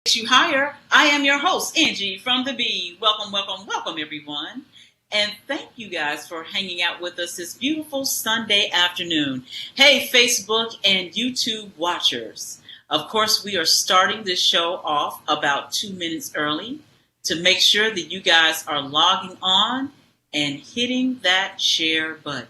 You higher. I am your host, Angee from the B. Welcome, welcome, welcome, everyone. And thank you guys for hanging out with us this beautiful Sunday afternoon. Hey, Facebook and YouTube watchers. Of course, we are starting this show off about 2 minutes early to make sure that you guys are logging on and hitting that share button.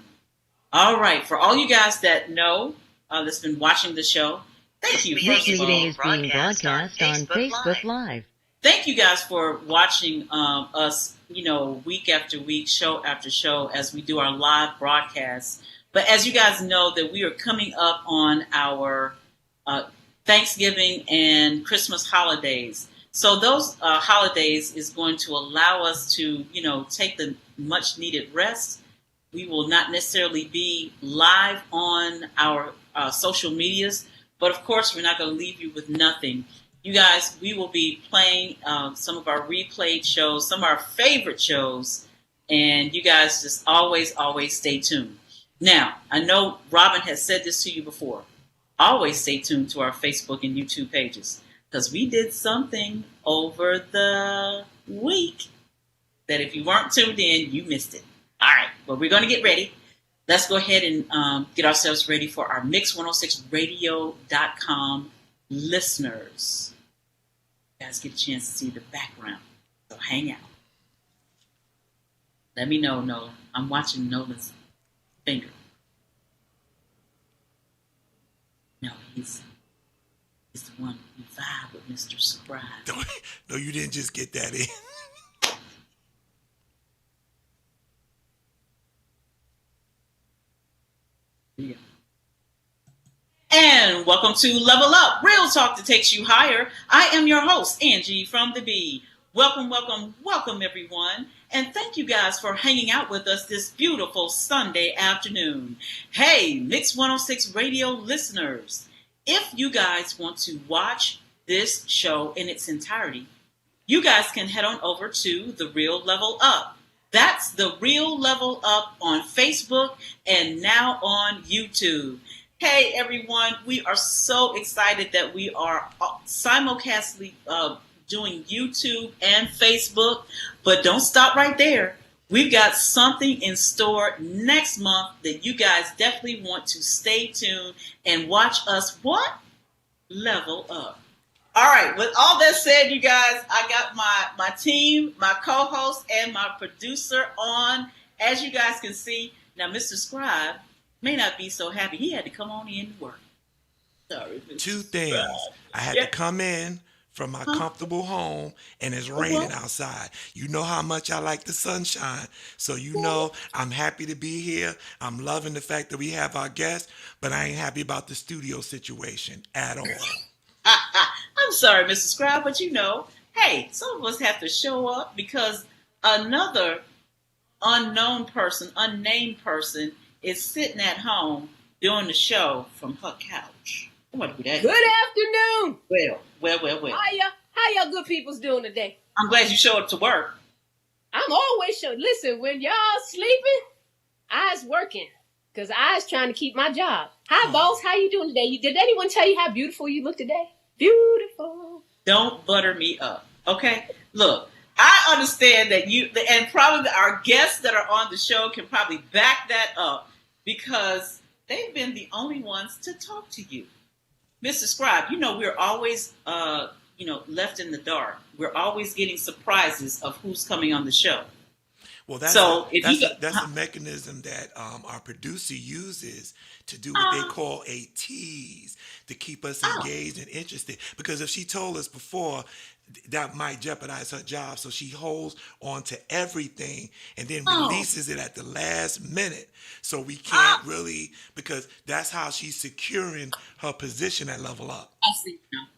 All right, for all you guys that know that's been watching the show, thank you. This meeting is being broadcast on Facebook Live. Thank you guys for watching us, week after week, show after show as we do our live broadcasts. But as you guys know that we are coming up on our Thanksgiving and Christmas holidays. So those holidays is going to allow us to, take the much needed rest. We will not necessarily be live on our social medias, but of course, we're not going to leave you with nothing. You guys, we will be playing some of our replayed shows, some of our favorite shows, and you guys just always stay tuned. Now, I know Robin has said this to you before. Always stay tuned to our Facebook and YouTube pages because we did something over the week that if you weren't tuned in, you missed it. All right, well, we're going to get ready. Let's go ahead and get ourselves ready for our Mix106radio.com listeners. You guys get a chance to see the background, so hang out. Let me know, Nolan. I'm watching Nolan's finger. No, he's the one who vibe with Mr. Scribe. No, you didn't just get that in. Yeah. And welcome to Level Up, real talk that takes you higher. I am your host, Angee from the B. Welcome, welcome, welcome, everyone. And thank you guys for hanging out with us this beautiful Sunday afternoon. Hey, Mix 106 radio listeners, if you guys want to watch this show in its entirety, you guys can head on over to The Real Level Up. That's The Real Level Up on Facebook and now on YouTube. Hey, everyone. We are so excited that we are simulcastly doing YouTube and Facebook. But don't stop right there. We've got something in store next month that you guys definitely want to stay tuned and watch us what? Level up. All right, with all that said, you guys, I got my team, my co-host, and my producer on. As you guys can see, now Mr. Scribe may not be so happy. He had to come on in to work. Sorry, Mr. Two things. Scribe. I had to come in from my comfortable home, and it's raining outside. You know how much I like the sunshine. So you know I'm happy to be here. I'm loving the fact that we have our guests, but I ain't happy about the studio situation at all. I'm sorry, Mr. Scribe, but hey, some of us have to show up because another unnamed person is sitting at home doing the show from her couch. I want to do that. Good afternoon. Well. How y'all good people's doing today? I'm glad you showed up to work. I'm always showing. Listen, when y'all sleeping, I's working. Because I's trying to keep my job. Hi, boss. How you doing today? Did anyone tell you how beautiful you look today? Beautiful. Don't butter me up, okay? Look, I understand that and probably our guests that are on the show can probably back that up because they've been the only ones to talk to you. Mr. Scribe, we're always, left in the dark. We're always getting surprises of who's coming on the show. Well, that's a mechanism that our producer uses to do what they call a tease to keep us engaged and interested. Because if she told us before, that might jeopardize her job. So she holds on to everything and then releases it at the last minute. So we can't really, because that's how she's securing her position at Level Up. I see now.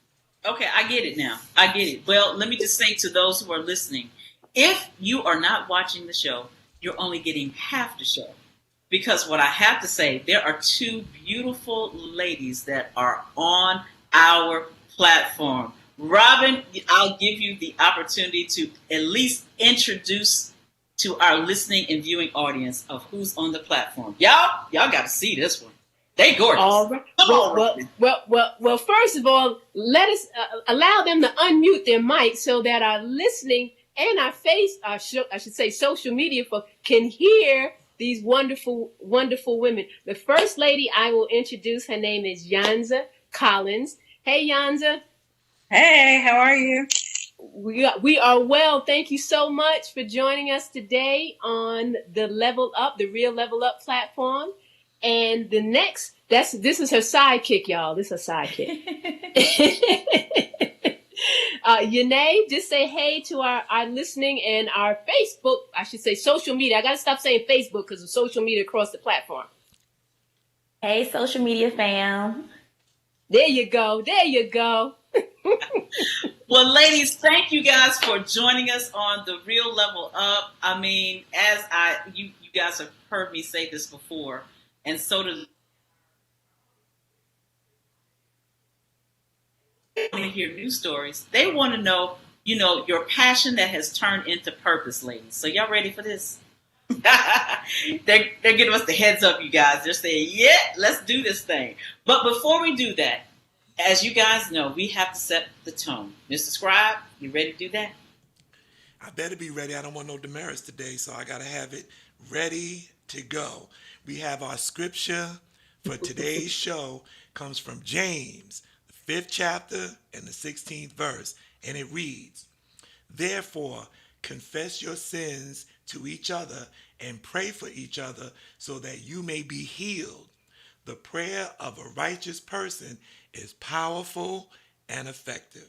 Okay, I get it now. I get it. Well, let me just say to those who are listening, if you are not watching the show, you're only getting half the show. Because what I have to say, there are two beautiful ladies that are on our platform. Robin, I'll give you the opportunity to at least introduce to our listening and viewing audience of who's on the platform. Y'all got to see this one. They gorgeous. All right. Well, first of all, let us allow them to unmute their mic so that our listening and I should say social media folk can hear these wonderful, wonderful women. The first lady I will introduce, her name is Yanza Collins. Hey, Yanza. Hey, how are you? We are well. Thank you so much for joining us today on the the Real Level Up platform. And the next, this is her sidekick, y'all. This is her sidekick. Yhanea, just say hey to our listening and our Facebook, I should say social media. I got to stop saying Facebook because of social media across the platform. Hey, social media fam. There you go. There you go. Well, ladies, thank you guys for joining us on the Real Level Up. I mean, you guys have heard me say this before, and so do they want to hear news stories. They want to know, your passion that has turned into purpose, ladies. So y'all ready for this? They're giving us the heads up, you guys. They're saying, yeah, let's do this thing. But before we do that, as you guys know, we have to set the tone. Mr. Scribe, you ready to do that? I better be ready. I don't want no demerits today, so I got to have it ready to go. We have our scripture for today's show comes from James, the 5th chapter and the 16th verse, and it reads, "Therefore, confess your sins to each other and pray for each other so that you may be healed. The prayer of a righteous person is powerful and effective."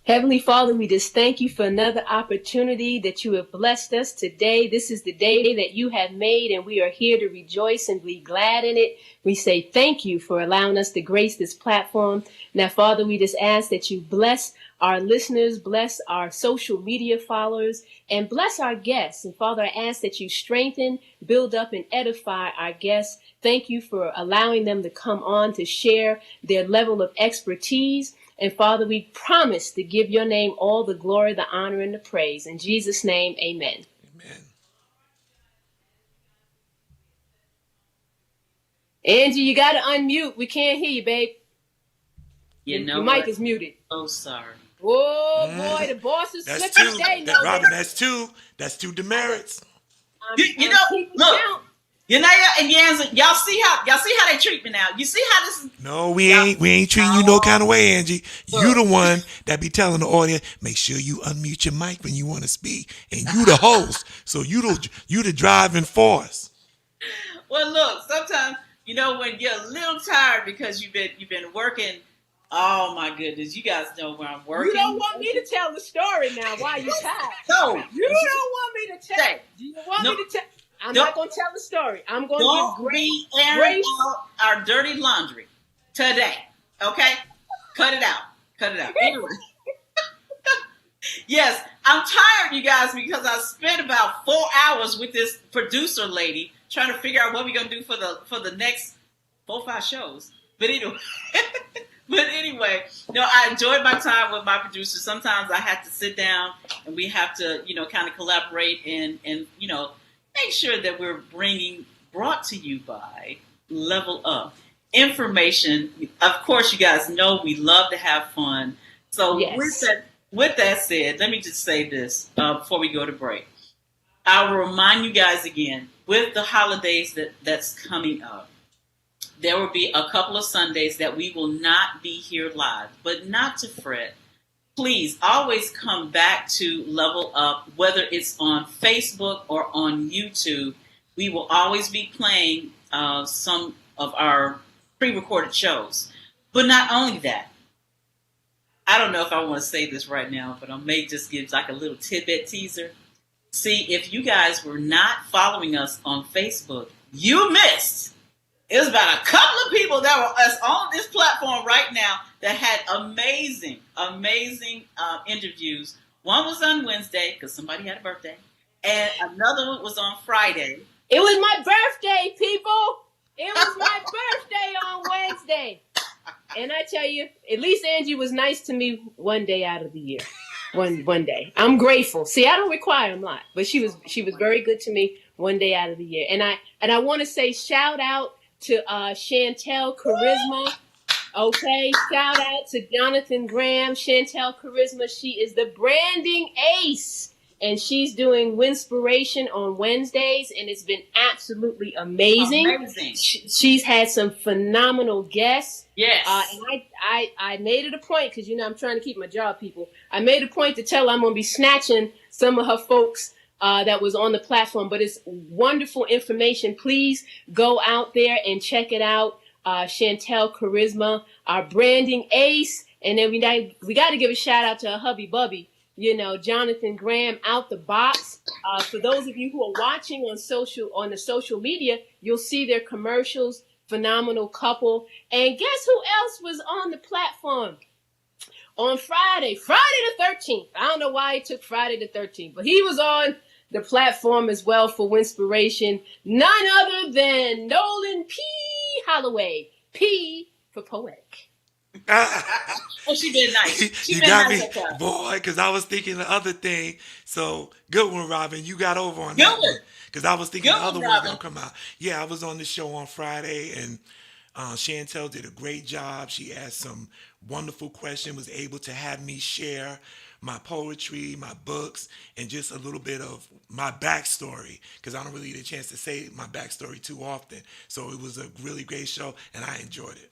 Heavenly Father, we just thank you for another opportunity that you have blessed us today. This is the day that you have made, and we are here to rejoice and be glad in it. We say thank you for allowing us to grace this platform. Now, Father, we just ask that you bless our listeners, bless our social media followers, and bless our guests. And Father, I ask that you strengthen, build up, and edify our guests. Thank you for allowing them to come on to share their level of expertise. And Father, we promise to give your name all the glory, the honor, and the praise. In Jesus' name, amen. Amen. Angie, you got to unmute. We can't hear you, babe. Your mic is muted. Oh, sorry. Oh, boy, the boss is That's slipping two. today. Robin, that's two. That's two demerits. Look, Yhanea and Yanza, y'all see how they treat me now. You see how this is. No, we ain't treating you no kind of way, Angie. You the one that be telling the audience, make sure you unmute your mic when you want to speak, and you the host, so you the driving force. Well, look, sometimes when you're a little tired because you've been working. Oh my goodness, you guys know where I'm working. You don't want me to tell the story now. Why you tired? No, you don't want me to tell. Do you want me to tell? I'm not going to tell the story. I'm going to give be airing out our dirty laundry today. Okay? Cut it out. Anyway. Yes, I'm tired, you guys, because I spent about 4 hours with this producer lady trying to figure out what we're going to do for the next 4 or 5 shows. But anyway, I enjoyed my time with my producer. Sometimes I have to sit down and we have to, kind of collaborate and make sure that we're brought to you by Level Up information. Of course, you guys know we love to have fun. So yes. With that said, let me just say this before we go to break. I will remind you guys again, with the holidays that's coming up, there will be a couple of Sundays that we will not be here live, but not to fret. Please always come back to Level Up, whether it's on Facebook or on YouTube. We will always be playing some of our pre-recorded shows. But not only that, I don't know if I want to say this right now, but I may just give like a little tidbit teaser. See, if you guys were not following us on Facebook, you missed. It was about a couple of people that were on this platform right now that had amazing interviews. One was on Wednesday because somebody had a birthday, and another one was on Friday. It was my birthday, people. It was my birthday on Wednesday. And I tell you, at least Angie was nice to me one day out of the year. One day. I'm grateful. See, I don't require a lot, but she was very good to me one day out of the year. And I want to say shout out to Chantel Charisma. Okay, shout out to Jonathan Graham, Chantel Charisma. She is the branding ace, and she's doing Winspiration on Wednesdays, and it's been absolutely amazing. Amazing. She's had some phenomenal guests. Yes. And I made it a point, because I'm trying to keep my job, people. I made a point to tell her I'm going to be snatching some of her folks that was on the platform, but it's wonderful information. Please go out there and check it out. Chantel Charisma, our branding ace, and then we got to give a shout out to her hubby bubby, Jonathan Graham, out the box. For those of you who are watching on the social media, you'll see their commercials. Phenomenal couple. And guess who else was on the platform on Friday the 13th? I don't know why he took Friday the 13th, but he was on the platform as well for Winspiration. None other than Nolan P. Holloway. P for poetic. Oh, she been nice. You got me, boy, because I was thinking the other thing. So, good one, Robin. You got over on that one. Because I was thinking the other one was going to come out. Yeah, I was on the show on Friday, and Chantel did a great job. She asked some wonderful questions, was able to have me share my poetry, my books, and just a little bit of my backstory, because I don't really get a chance to say my backstory too often. So it was a really great show, and I enjoyed it.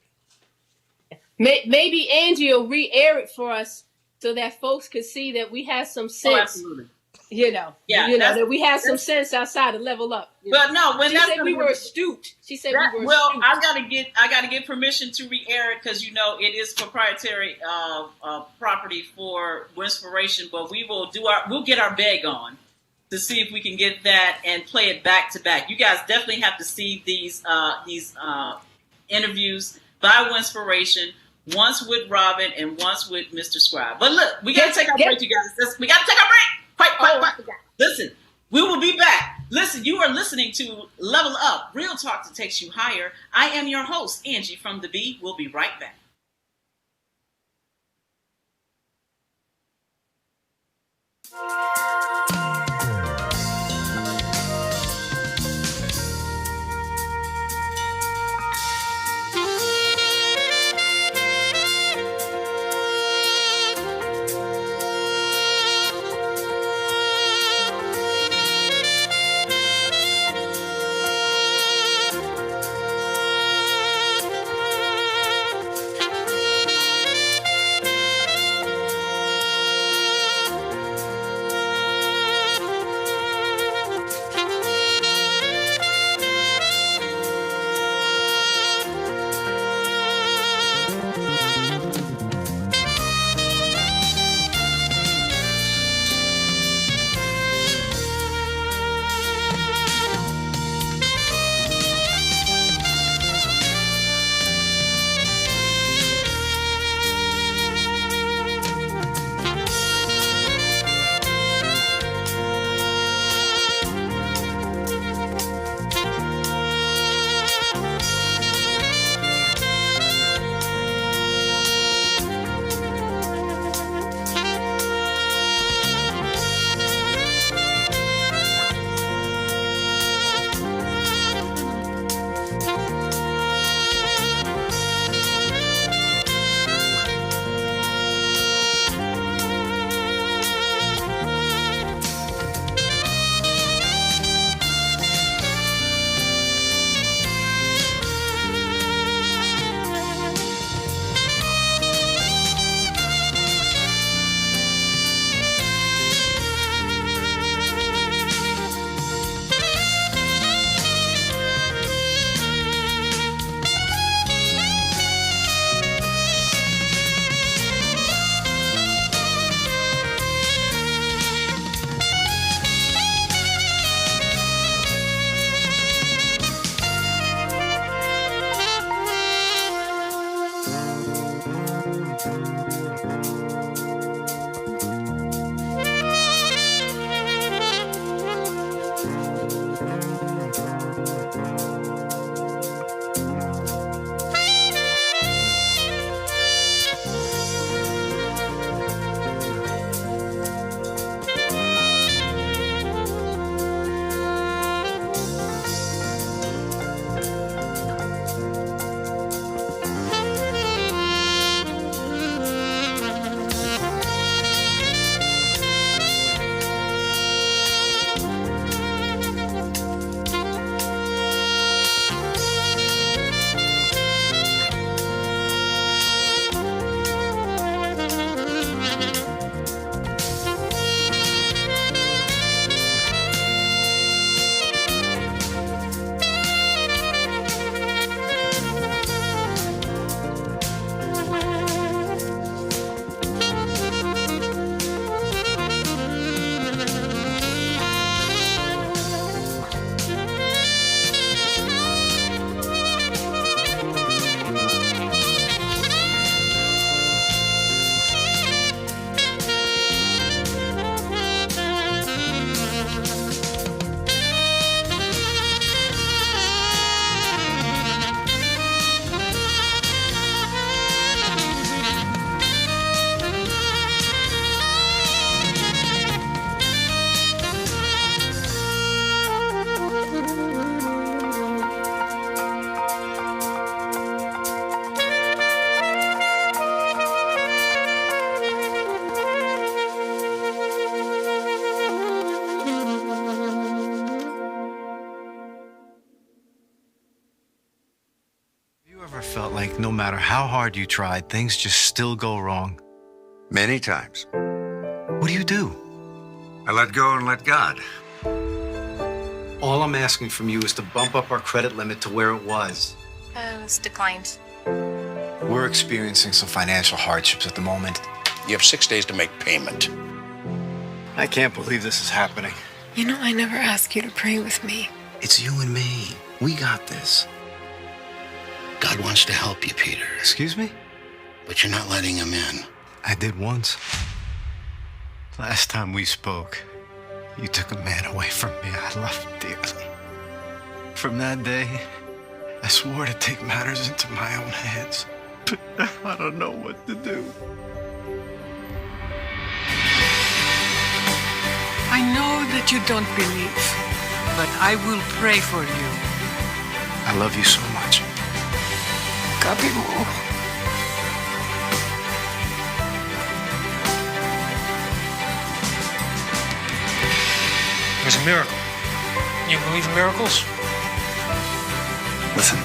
Maybe Angee will re-air it for us so that folks could see that we have some sense. Oh, absolutely. That we have some sense outside of Level Up. But no, when she said we were astute. She said we were astute. I gotta get permission to re-air it, because it is proprietary property for Winspiration. But we'll get our beg on to see if we can get that and play it back to back. You guys definitely have to see these interviews by Winspiration. Once with Robin and once with Mr. Scribe. But look, we gotta take our break, you guys. We gotta take our break. Quiet. Listen, we will be back. Listen, you are listening to Level Up, real talk that takes you higher. I am your host, Angee from the B. We'll be right back. no matter how hard you tried, things just still go wrong? Many times. What do? I let go and let God. All I'm asking from you is to bump up our credit limit to where it was. It's declined. We're experiencing some financial hardships at the moment. You have 6 days to make payment. I can't believe this is happening. You know, I never asked you to pray with me. It's you and me. We got this. God wants to help you, Peter. Excuse me? But you're not letting him in. I did once. Last time we spoke, you took a man away from me I loved dearly. From that day, I swore to take matters into my own hands. But I don't know what to do. I know that you don't believe, but I will pray for you. I love you so much. Copy mo. It was a miracle. You believe in miracles? Listen,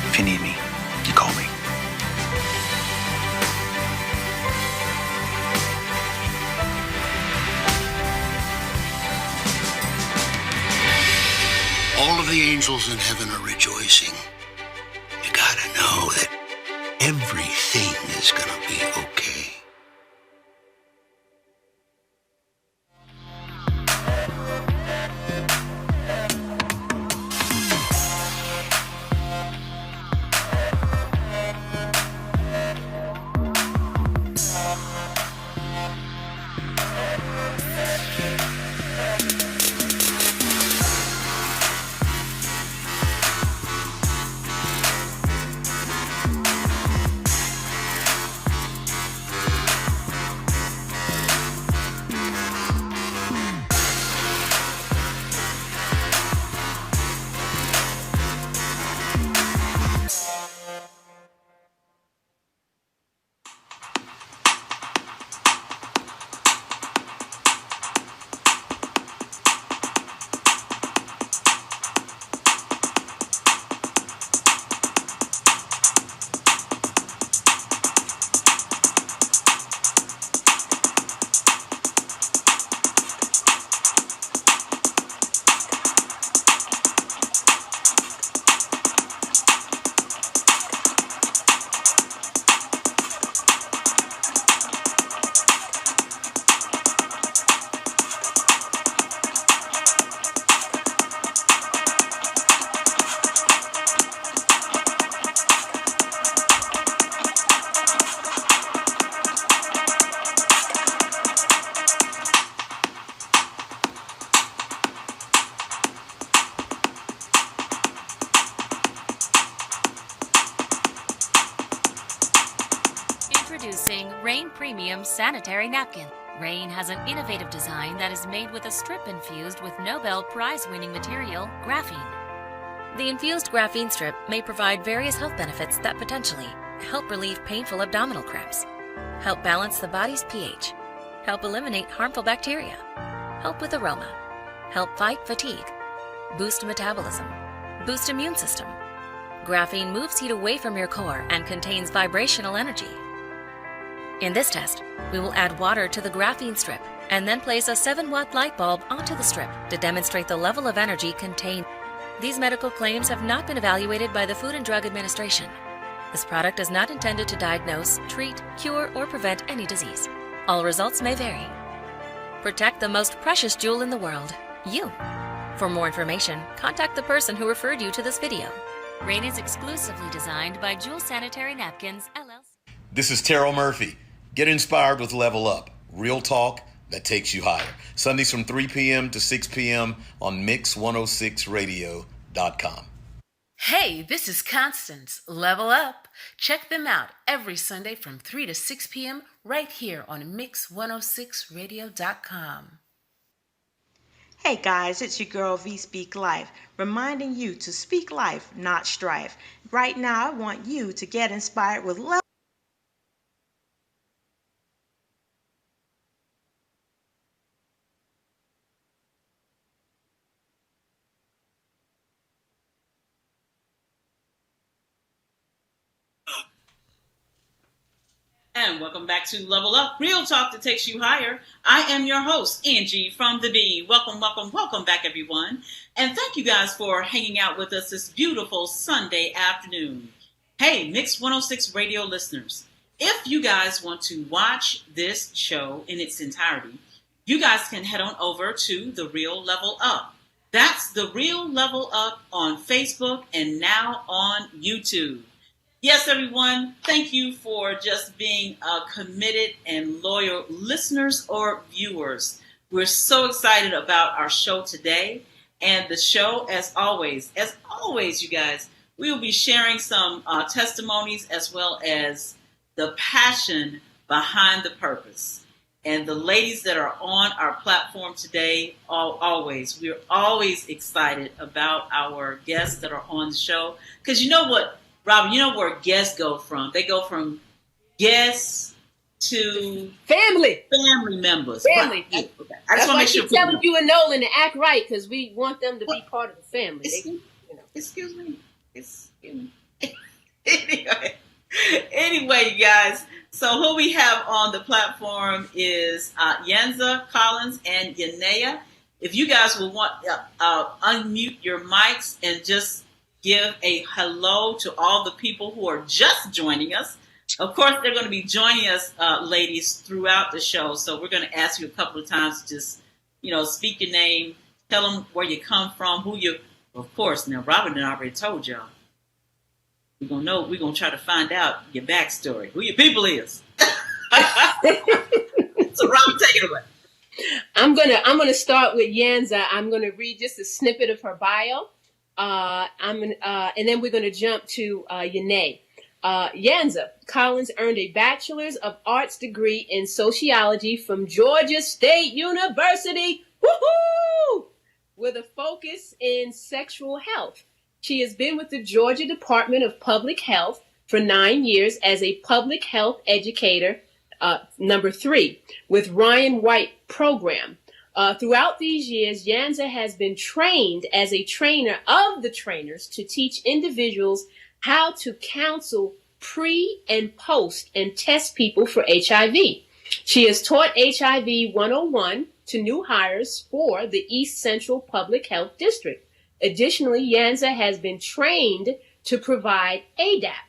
if you need me, you call me. All of the angels in heaven are rejoicing. You gotta know that everything is gonna be okay. Introducing Rain Premium Sanitary Napkin. Rain has an innovative design that is made with a strip infused with Nobel Prize-winning material, graphene. The infused graphene strip may provide various health benefits that potentially help relieve painful abdominal cramps, help balance the body's pH, help eliminate harmful bacteria, help with aroma, help fight fatigue, boost metabolism, boost immune system. Graphene moves heat away from your core and contains vibrational energy. In this test, we will add water to the graphene strip and then place a 7-watt light bulb onto the strip to demonstrate the level of energy contained. These medical claims have not been evaluated by the Food and Drug Administration. This product is not intended to diagnose, treat, cure, or prevent any disease. All results may vary. Protect the most precious jewel in the world, you. For more information, contact the person who referred you to this video. Rain is exclusively designed by Jewel Sanitary Napkins, LLC. This is Terrell Murphy. Get inspired with Level Up. Real talk that takes you higher. Sundays from 3 p.m. to 6 p.m. on Mix106Radio.com. Hey, this is Constance. Level Up. Check them out every Sunday from 3 to 6 p.m. right here on Mix106Radio.com. Hey guys, it's your girl V Speak Life, reminding you to speak life, not strife. Right now, I want you to get inspired with Level. And welcome back to Level Up, Real Talk that takes you higher. I am your host, Angee from the Bee. Welcome back, everyone. And thank you guys for hanging out with us this beautiful Sunday afternoon. Hey, Mix 106 radio listeners, if you guys want to watch this show in its entirety, you guys can head on over to The Real Level Up. That's The Real Level Up on Facebook and now on YouTube. Yes, everyone, thank you for just being committed and loyal listeners or viewers. We're so excited about our show today. And the show, as always, you guys, we will be sharing some testimonies as well as the passion behind the purpose. And the ladies that are on our platform today, we're always excited about our guests that are on the show. Because you know what? Robin, you know where guests go from? They go from guests to family members. Family. Right. Okay. I just want to make sure. Telling you and Nolan to act right because we want them to be part of the family. Excuse me. Anyway, you guys. So who we have on the platform is Yanza, Collins, and Yhanea. If you guys will want unmute your mics and just give a hello to all the people who are just joining us. Of course, they're going to be joining us, ladies, throughout the show. So we're going to ask you a couple of times to just, speak your name, tell them where you come from, who you. Of course, now Robin and I already told y'all. We're going to try to find out your backstory, who your people is. So Robin, take it away. I'm gonna start with Yanza. I'm gonna read just a snippet of her bio. And then we're going to jump to Yhanea. Yanza Collins earned a Bachelor's of Arts degree in sociology from Georgia State University, woohoo! With a focus in sexual health. She has been with the Georgia Department of Public Health for 9 years as a public health educator, number 3, with Ryan White program. Throughout these years, Yanza has been trained as a trainer of the trainers to teach individuals how to counsel pre and post and test people for HIV. She has taught HIV 101 to new hires for the East Central Public Health District. Additionally, Yanza has been trained to provide ADAP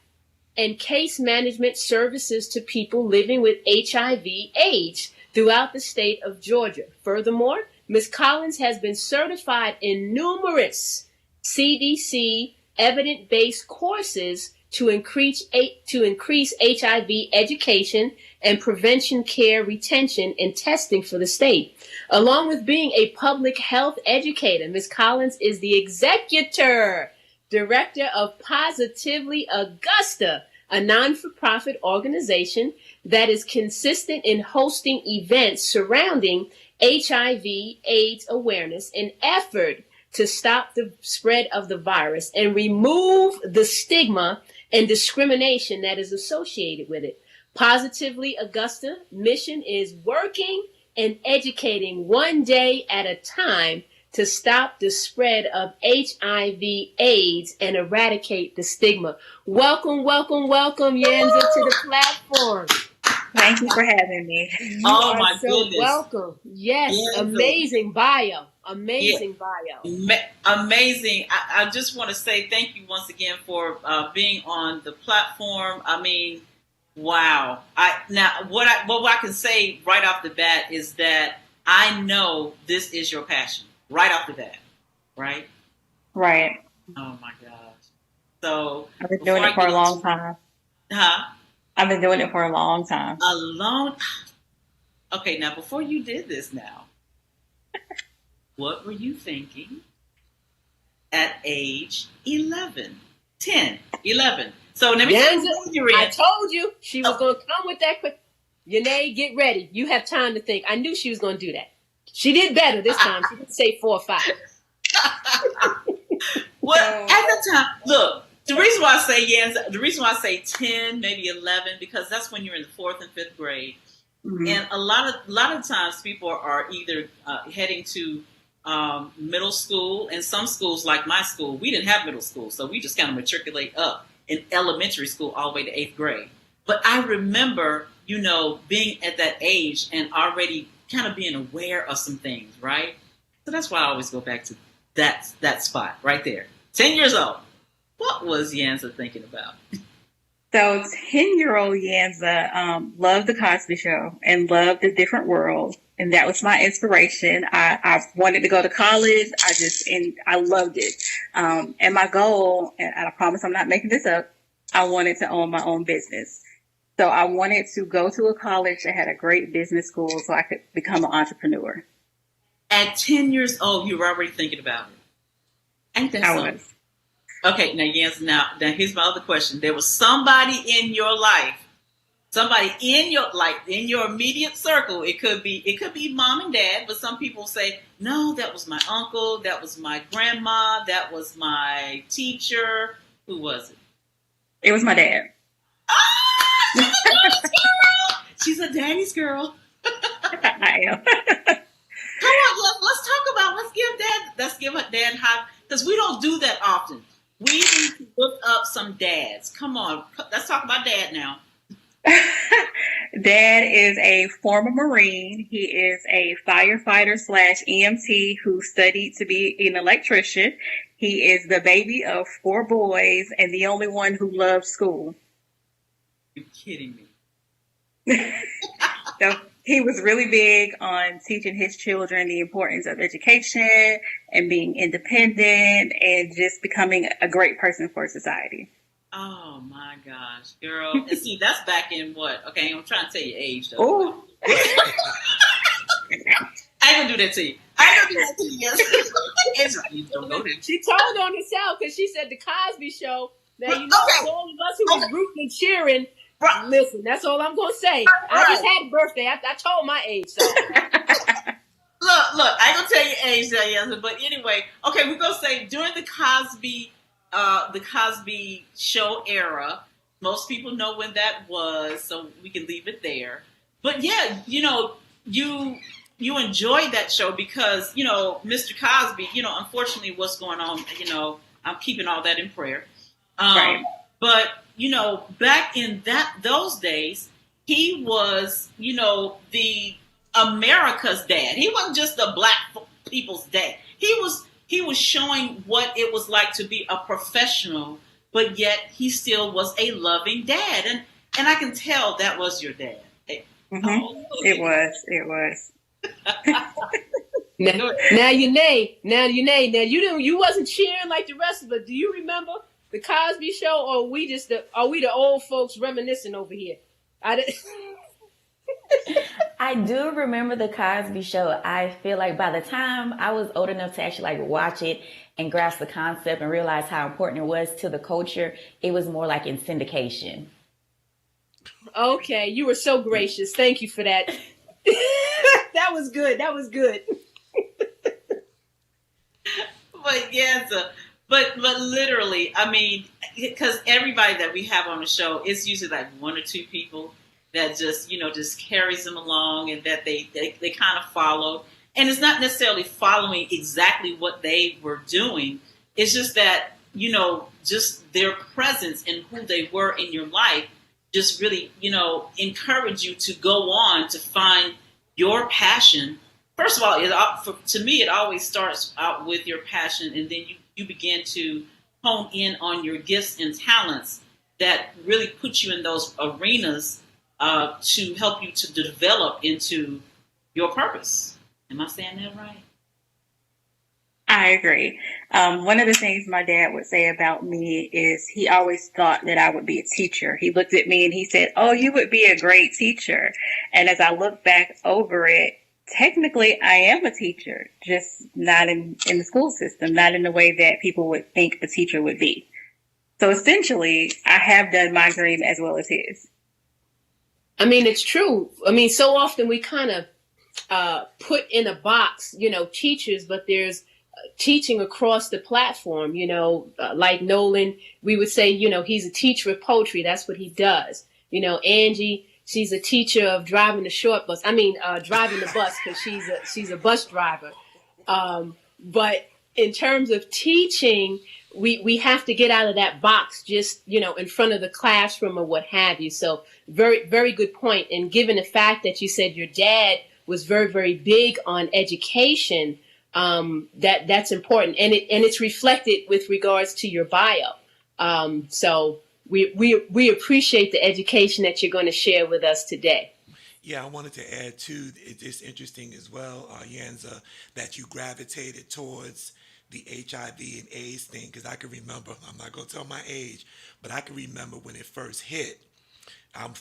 and case management services to people living with HIV/AIDS throughout the state of Georgia. Furthermore, Ms. Collins has been certified in numerous CDC evidence-based courses to increase HIV education and prevention care retention and testing for the state. Along with being a public health educator, Ms. Collins is the executive director of Positively Augusta, a non-for-profit organization that is consistent in hosting events surrounding HIV/AIDS awareness and effort to stop the spread of the virus and remove the stigma and discrimination that is associated with it. Positively Augusta mission is working and educating one day at a time to stop the spread of HIV/AIDS and eradicate the stigma. Welcome, Yanza, to the platform. Thank you for having me. You are so goodness. Welcome. Yes, Yanza. Amazing bio. Amazing bio. Amazing. I just want to say thank you once again for being on the platform. I mean, wow. What I can say right off the bat is that I know this is your passion. Right off the bat, right? Right. Oh my gosh. So I've been doing it for a long time. Huh? I've been doing it for a long time. Okay, now before you did this now, what were you thinking at age 11? 10, 11. So let me I told you she was going to come with that quick. Yhanea, get ready. You have time to think. I knew she was going to do that. She did better this time. She didn't say 4 or 5. Well, at the time, look, the reason why I say 10, maybe 11, because that's when you're in the 4th and 5th grade. Mm-hmm. And a lot of times people are either heading to middle school, and some schools like my school, we didn't have middle school. So we just kind of matriculate up in elementary school all the way to 8th grade. But I remember being at that age and already kind of being aware of some things, right? So that's why I always go back to that spot right there. 10 years old. What was Yanza thinking about? So 10-year-old Yanza loved the Cosby Show and loved the different world. And that was my inspiration. I wanted to go to college. I loved it. And my goal, and I promise I'm not making this up, I wanted to own my own business. So I wanted to go to a college that had a great business school so I could become an entrepreneur. At 10 years old, you were already thinking about it. Ain't that something? Was. Okay, now, Yanza, now here's my other question. There was somebody in your life, in your immediate circle. It could be mom and dad, but some people say, no, that was my uncle, that was my grandma, that was my teacher. Who was it? It was my dad. Ah, she's a daddy's girl. I am. Come on, let's give dad high, because we don't do that often. We need to look up some dads. Come on, let's talk about dad now. Dad is a former Marine. He is a firefighter / EMT who studied to be an electrician. He is the baby of 4 boys and the only one who loves school. You're kidding me. So he was really big on teaching his children the importance of education and being independent and just becoming a great person for society. Oh my gosh, girl. And see, that's back in what? Okay, I'm trying to tell you age though. Oh. I ain't gonna do that to you. Yes. It's right. You don't know that. She told on herself because she said the Cosby Show. Now, all of us who was rooting and cheering. Listen, that's all I'm going to say. I just had a birthday. I told my age. So. Look, I ain't going to tell you age, Yanza, but anyway, okay, we're going to say during the Cosby Show era, most people know when that was, so we can leave it there. But yeah, you enjoyed that show because, Mr. Cosby, unfortunately what's going on, I'm keeping all that in prayer. Right. But, back in those days, he was, the America's dad. He wasn't just the black people's dad. He was showing what it was like to be a professional, but yet he still was a loving dad. And I can tell that was your dad. Mm-hmm. Oh, it was. Now you wasn't cheering like the rest of us. Do you remember the Cosby Show, or are we the old folks reminiscing over here? I do remember the Cosby Show. I feel like by the time I was old enough to actually watch it and grasp the concept and realize how important it was to the culture, it was more like in syndication. Okay, you were so gracious. Thank you for that. That was good. But Yanza, but literally, I mean, because everybody that we have on the show, it's usually like 1 or 2 people that just carries them along, and that they kind of follow. And it's not necessarily following exactly what they were doing. It's just that, just their presence and who they were in your life just really, encourage you to go on to find your passion. First of all, to me, it always starts out with your passion, and then you begin to hone in on your gifts and talents that really put you in those arenas to help you to develop into your purpose. Am I saying that right? I agree. One of the things my dad would say about me is he always thought that I would be a teacher. He looked at me and he said, "Oh, you would be a great teacher." And as I look back over it, technically I am a teacher, just not in the school system, not in the way that people would think a teacher would be. So essentially, I have done my dream as well as his. I mean, it's true. I mean, so often we kind of put in a box, teachers, but there's teaching across the platform, like Nolan, we would say, he's a teacher of poetry. That's what he does. Angee, she's a teacher of driving the short bus. Driving the bus because she's a bus driver. But in terms of teaching, we have to get out of that box just, in front of the classroom or what have you. So very, very good point. And given the fact that you said your dad was very, very big on education, that's important. And it's reflected with regards to your bio. So we appreciate the education that you're going to share with us today. Yeah, I wanted to add too, it's interesting as well, Yanza, that you gravitated towards the HIV and AIDS thing, because I can remember, I'm not going to tell my age, but I can remember when it first hit. I'm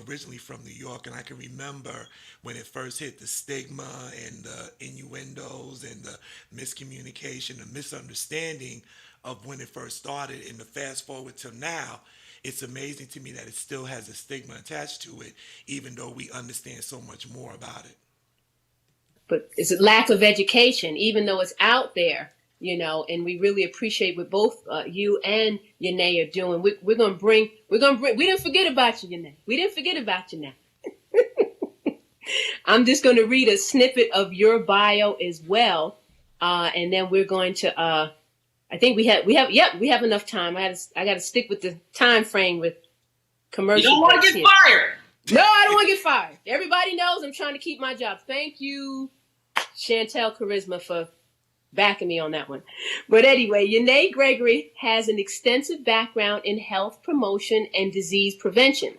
originally from New York, and I can remember when it first hit, the stigma and the innuendos and the miscommunication, the misunderstanding of when it first started. And the fast forward to now, it's amazing to me that it still has a stigma attached to it, even though we understand so much more about it. But it's a lack of education, even though it's out there. And we really appreciate what both you and Yhanea are doing. We're gonna bring. We didn't forget about you, Yhanea. We didn't forget about you now. I'm just going to read a snippet of your bio as well, and then we're going to. I think we have enough time. I got to stick with the time frame with commercial. You don't want to get fired. No, I don't want to get fired. Everybody knows I'm trying to keep my job. Thank you, Chantel Charisma, for backing me on that one. But anyway, Yhanea Gregory has an extensive background in health promotion and disease prevention.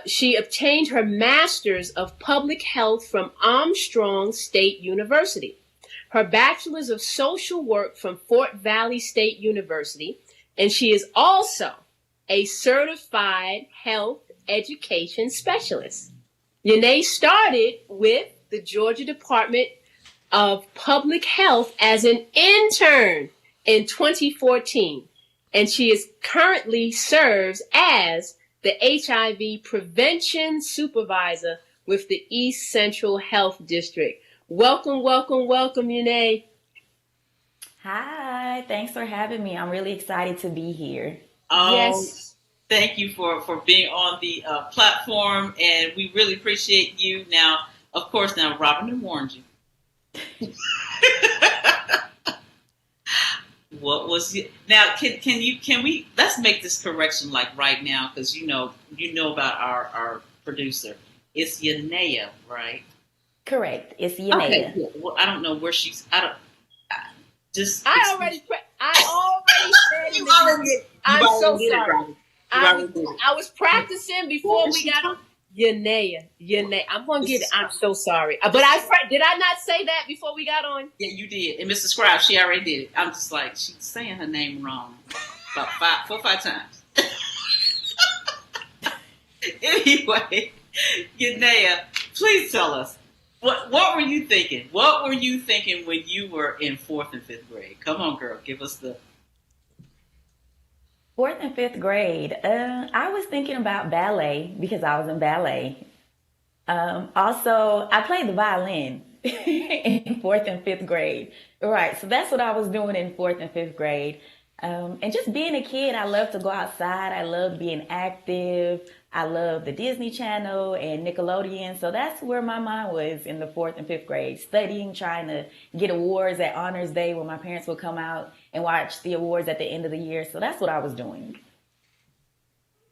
She obtained her master's of public health from Armstrong State University, her bachelor's of social work from Fort Valley State University, and she is also a certified health education specialist. Yhanea started with the Georgia Department of Public Health as an intern in 2014, and she currently serves as the HIV prevention supervisor with the East Central Health District. Welcome, welcome, welcome, Yhanea. Hi, thanks for having me. I'm really excited to be here. Yes. Thank you for being on the platform, and we really appreciate you. Now, of course, Robin warned you. What was it? Now? Can we? Let's make this correction like right now, because you know about our producer. It's Yhanea, right? Correct. It's Yhanea. Okay. Yeah. Well, I don't know where she's. I already said you already did. I'm so did sorry. I was practicing before we got on. Yhanea. I'm gonna get it. I'm so sorry. But did I not say that before we got on? Yeah, you did. And Mr. Scribe, she already did it. I'm just like, she's saying her name wrong about 4 or 5 times. Anyway, Yhanea, please tell us, what were you thinking? What were you thinking when you were in 4th and 5th grade? Come on, girl, give us the 4th and 5th grade. I was thinking about ballet because I was in ballet. Also, I played the violin in 4th and 5th grade. Right, so that's what I was doing in 4th and 5th grade. And just being a kid, I love to go outside. I love being active. I love the Disney Channel and Nickelodeon. So that's where my mind was in the 4th and 5th grade, studying, trying to get awards at Honors Day when my parents would come out and watch the awards at the end of the year. So that's what I was doing.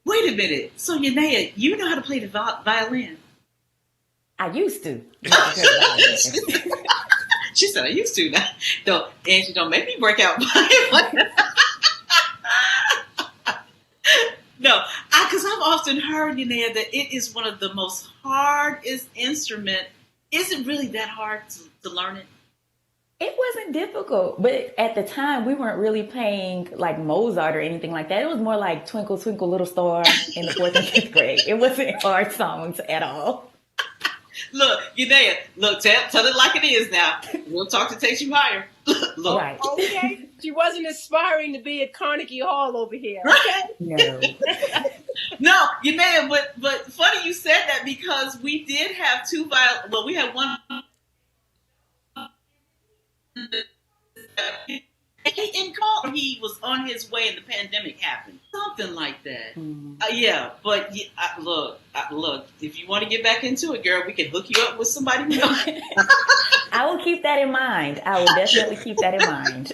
Wait a minute. So Yhanea, you know how to play the violin? I used to. She said, I used to. Don't, Angee, don't make me break out. No, because I've often heard, Yhanea, that it is one of the most hardest instrument. Is it really that hard to learn it? It wasn't difficult, but at the time we weren't really playing like Mozart or anything like that. It was more like Twinkle, Twinkle, Little Star in the 4th and 5th grade. It wasn't hard songs at all. Look, Yhanea, tell it like it is now. We'll talk to take you higher. Look. Right. Okay. She wasn't aspiring to be at Carnegie Hall over here. Okay. No. No, Yhanea, but funny you said that, because we did have 2 violin. Well, we had one in call, he was on his way and the pandemic happened. Something like that. But look, if you want to get back into it, girl, we can hook you up with somebody else. I will keep that in mind. I will definitely keep that in mind.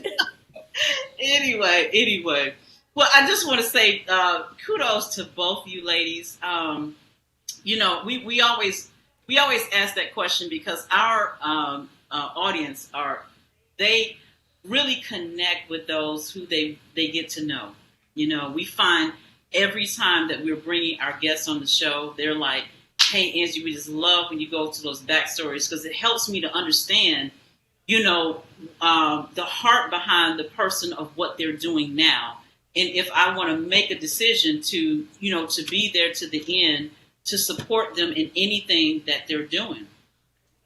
Anyway. Well, I just want to say kudos to both you ladies. We always ask that question because our audience they really connect with those who they get to know. We find every time that we're bringing our guests on the show, they're like, "Hey, Angee, we just love when you go to those backstories because it helps me to understand, the heart behind the person of what they're doing now. And if I want to make a decision to be there to the end, to support them in anything that they're doing."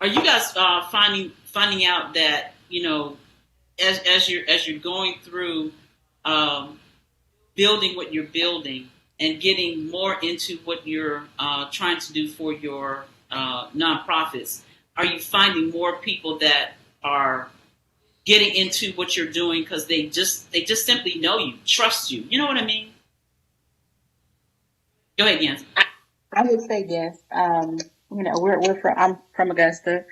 Are you guys finding out that, as you're going through building what you're building and getting more into what you're trying to do for your nonprofits, are you finding more people that are getting into what you're doing because they just simply know you, trust you? You know what I mean? Go ahead, Yanza. I would say yes. I'm from Augusta,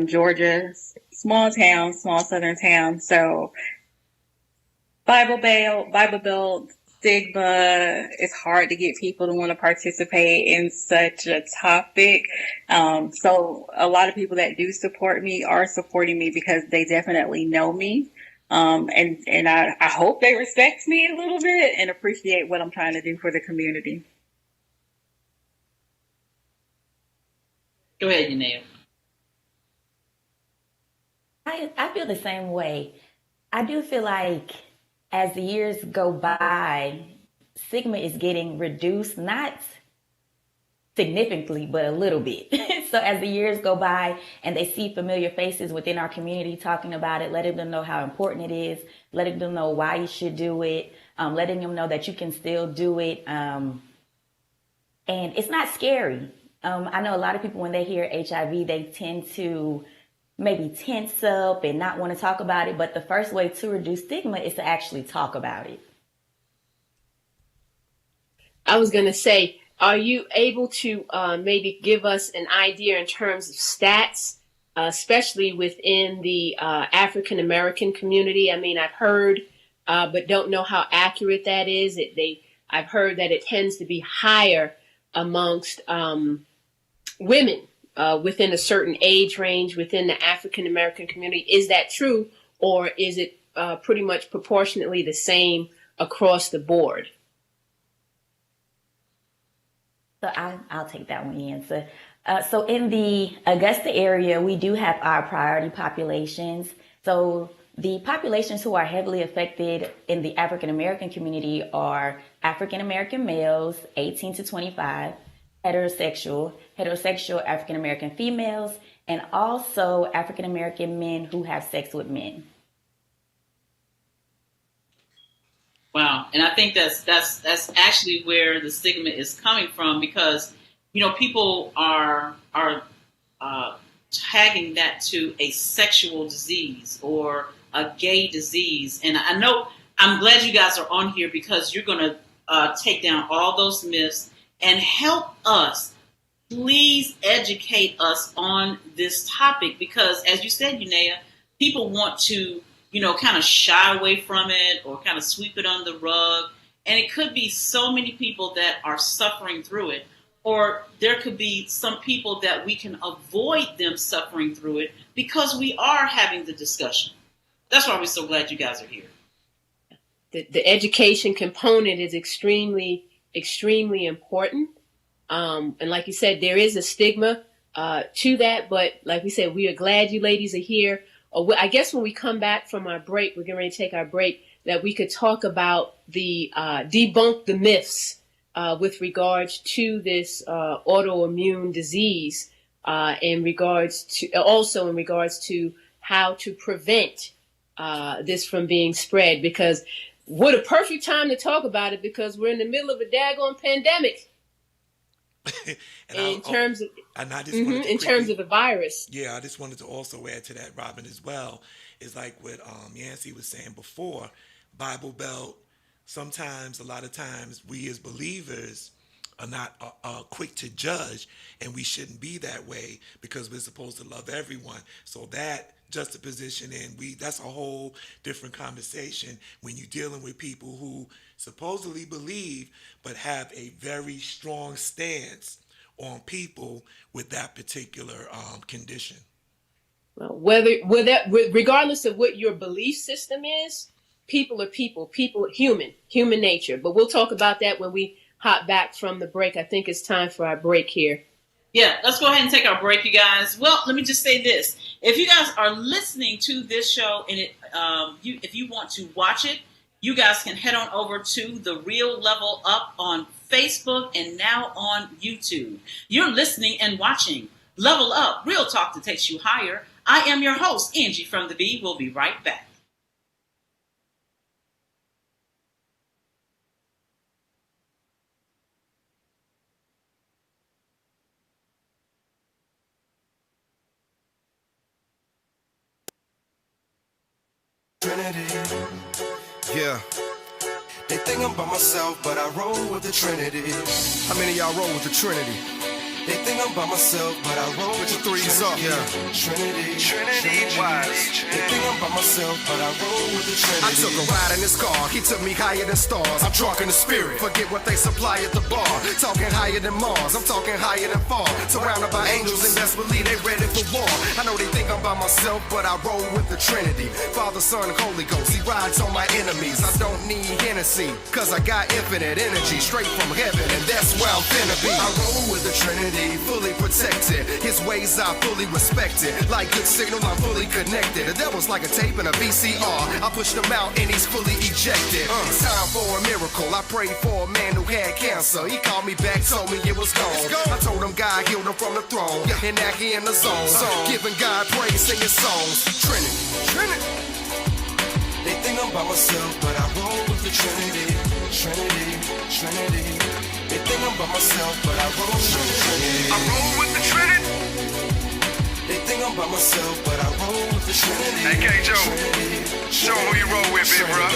Georgia, small town, small southern town. So Bible Belt stigma, it's hard to get people to want to participate in such a topic. So a lot of people that do support me are supporting me because they definitely know me. And I hope they respect me a little bit and appreciate what I'm trying to do for the community. Go ahead, Yhanea. I feel the same way. I do feel like as the years go by, stigma is getting reduced, not significantly, but a little bit. So as the years go by and they see familiar faces within our community talking about it, letting them know how important it is, letting them know why you should do it, letting them know that you can still do it. And it's not scary. I know a lot of people, when they hear HIV, they tend to maybe tense up and not want to talk about it. But the first way to reduce stigma is to actually talk about it. I was going to say, are you able to maybe give us an idea in terms of stats, especially within the African American community? I mean, I've heard, but don't know how accurate that is. I've heard that it tends to be higher amongst women within a certain age range within the African American community. Is that true, or is it pretty much proportionately the same across the board? So I'll take that one, Yanza. So in the Augusta area, we do have our priority populations. So the populations who are heavily affected in the African American community are African American males, 18 to 25, heterosexual African American females, and also African American men who have sex with men. Wow, and I think that's actually where the stigma is coming from, because people are tagging that to a sexual disease or a gay disease, and I know I'm glad you guys are on here because you're going to take down all those myths and help us. Please educate us on this topic because, as you said, Yhanea, people want to kind of shy away from it or kind of sweep it under the rug. And it could be so many people that are suffering through it, or there could be some people that we can avoid them suffering through it because we are having the discussion. That's why we're so glad you guys are here. The education component is extremely, extremely important. And like you said, there is a stigma to that. But like we said, we are glad you ladies are here. I guess when we come back from our break, we're getting ready to take our break, that we could talk about the debunk the myths with regards to this autoimmune disease, in regards to how to prevent this from being spread. Because what a perfect time to talk about it, because we're in the middle of a daggone pandemic. in terms of the virus. Yeah, I just wanted to also add to that, Robin, as well. Is like what Yancy was saying before, Bible Belt. Sometimes, a lot of times, we as believers are not quick to judge, and we shouldn't be that way because we're supposed to love everyone. So that juxtaposition, and that's a whole different conversation when you're dealing with people who supposedly believe but have a very strong stance on people with that particular condition. Well, regardless of what your belief system is, people are people, human nature. But we'll talk about that when we hop back from the break. I think it's time for our break here. Yeah, let's go ahead and take our break, you guys. Well, let me just say this. If you guys are listening to this show and if you want to watch it, you guys can head on over to The Real Level Up on Facebook and now on YouTube. You're listening and watching Level Up, Real Talk that takes you higher. I am your host, Angee from the B. We'll be right back. Trinity, yeah. They think I'm by myself, but I roll with the Trinity. How many of y'all roll with the Trinity? They think I'm by myself, but I roll with the threes up. Yeah. Trinity, wise. They think I'm by myself, but I roll with the Trinity. I took a ride in his car, he took me higher than stars. I'm drunk in the spirit, forget what they supply at the bar. Talking higher than Mars, I'm talking higher than far. Surrounded by angels and best believe they ready for war. I know they think I'm by myself, but I roll with the Trinity. Father, Son, Holy Ghost, he rides on my enemies. I don't need Hennessy, cause I got infinite energy straight from heaven, and that's where I'm finna be. I roll with the Trinity, fully protected. His ways I fully respected. Like good signal, I'm fully connected. The devil's like a tape and a VCR. I pushed him out and he's fully ejected. It's time for a miracle. I prayed for a man who had cancer. He called me back, told me it was gone. I told him God healed him from the throne. And now he in the zone. Giving God praise, singing songs. Trinity. They think I'm by myself, but I roll with the Trinity. Trinity. They think I'm by myself, but I roll with the Trinity. I roll with the Trinity. They think I'm by myself, but I roll with the Trinity. Hey, K-Joe, show who you roll with, big bro.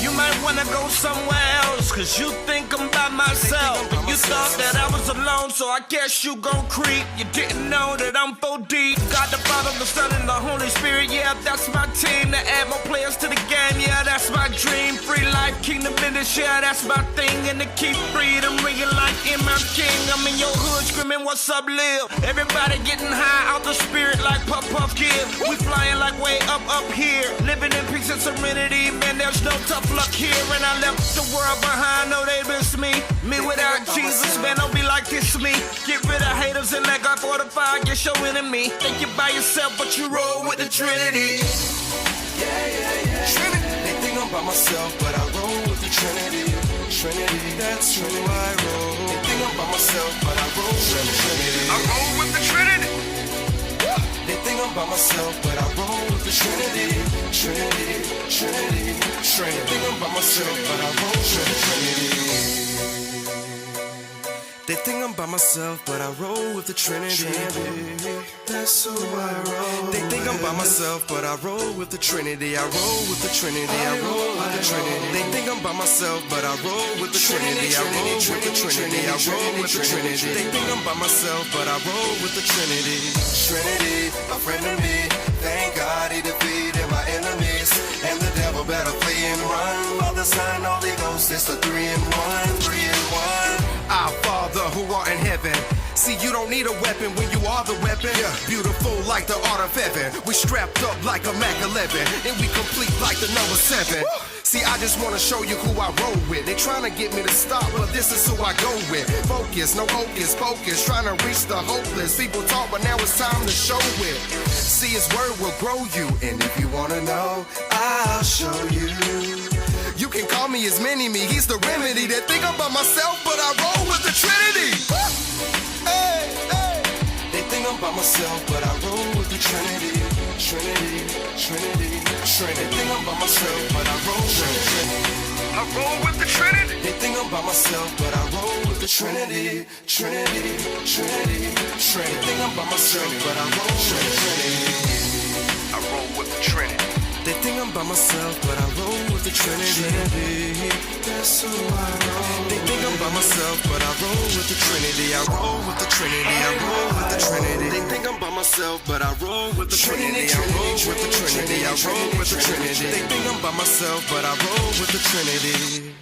You might wanna go somewhere else, cause you think I'm by myself. You thought that I was alone, so I guess you gon' creep. You didn't know that I'm 4 deep. God the Father, the Son, and the Holy Spirit, yeah, that's my team. To add more players to the game, yeah, that's my dream. Free life, kingdom business, yeah, that's my thing. And to keep freedom ringing like in my king. I'm in your hood screaming, what's up, Lil? Everybody getting high out the spirit like Puff Puff Kid. We flying like way up here. Living in peace and serenity, man, there's no tough luck here. And I left the world behind, no they miss me. Me without Jesus, man, don't be like this me. Get rid of haters and let God fortify, get your enemy. Think you by yourself, but you roll with the Trinity. Yeah. Trinity. They think I'm by myself, but I roll with the Trinity. That's who I roll. They think I'm by myself, but I roll with the Trinity. I roll with the Trinity. They think I'm by myself, but I roll with the Trinity. Trinity. They think I'm by myself, but I roll with the Trinity. They think I'm by myself, but I roll with the Trinity. That's who I roll. They think I'm by myself, but I roll with the Trinity. I roll with the Trinity. I roll with the Trinity. They think I'm by myself, but I roll with the Trinity. I roll with the Trinity. I roll with the Trinity. They think I'm by myself, but I roll with the Trinity. Trinity, a friend of me. Thank God he defeated my enemies, and the devil better flee and run. Father, Son, Holy Ghost, it's the 3 in 1. Our Father who art in heaven. See, you don't need a weapon when you are the weapon. Beautiful like the art of heaven. We strapped up like a Mac 11, and we complete like the number 7. See, I just wanna show you who I roll with. They trying to get me to stop, but this is who I go with. Focus, no hocus pocus, trying to reach the hopeless. People talk, but now it's time to show it. See, his word will grow you, and if you wanna know, I'll show you. You can call me his mini-me, he's the remedy. They think I'm by myself, but I roll with the Trinity. Hey. They think I'm by myself, but I roll with the Trinity. Trinity. They think I'm by myself, but I roll with the Trinity. I roll with the Trinity. They think I'm by myself, but I roll with the Trinity. Trinity, Trinity, Trinity. They think I'm by myself, but I roll with the Trinity. I roll with the Trinity. They think I'm by myself, but I roll with the Trinity. That's who I roll. They think I'm by myself, but I roll with the Trinity. I roll with the Trinity. I roll with the Trinity. They think I'm by myself, but I roll with the Trinity. I roll with the Trinity. I roll with the Trinity. They think I'm by myself, but I roll with the Trinity.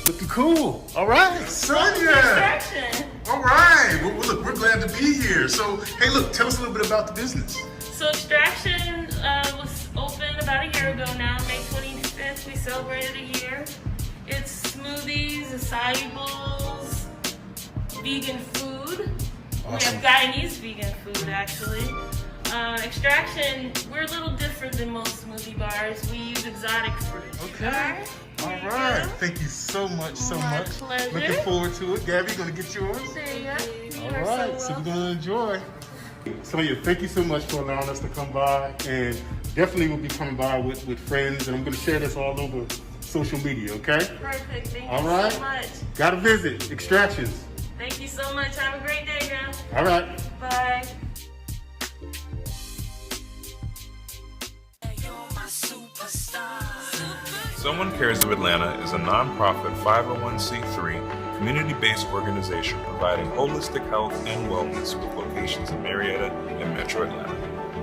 Looking cool. All right, Sonia. All right. Well, look, we're glad to be here. So, hey, look, tell us a little bit about the business. So, Extraction was open about a year ago now, May 25th. We celebrated a year. It's smoothies, acai bowls, vegan food. Awesome. We have Guyanese vegan food, actually. Extraction, we're a little different than most smoothie bars. We use exotic fruit. Okay. All right. Thank you so much, so much. Pleasure. Looking forward to it. Gabby, gonna get yours? There you go. All right. So we're gonna enjoy. Sonia, thank you so much for allowing us to come by, and definitely we'll be coming by with friends, and I'm gonna share this all over social media. Okay? Perfect. Thank all you right. so much. Gotta visit Extractions. Thank you so much. Have a great day, girl. All right. Bye. Someone Cares of Atlanta is a nonprofit 501c3 community-based organization providing holistic health and wellness with locations in Marietta and Metro Atlanta.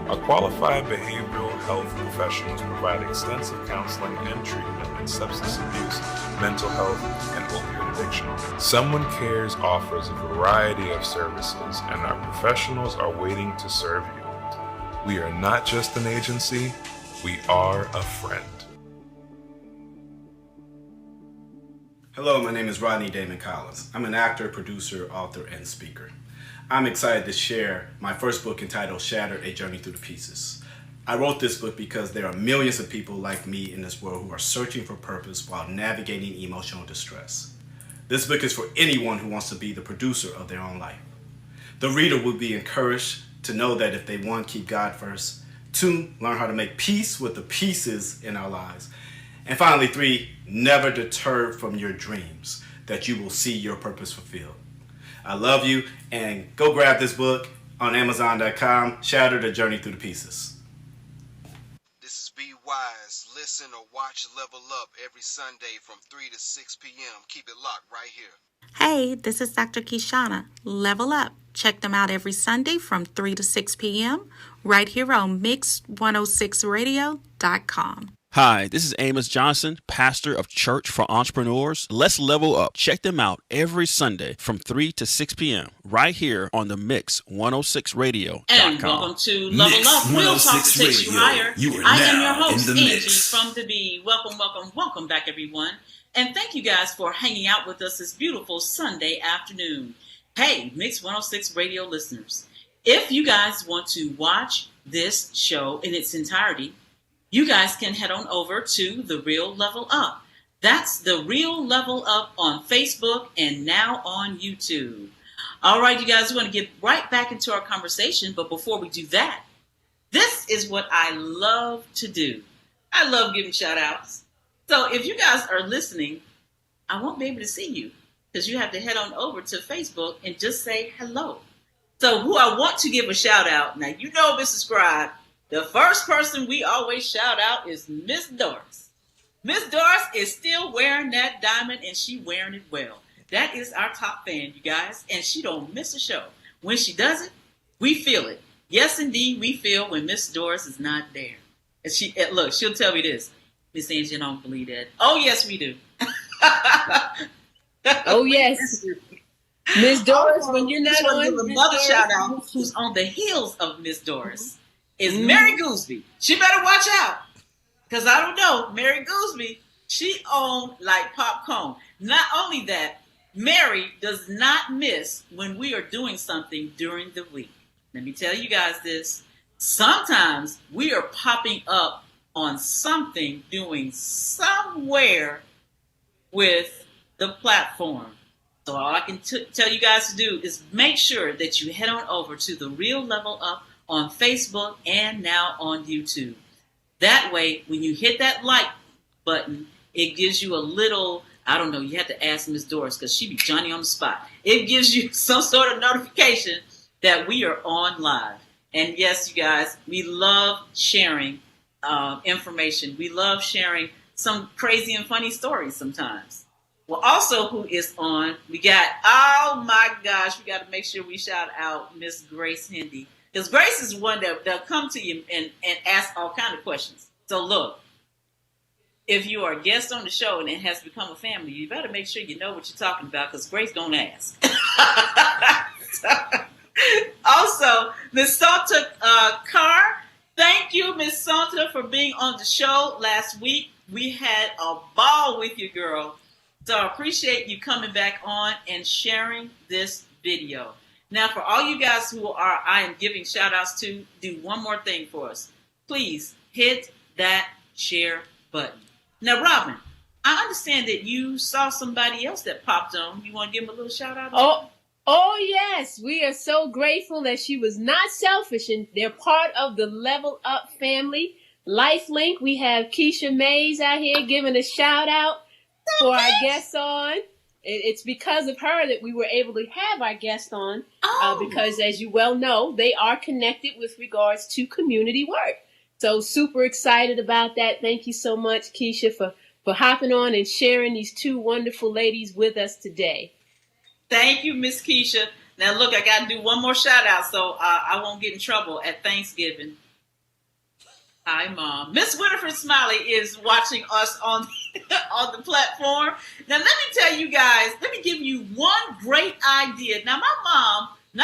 Our qualified behavioral health professionals provide extensive counseling and treatment in substance abuse, mental health, and opioid addiction. Someone Cares offers a variety of services, and our professionals are waiting to serve you. We are not just an agency, we are a friend. Hello, my name is Rodney Damon Collins. I'm an actor, producer, author, and speaker. I'm excited to share my first book entitled Shattered: A Journey Through the Pieces. I wrote this book because there are millions of people like me in this world who are searching for purpose while navigating emotional distress. This book is for anyone who wants to be the producer of their own life. The reader will be encouraged to know that if they, 1, keep God first, 2, learn how to make peace with the pieces in our lives, and finally, 3, never deterred from your dreams, that you will see your purpose fulfilled. I love you, and go grab this book on Amazon.com, Shattered: A Journey Through the Pieces. This is Be Wise. Listen or watch Level Up every Sunday from 3 to 6 p.m. Keep it locked right here. Hey, this is Dr. Kishana. Level Up. Check them out every Sunday from 3 to 6 p.m. right here on Mix106Radio.com. Hi, this is Amos Johnson, pastor of Church for Entrepreneurs. Let's level up. Check them out every Sunday from 3 to 6 p.m. right here on the Mix106Radio.com. And welcome to Level Up, Real Talk that takes you higher. I am your host, Angee from the B. Welcome back, everyone. And thank you guys for hanging out with us this beautiful Sunday afternoon. Hey, Mix 106 Radio listeners, if you guys want to watch this show in its entirety, you guys can head on over to The Real Level Up. That's The Real Level Up on Facebook and now on YouTube. All right, you guys, we want to get right back into our conversation. But before we do that, this is what I love to do. I love giving shout outs. So if you guys are listening, I won't be able to see you because you have to head on over to Facebook and just say hello. So who I want to give a shout out, now you know Mrs. Scribe, the first person we always shout out is Miss Doris. Miss Doris is still wearing that diamond, and she wearing it well. That is our top fan, you guys, and she don't miss a show. When she does it, we feel it. Yes, indeed, we feel when Miss Doris is not there. And look, she'll tell me this. Miss Angee, I don't believe that. Oh, yes, we do. Oh, yes. Miss Doris, when you're not on, give Miss another Doris, shout out who's on the heels of Miss Doris is Mary Gooseby. She better watch out, because I don't know, Mary Gooseby, she owned like popcorn. Not only that, Mary does not miss when we are doing something during the week. Let me tell you guys this. Sometimes we are popping up on something doing somewhere with the platform. So all I can tell you guys to do is make sure that you head on over to The Real Level Up on Facebook and now on YouTube. That way, when you hit that like button, it gives you a little, I don't know, you have to ask Miss Doris because she be Johnny on the spot. It gives you some sort of notification that we are on live. And yes, you guys, we love sharing information. We love sharing some crazy and funny stories sometimes. Well, also who is on, we got, oh my gosh, we got to make sure we shout out Miss Grace Hindy. Because Grace is one that'll come to you and ask all kinds of questions. So look, if you are a guest on the show and it has become a family, you better make sure you know what you're talking about because Grace gonna ask. Also, Miss Santa Carr, thank you, Miss Santa, for being on the show last week. We had a ball with you, girl. So I appreciate you coming back on and sharing this video. Now, for all you guys who I am giving shout outs to, do one more thing for us. Please hit that share button. Now, Robin, I understand that you saw somebody else that popped on. You want to give them a little shout out? Oh, yes. We are so grateful that she was not selfish and they're part of the Level Up family. Lifelink, we have Keisha Mays out here giving a shout out for our guests on. It's because of her that we were able to have our guest on because, as you well know, they are connected with regards to community work. So super excited about that. Thank you so much, Keisha, for hopping on and sharing these two wonderful ladies with us today. Thank you, Miss Keisha. Now, look, I got to do one more shout out so I won't get in trouble at Thanksgiving. Hi, Mom. Miss Winifred Smiley is watching us on the platform. Now, let me tell you guys, let me give you one great idea. Now, my mom, I'm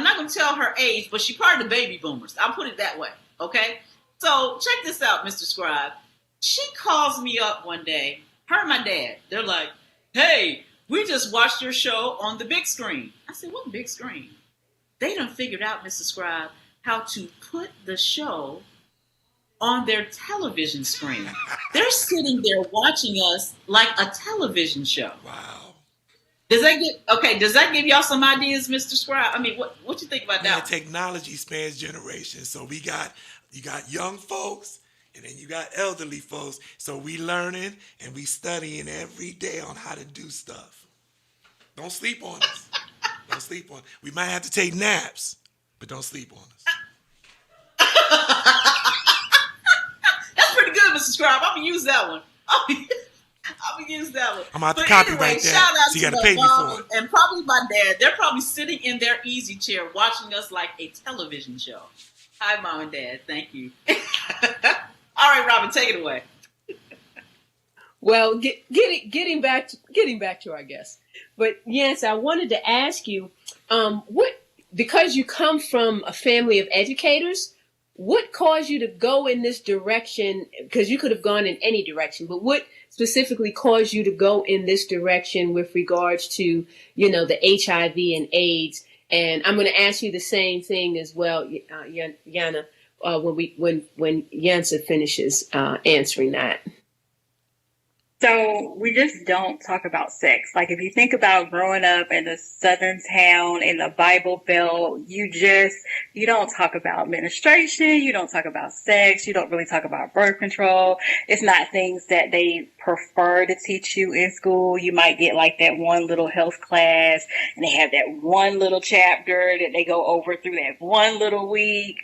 not going to tell her age, but she's part of the baby boomers. I'll put it that way, okay? So, check this out, Mr. Scribe. She calls me up one day, her and my dad. They're like, hey, we just watched your show on the big screen. I said, what big screen? They done figured out, Mr. Scribe, how to put the show on their television screen. They're sitting there watching us like a television show. Wow. Does that give y'all some ideas, Mr. Scribe? I mean, what you think about that? Technology spans generations. So you got young folks and then you got elderly folks. So we learning and we studying every day on how to do stuff. Don't sleep on us. Don't sleep on us. We might have to take naps, but don't sleep on us. Pretty good, Mr. Scribe. I'm gonna use that one. I'm gonna use that one. I'm gonna have to copyright that. Shout out so you to gotta pay me for it. And probably my dad. They're probably sitting in their easy chair watching us like a television show. Hi, Mom and Dad. Thank you. All right, Robin, take it away. Well, getting back to our guest. But yes, I wanted to ask you, because you come from a family of educators, what caused you to go in this direction? Because you could have gone in any direction, but what specifically caused you to go in this direction with regards to, the HIV and AIDS? And I'm going to ask you the same thing as well, Yhanea, when Yanza finishes answering that. So we just don't talk about sex. Like if you think about growing up in a southern town in the Bible Belt, you don't talk about menstruation. You don't talk about sex. You don't really talk about birth control. It's not things that they prefer to teach you in school. You might get like that one little health class and they have that one little chapter that they go over through that one little week.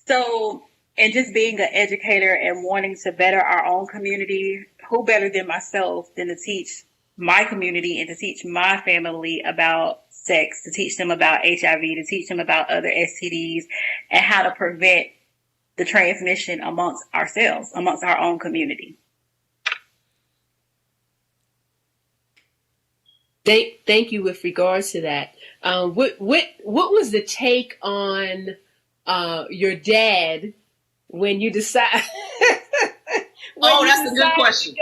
So And just being an educator and wanting to better our own community, who better than myself than to teach my community and to teach my family about sex, to teach them about HIV, to teach them about other STDs, and how to prevent the transmission amongst ourselves, amongst our own community. Thank you with regards to that. What was the take on your dad when you decide? That's a good question.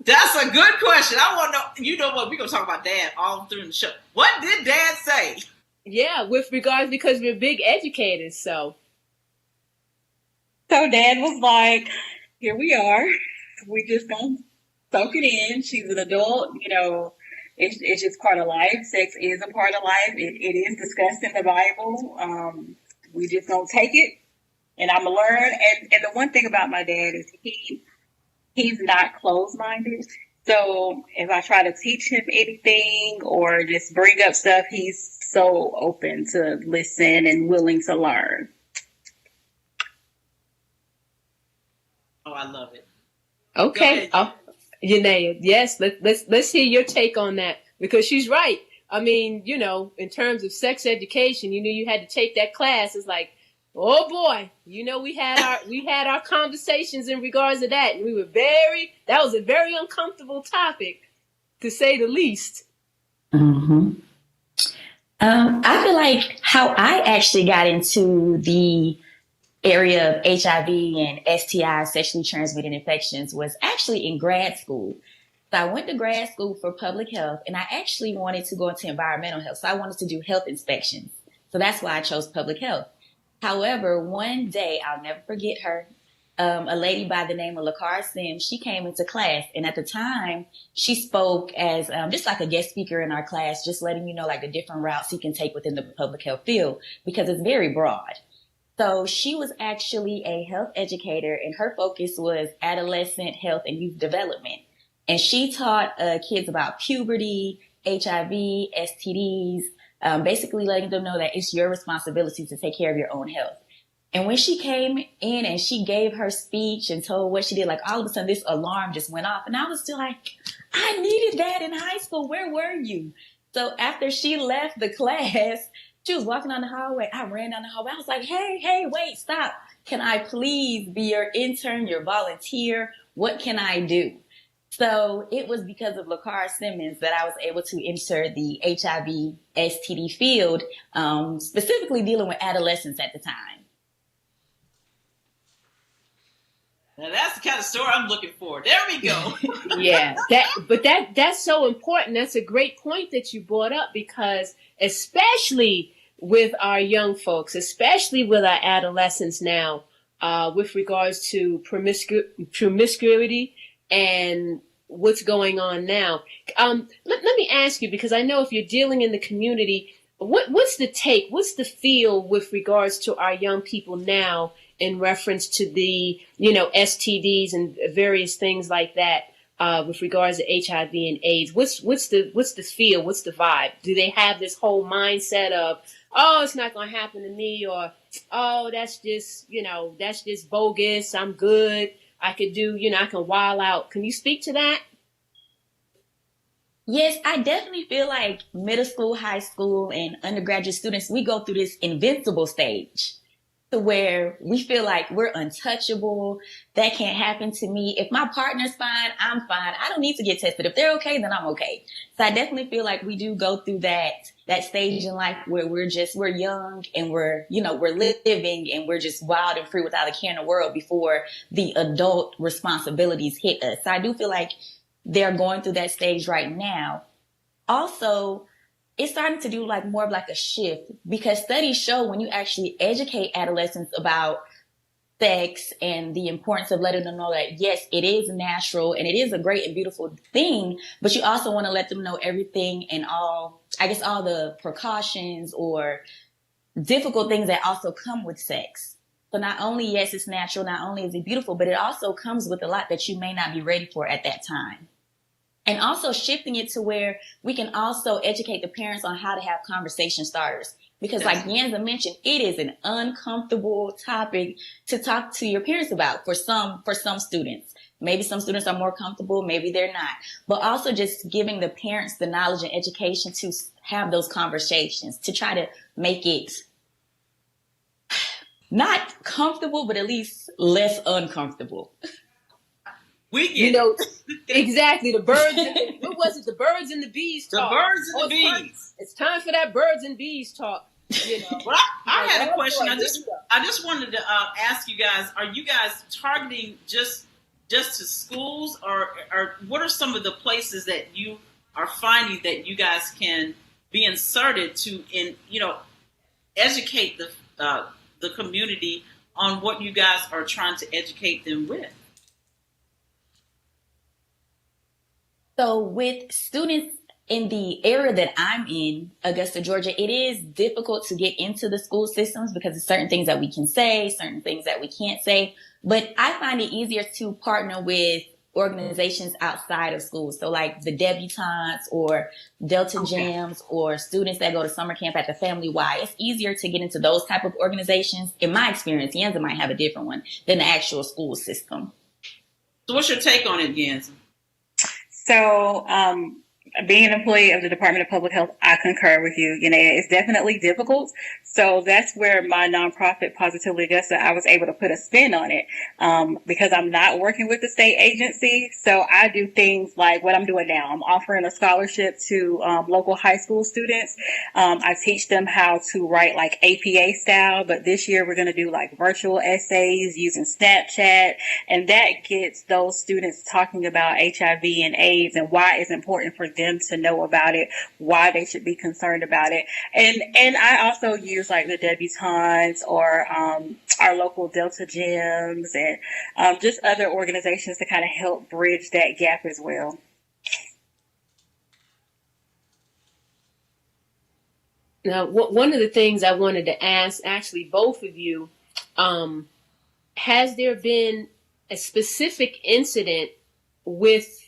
That's a good question. I want to know. You know what? We're going to talk about Dad all through the show. What did Dad say? Yeah, with regards, because we're big educators, so. So Dad was like, here we are. We just gonna soak it in. She's an adult, you know, it's just part of life. Sex is a part of life. It is discussed in the Bible. We just gonna take it, and I'm gonna learn. And the one thing about my dad is he's not closed-minded. So if I try to teach him anything or just bring up stuff, he's so open to listen and willing to learn. Oh, I love it. Okay. Oh, Yhanea, yes, let's hear your take on that, because she's right. I mean, you know, in terms of sex education, you knew you had to take that class. It's like, oh boy, you know, we had our conversations in regards to that, and that was a very uncomfortable topic, to say the least. Mm-hmm. I feel like how I actually got into the area of HIV and STI, sexually transmitted infections, was actually in grad school. So I went to grad school for public health, and I actually wanted to go into environmental health. So I wanted to do health inspections. So that's why I chose public health. However, one day, I'll never forget her, a lady by the name of Lakar Sim, she came into class, and at the time, she spoke as just like a guest speaker in our class, just letting you know like the different routes you can take within the public health field, because it's very broad. So she was actually a health educator, and her focus was adolescent health and youth development. And she taught kids about puberty, HIV, STDs, basically letting them know that it's your responsibility to take care of your own health. And when she came in and she gave her speech and told what she did, like all of a sudden this alarm just went off. And I was still like, I needed that in high school. Where were you? So after she left the class, she was walking down the hallway. I ran down the hallway. I was like, hey, wait, stop. Can I please be your intern, your volunteer? What can I do? So it was because of Lakar Simmons that I was able to enter the HIV STD field, specifically dealing with adolescents at the time. Now that's the kind of story I'm looking for. There we go. Yeah, that's so important. That's a great point that you brought up, because especially with our young folks, especially with our adolescents now, with regards to promiscuity and what's going on now. Let me ask you, because I know if you're dealing in the community, what's the take? What's the feel with regards to our young people now in reference to the, you know, STDs and various things like that, with regards to HIV and AIDS? What's the feel? What's the vibe? Do they have this whole mindset of, oh, it's not going to happen to me, or, oh, that's just bogus. I'm good. I can wild out. Can you speak to that? Yes, I definitely feel like middle school, high school, and undergraduate students, we go through this invincible stage to where we feel like we're untouchable. That can't happen to me. If my partner's fine, I'm fine. I don't need to get tested. If they're okay, then I'm okay. So I definitely feel like we do go through that stage in life where we're young and we're living and we're just wild and free without a care in the world before the adult responsibilities hit us. So I do feel like they're going through that stage right now. Also, it's starting to do like more of like a shift, because studies show when you actually educate adolescents about sex and the importance of letting them know that, yes, it is natural and it is a great and beautiful thing, but you also want to let them know everything and all the precautions or difficult things that also come with sex. So not only, yes, it's natural, not only is it beautiful, but it also comes with a lot that you may not be ready for at that time. And also shifting it to where we can also educate the parents on how to have conversation starters. Because like Yanza mentioned, it is an uncomfortable topic to talk to your parents about for some students. Maybe some students are more comfortable, maybe they're not. But also just giving the parents the knowledge and education to have those conversations, to try to make it not comfortable, but at least less uncomfortable. We get you know, exactly. The birds, what was it? The birds and the bees talk. The birds and the bees. It's time for that birds and bees talk. You know. Well, I had a question. I just wanted to ask you guys: are you guys targeting just to schools, or what are some of the places that you are finding that you guys can be inserted to, educate the community on what you guys are trying to educate them with? So with students in the area that I'm in, Augusta, Georgia, it is difficult to get into the school systems because there's certain things that we can say, certain things that we can't say. But I find it easier to partner with organizations outside of schools. So like the debutantes or Delta Jams or students that go to summer camp at the Family Y. It's easier to get into those type of organizations. In my experience, Yanza might have a different one than the actual school system. So what's your take on it, Yanza? So, being an employee of the Department of Public Health, I concur with you. Yhanea, it's definitely difficult. So that's where my nonprofit, Positively Augusta, I was able to put a spin on it because I'm not working with the state agency. So I do things like what I'm doing now. I'm offering a scholarship to local high school students. I teach them how to write like APA style, but this year we're going to do like virtual essays using Snapchat. And that gets those students talking about HIV and AIDS and why it's important for them to know about it, why they should be concerned about it. And I also use like the debutantes or our local Delta Gyms and just other organizations to kind of help bridge that gap as well. Now, one of the things I wanted to ask, actually, both of you, has there been a specific incident with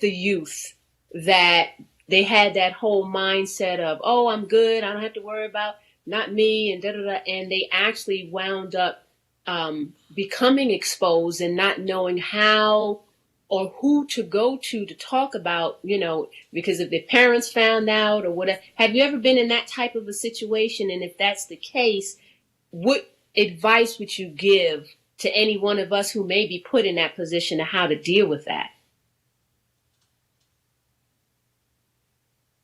the youth that they had that whole mindset of, oh, I'm good, I don't have to worry about not me, and and they actually wound up becoming exposed and not knowing how or who to go to talk about, because if their parents found out or whatever. Have you ever been in that type of a situation? And if that's the case, what advice would you give to any one of us who may be put in that position of how to deal with that?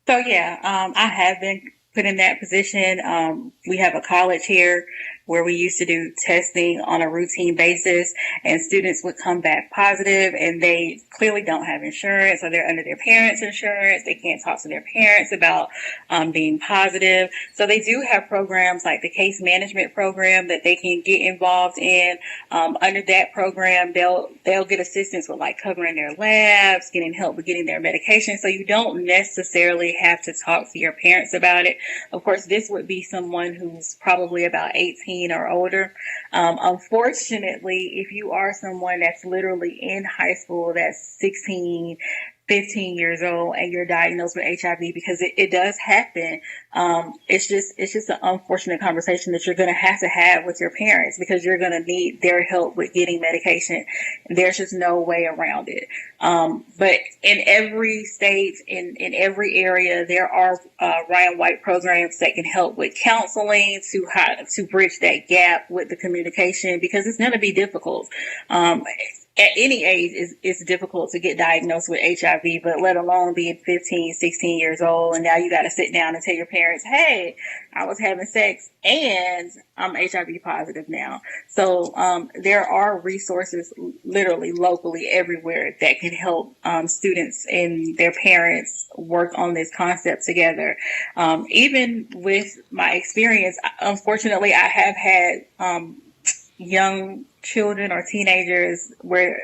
So yeah, I have been put in that position. We have a college here where we used to do testing on a routine basis, and students would come back positive and they clearly don't have insurance, or they're under their parents' insurance. They can't talk to their parents about being positive. So they do have programs like the case management program that they can get involved in. Under that program, they'll get assistance with like covering their labs, getting help with getting their medication. So you don't necessarily have to talk to your parents about it. Of course, this would be someone who's probably about 18 or older. Unfortunately, if you are someone that's literally in high school, that's 16, 15 years old, and you're diagnosed with HIV, because it does happen. It's just an unfortunate conversation that you're going to have with your parents, because you're going to need their help with getting medication. There's just no way around it. But in every state, in every area, there are Ryan White programs that can help with counseling to bridge that gap with the communication, because it's going to be difficult. At any age, it's difficult to get diagnosed with HIV, but let alone being 15, 16 years old. And now you got to sit down and tell your parents, hey, I was having sex and I'm HIV positive now. So there are resources literally locally everywhere that can help students and their parents work on this concept together. Even with my experience, unfortunately, I have had young children or teenagers or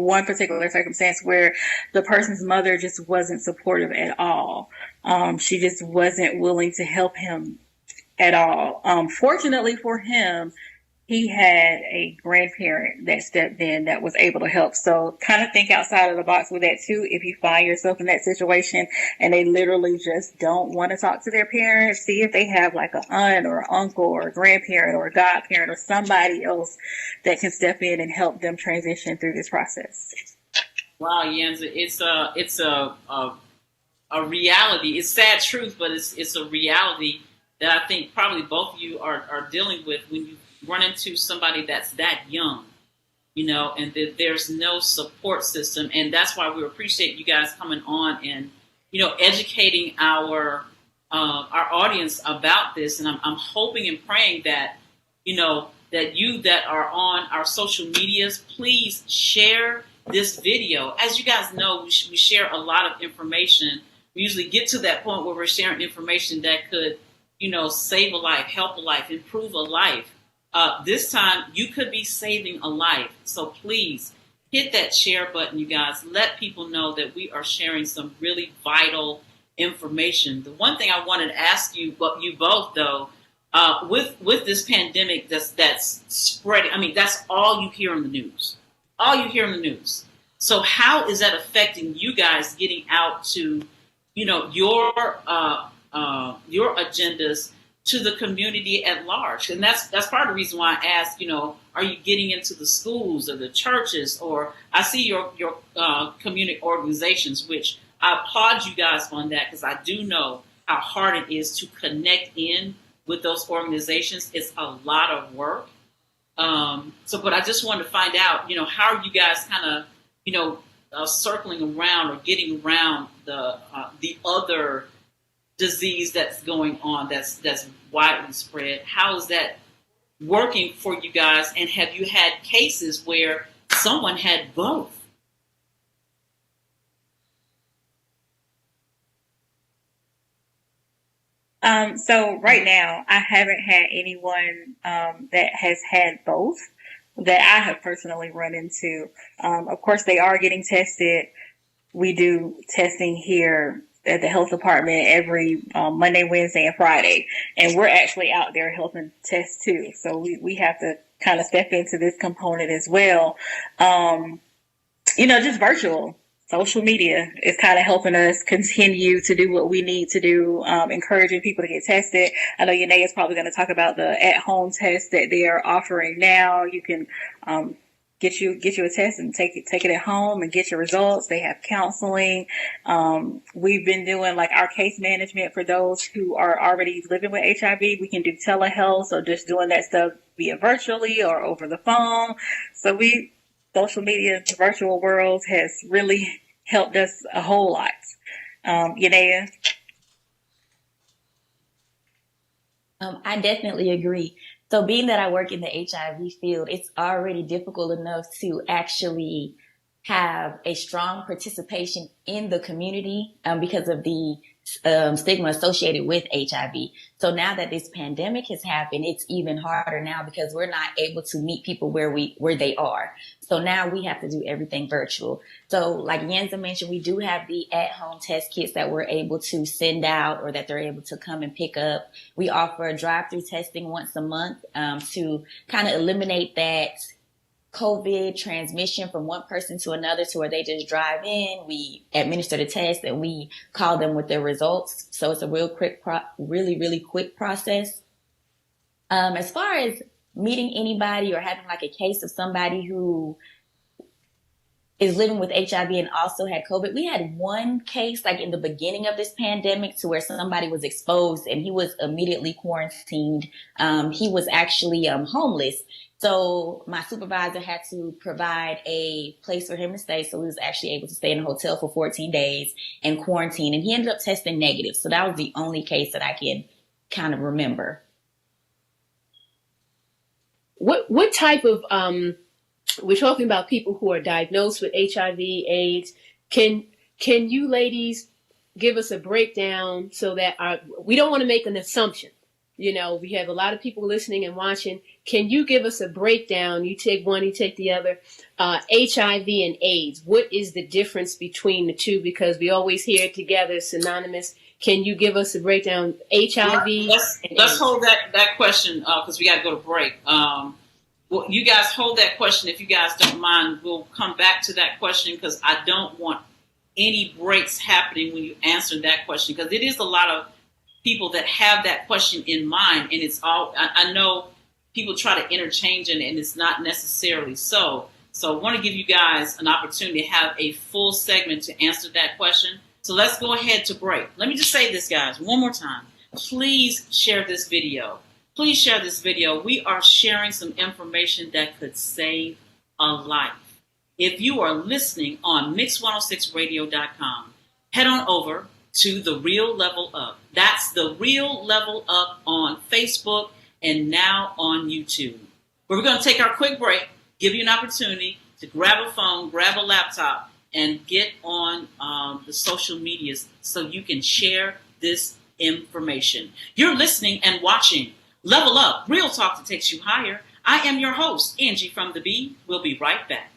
one particular circumstance where the person's mother just wasn't supportive at all. She just wasn't willing to help him at all. Fortunately for him, he had a grandparent that stepped in that was able to help. So kind of think outside of the box with that too. If you find yourself in that situation and they literally just don't want to talk to their parents, see if they have like an aunt or uncle or a grandparent or a godparent or somebody else that can step in and help them transition through this process. Wow, Yanza, it's a reality. It's sad truth, but it's a reality that I think probably both of you are dealing with when you run into somebody that's that young, and that there's no support system. And that's why we appreciate you guys coming on and, educating our audience about this. And I'm hoping and praying that, that you that are on our social medias, please share this video. As you guys know, we share a lot of information. We usually get to that point where we're sharing information that could, save a life, help a life, improve a life. This time, you could be saving a life. So please hit that share button, you guys. Let people know that we are sharing some really vital information. The one thing I wanted to ask you both, though, with this pandemic that's spreading, I mean, that's all you hear in the news. All you hear in the news. So how is that affecting you guys getting out to, your agendas to the community at large? And that's part of the reason why I asked, are you getting into the schools or the churches? Or I see your community organizations, which I applaud you guys on that, because I do know how hard it is to connect in with those organizations. It's a lot of work. But I just wanted to find out, how are you guys kind of, circling around or getting around the other disease that's going on, that's widely spread? How is that working for you guys? And have you had cases where someone had both? So right now, I haven't had anyone that has had both that I have personally run into. Of course, they are getting tested. We do testing here at the health department every Monday, Wednesday, and Friday. And we're actually out there helping test too. So we have to kind of step into this component as well. Just virtual. Social media is kind of helping us continue to do what we need to do, encouraging people to get tested. I know Yhanea is probably going to talk about the at-home test that they are offering now. You can get you a test and take it at home and get your results. They have counseling. We've been doing like our case management for those who are already living with HIV. We can do telehealth, so just doing that stuff via virtually or over the phone. So social media, the virtual world has really helped us a whole lot. Yhanea? I definitely agree. So being that I work in the HIV field, it's already difficult enough to actually have a strong participation in the community because of the stigma associated with HIV. So now that this pandemic has happened, it's even harder now because we're not able to meet people where they are. So now we have to do everything virtual. So like Yanza mentioned, we do have the at-home test kits that we're able to send out or that they're able to come and pick up. We offer drive-through testing once a month to kind of eliminate that COVID transmission from one person to another, to where they just drive in, we administer the test, and we call them with their results. So it's a really quick process. As far as meeting anybody or having like a case of somebody who is living with HIV and also had COVID, we had one case like in the beginning of this pandemic to where somebody was exposed and he was immediately quarantined. He was actually homeless. So my supervisor had to provide a place for him to stay. So he was actually able to stay in a hotel for 14 days and quarantine. And he ended up testing negative. So that was the only case that I can kind of remember. What type of, we're talking about people who are diagnosed with HIV, AIDS. Can you ladies give us a breakdown so that we don't want to make an assumption? We have a lot of people listening and watching. Can you give us a breakdown? You take one, you take the other. HIV and AIDS, what is the difference between the two? Because we always hear it together, synonymous. Can you give us a breakdown? HIV? Let's hold that question because we got to go to break. Well, you guys hold that question if you guys don't mind. We'll come back to that question because I don't want any breaks happening when you answer that question, because it is a lot of people that have that question in mind, and it's all, I know people try to interchange it, and it's not necessarily so. So I want to give you guys an opportunity to have a full segment to answer that question. So let's go ahead to break. Let me just say this, guys, one more time. Please share this video. Please share this video. We are sharing some information that could save a life. If you are listening on mix106radio.com, head on over to The Real Level Up. That's The Real Level Up on Facebook and now on YouTube. We're going to take our quick break, give you an opportunity to grab a phone, grab a laptop, and get on the social medias so you can share this information. You're listening and watching Level Up, Real Talk that takes you higher. I am your host, Angee from the B. We'll be right back.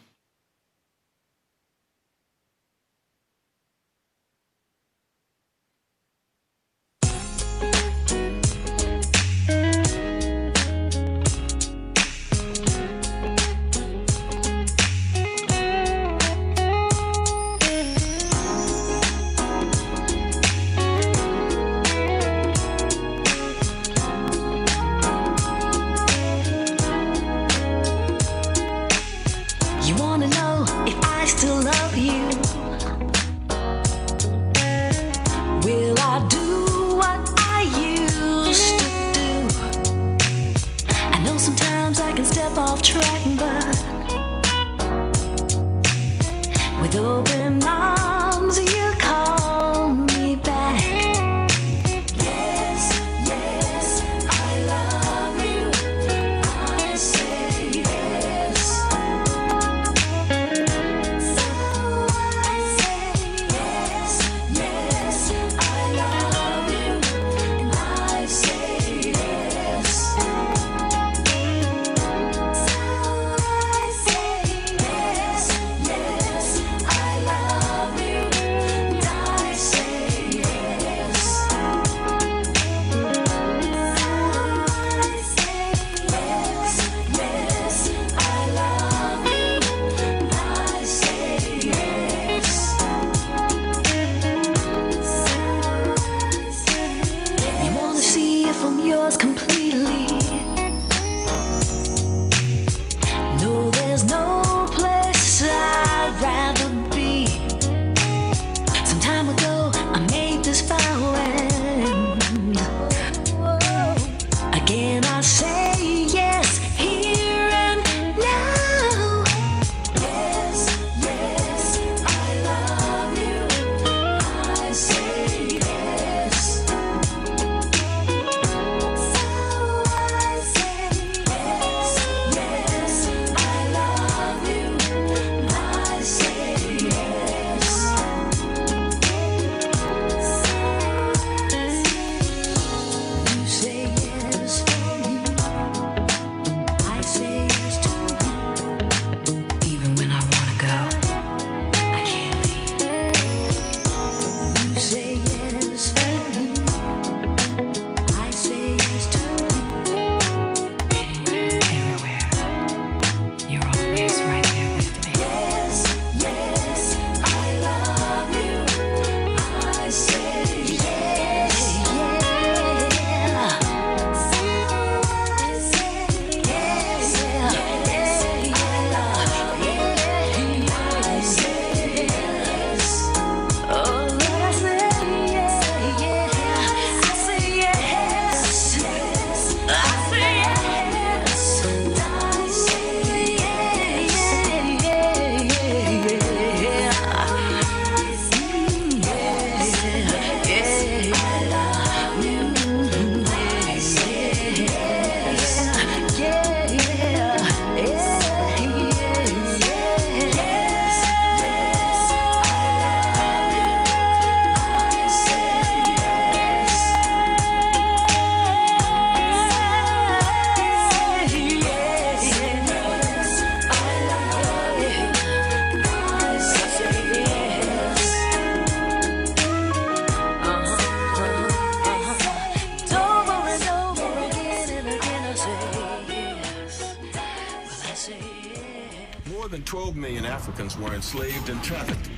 than 12 million Africans were enslaved and trafficked.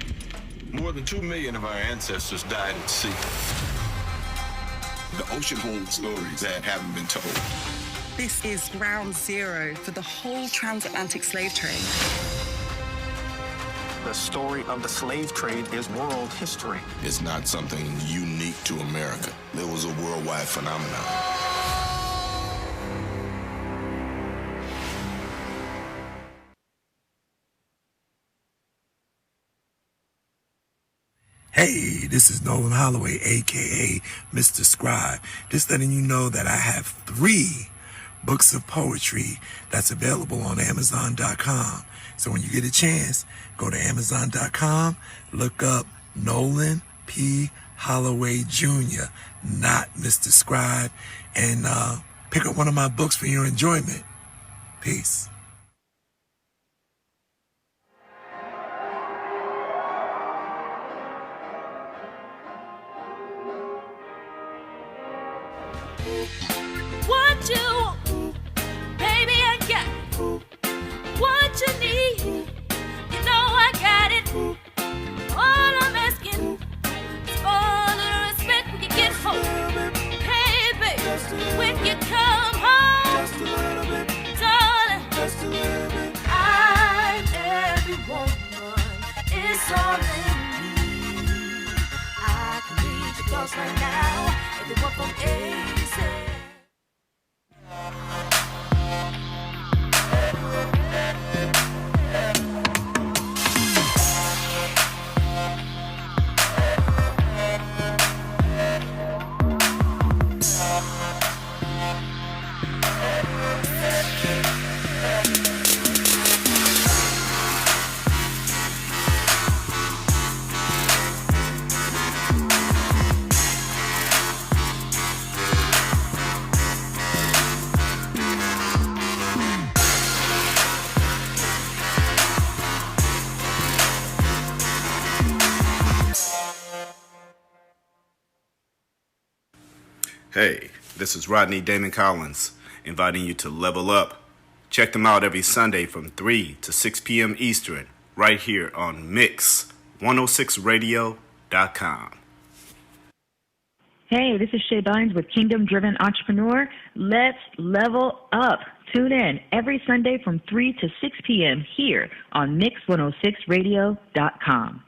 More than 2 million of our ancestors died at sea. The ocean holds stories that haven't been told. This is ground zero for the whole transatlantic slave trade. The story of the slave trade is world history. It's not something unique to America. It was a worldwide phenomenon. Hey, this is Nolan Holloway, aka Mr. Scribe. Just letting you know that I have 3 books of poetry that's available on Amazon.com. So when you get a chance, go to Amazon.com, look up Nolan P. Holloway Jr., not Mr. Scribe, and pick up one of my books for your enjoyment. Peace. What you want, baby, I got it. What you need, you know I got it. All I'm asking is for a little respect when you get home. Hey, baby, when you come home, darling, I'm every woman. It's all in me. I can read your thoughts right now. Everyone from A to Z. Hey, this is Rodney Damon Collins, inviting you to level up. Check them out every Sunday from 3 to 6 p.m. Eastern, right here on Mix106Radio.com. Hey, this is Shay Bynes with Kingdom Driven Entrepreneur. Let's level up. Tune in every Sunday from 3 to 6 p.m. here on Mix106Radio.com.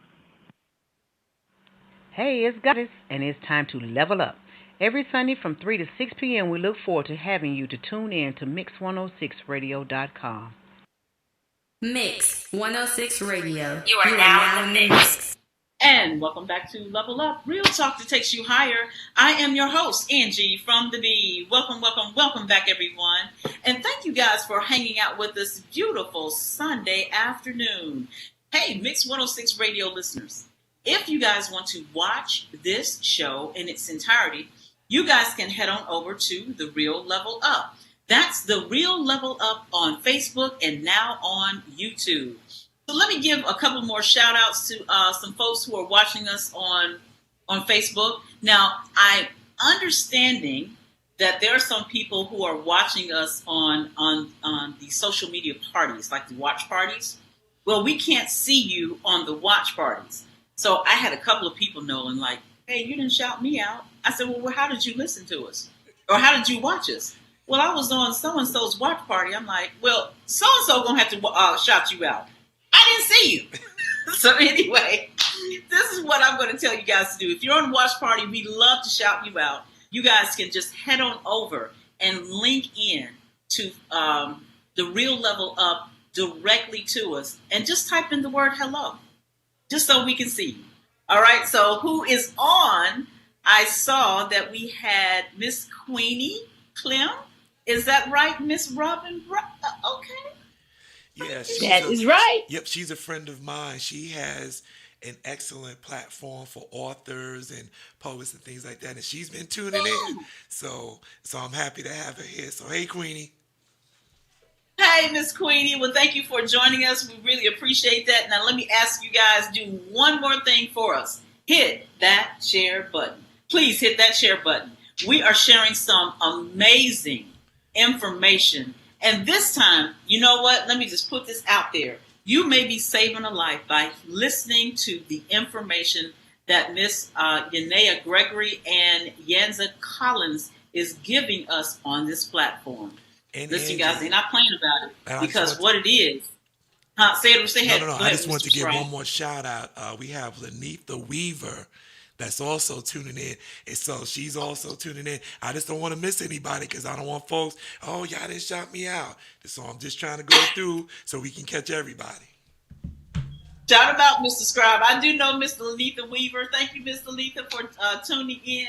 Hey, it's Goddess, and it's time to level up. Every Sunday from 3 to 6 p.m., we look forward to having you to tune in to Mix106Radio.com. Mix 106 Radio. You are now in the mix. And welcome back to Level Up, real talk that takes you higher. I am your host, Angee from the B. Welcome, welcome, welcome back, everyone. And thank you guys for hanging out with us beautiful Sunday afternoon. Hey, Mix 106 Radio listeners, if you guys want to watch this show in its entirety, you guys can head on over to The Real Level Up. That's The Real Level Up on Facebook and now on YouTube. So let me give a couple more shout outs to some folks who are watching us on Facebook. Now, I'm understanding that there are some people who are watching us on the social media parties, like the watch parties. Well, we can't see you on the watch parties. So I had a couple of people, Nolan, like, hey, you didn't shout me out. I said, well, how did you listen to us? Or how did you watch us? Well, I was on so-and-so's watch party. I'm like, well, so-and-so going to have to shout you out. I didn't see you. So anyway, this is what I'm going to tell you guys to do. If you're on a watch party, we'd love to shout you out. You guys can just head on over and link in to The Real Level Up directly to us and just type in the word hello, just so we can see you. All right, so who is on? I saw that we had Miss Queenie Clem. Is that right, Miss Robin? Okay. Yeah, that is right. Yep, she's a friend of mine. She has an excellent platform for authors and poets and things like that, and she's been tuning in. So I'm happy to have her here. So hey, Queenie. Hey, Miss Queenie. Well, thank you for joining us. We really appreciate that. Now, let me ask you guys, do one more thing for us. Hit that share button. Please hit that share button. We are sharing some amazing information. And this time, you know what? Let me just put this out there. You may be saving a life by listening to the information that Miss Yhanea Gregory and Yanza Collins is giving us on this platform. And listen, Angee, guys, they're not playing about it because what it is. Say no. I just want to give one more shout out. We have Lanetha Weaver that's also tuning in. And so she's also tuning in. I just don't want to miss anybody because I don't want folks, oh, y'all didn't shout me out. So I'm just trying to go through so we can catch everybody. Shout out, Mr. Scribe. I do know Mr. Lanetha Weaver. Thank you, Mr. Letha, for tuning in.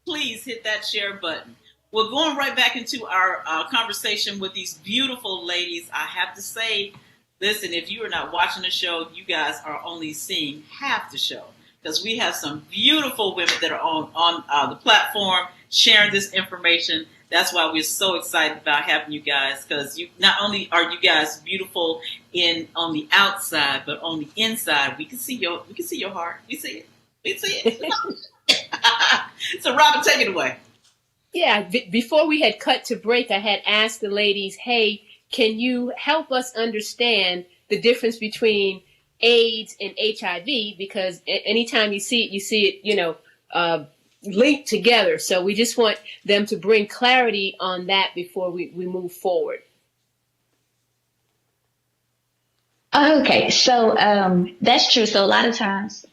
Please hit that share button. We're going right back into our conversation with these beautiful ladies. I have to say, listen, if you are not watching the show, you guys are only seeing half the show because we have some beautiful women that are on the platform sharing this information. That's why we're so excited about having you guys because you not only are you guys beautiful on the outside, but on the inside, we can see your heart. We see it. So, Robin, take it away. Yeah, before we had cut to break, I had asked the ladies, hey, can you help us understand the difference between AIDS and HIV? Because anytime you see it, linked together. So we just want them to bring clarity on that before we move forward. Okay, so that's true. So a lot of times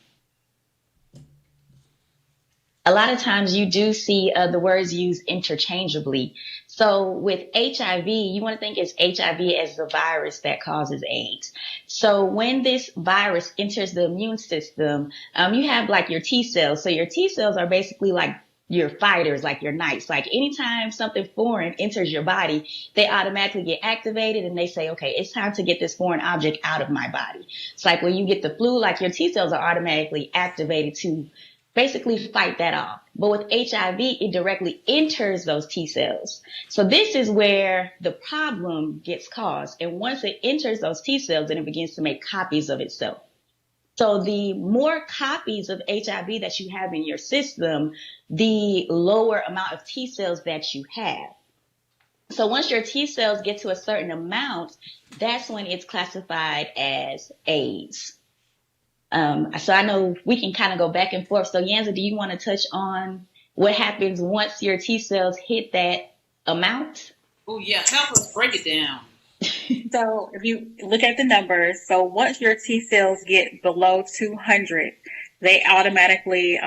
you do see the words used interchangeably. So with HIV, you want to think it's HIV as the virus that causes AIDS. So when this virus enters the immune system, you have like your T cells. So your T cells are basically like your fighters, like your knights. Like anytime something foreign enters your body, they automatically get activated and they say, okay, it's time to get this foreign object out of my body. It's like when you get the flu, like your T cells are automatically activated to basically fight that off. But with HIV, it directly enters those T cells. So this is where the problem gets caused. And once it enters those T cells, then it begins to make copies of itself. So the more copies of HIV that you have in your system, the lower amount of T cells that you have. So once your T cells get to a certain amount, that's when it's classified as AIDS. So I know we can kind of go back and forth. So Yanza, do you want to touch on what happens once your T cells hit that amount? Oh yeah, help us break it down. So if you look at the numbers, so once your T cells get below 200, they automatically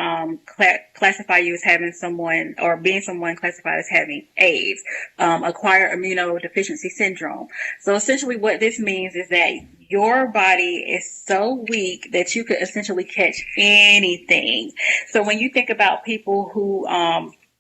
classify you as having someone or being someone classified as having AIDS, acquired immunodeficiency syndrome. So essentially what this means is that your body is so weak that you could essentially catch anything. So when you think about people who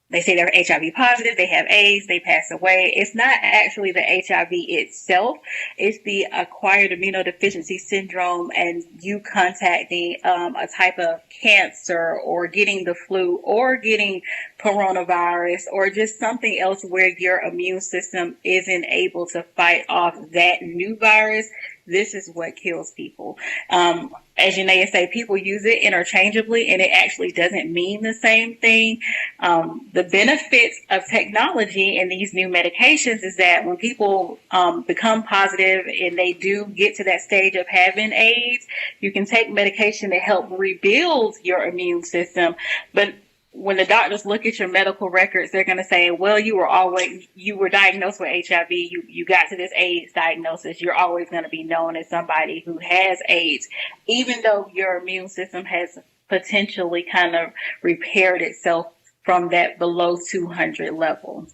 they say they're HIV positive, they have AIDS, they pass away. It's not actually the HIV itself. It's the acquired immunodeficiency syndrome and you contacting a type of cancer or getting the flu or getting coronavirus or just something else where your immune system isn't able to fight off that new virus. This is what kills people. As Yhanea say, people use it interchangeably and it actually doesn't mean the same thing. The benefits of technology and these new medications is that when people become positive and they do get to that stage of having AIDS, you can take medication to help rebuild your immune system. But when the doctors look at your medical records, they're going to say, well, you were diagnosed with HIV. You got to this AIDS diagnosis. You're always going to be known as somebody who has AIDS, even though your immune system has potentially kind of repaired itself from that below 200 level.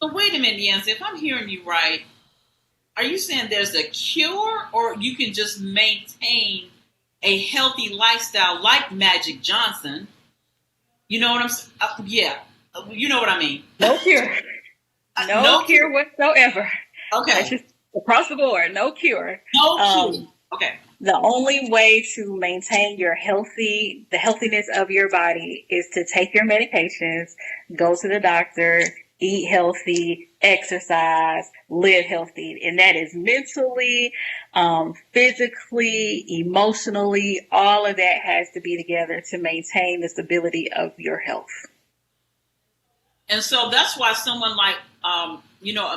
So wait a minute, Yanza, if I'm hearing you right, are you saying there's a cure or you can just maintain a healthy lifestyle like Magic Johnson? You know what I'm saying? Yeah. You know what I mean. No cure. No cure whatsoever. Okay. That's just across the board. No cure. No cure. Okay. The only way to maintain the healthiness of your body is to take your medications, go to the doctor, eat healthy, exercise, live healthy. And that is mentally, physically, emotionally, all of that has to be together to maintain the stability of your health. And so that's why someone like, a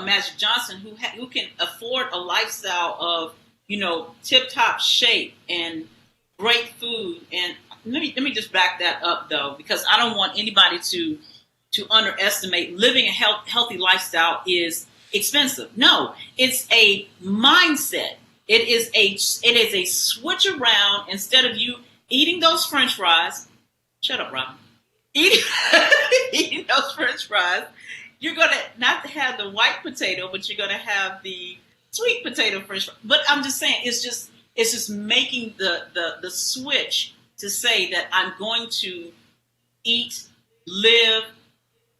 Magic Johnson who can afford a lifestyle of tip top shape and great food. And let me just back that up though, because I don't want anybody to underestimate living a healthy lifestyle is expensive. No, it's a mindset. It is a switch around. Instead of you eating those French fries, shut up, Rob. Eating those French fries, you're gonna not have the white potato, but you're gonna have the sweet potato French fries. But I'm just saying, it's just making the switch to say that I'm going to eat, live,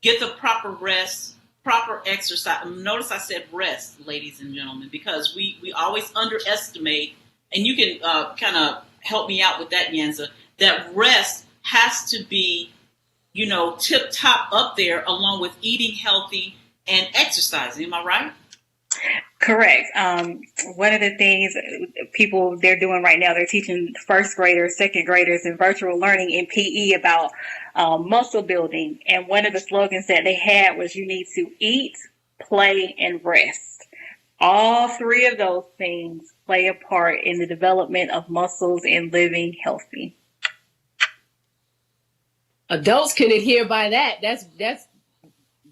get the proper rest, proper exercise. Notice I said rest, ladies and gentlemen, because we always underestimate, and you can kind of help me out with that, Yanza, that rest has to be, tip top up there along with eating healthy and exercising. Am I right? Correct. One of the things they're doing right now, they're teaching first graders, second graders in virtual learning in PE about muscle building. And one of the slogans that they had was, you need to eat, play, and rest. All three of those things play a part in the development of muscles and living healthy. Adults can adhere by that.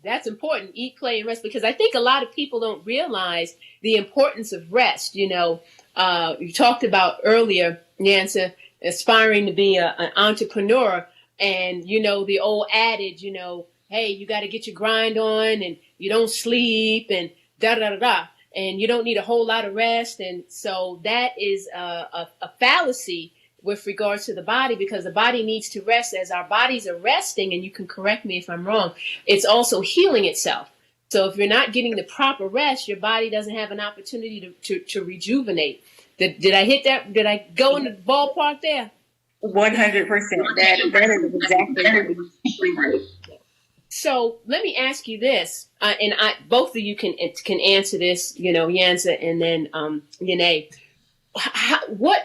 That's important. Eat, play, and rest, because I think a lot of people don't realize the importance of rest. You talked about earlier, Yanza, aspiring to be an entrepreneur, and the old adage, hey, you got to get your grind on, and you don't sleep, and da da da da, and you don't need a whole lot of rest, and so that is a fallacy with regards to the body, because the body needs to rest. As our bodies are resting, and you can correct me if I'm wrong, it's also healing itself. So if you're not getting the proper rest, your body doesn't have an opportunity to rejuvenate. Did I hit that? Did I go in the ballpark there? 100%. That is exactly right. So let me ask you this, and both of you can answer this, Yanza and then Yhanea.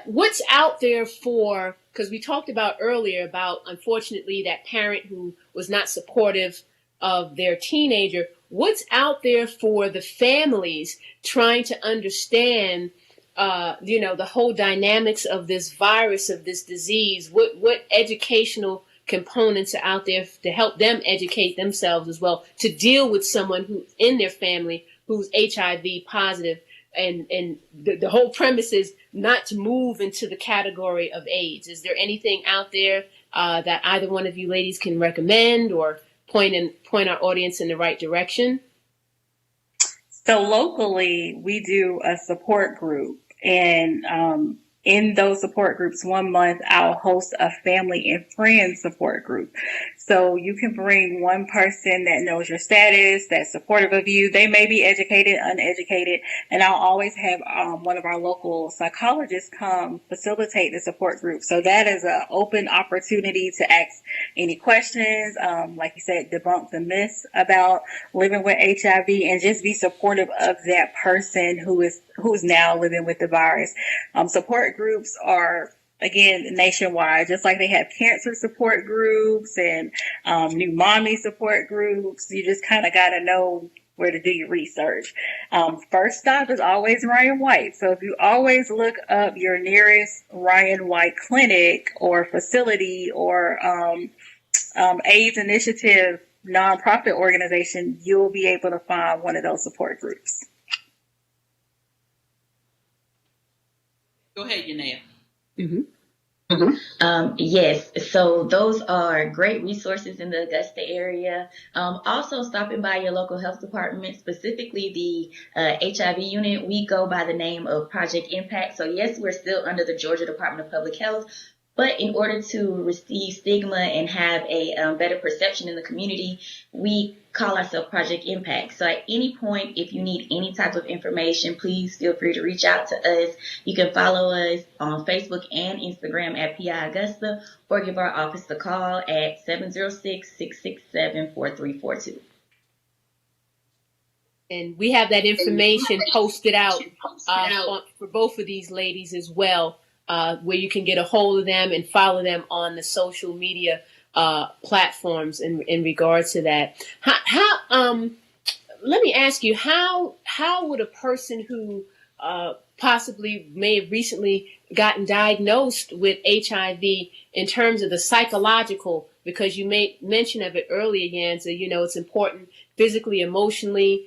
What's out there for, because we talked about earlier about, unfortunately, that parent who was not supportive of their teenager. What's out there for the families trying to understand, the whole dynamics of this virus, of this disease? What educational components are out there to help them educate themselves as well, to deal with someone who in their family who's HIV positive? And the whole premise is not to move into the category of AIDS. Is there anything out there that either one of you ladies can recommend or point our audience in the right direction? So locally, we do a support group, and in those support groups, 1 month, I'll host a family and friends support group. So you can bring one person that knows your status, that's supportive of you. They may be educated, uneducated, and I'll always have one of our local psychologists come facilitate the support group. So that is an open opportunity to ask any questions, like you said, debunk the myths about living with HIV, and just be supportive of that person who's now living with the virus. Support groups are, again, nationwide, just like they have cancer support groups and new mommy support groups. You just kind of got to know where to do your research. First stop is always Ryan White. So if you always look up your nearest Ryan White clinic or facility or AIDS initiative nonprofit organization, you'll be able to find one of those support groups. Go ahead, Yhanea. Mm-hmm. Mm-hmm. Yes, so those are great resources in the Augusta area. Also, stopping by your local health department, specifically the HIV unit. We go by the name of Project Impact. So yes, we're still under the Georgia Department of Public Health, but in order to receive stigma and have a better perception in the community, we call ourselves Project Impact. So at any point, if you need any type of information, please feel free to reach out to us. You can follow us on Facebook and Instagram at PI Augusta, or give our office a call at 706-667-4342. And we have that information posted out for both of these ladies as well, where you can get a hold of them and follow them on the social media platforms in regards to that. How let me ask you, how would a person who possibly may have recently gotten diagnosed with HIV in terms of the psychological, because you made mention of it earlier, Yanza, it's important physically, emotionally,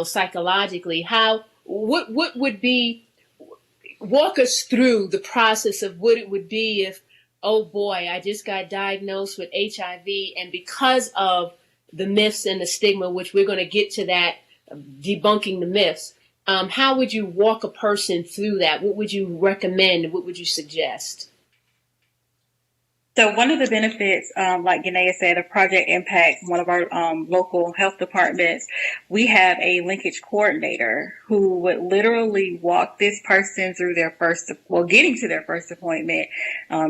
psychologically. What would be, walk us through the process of what it would be if, oh boy, I just got diagnosed with HIV, and because of the myths and the stigma, which we're going to get to that, debunking the myths, how would you walk a person through that? What would you recommend? What would you suggest? So one of the benefits, like Yhanea said, of Project Impact, one of our local health departments, we have a linkage coordinator who would literally walk this person through getting to their first appointment,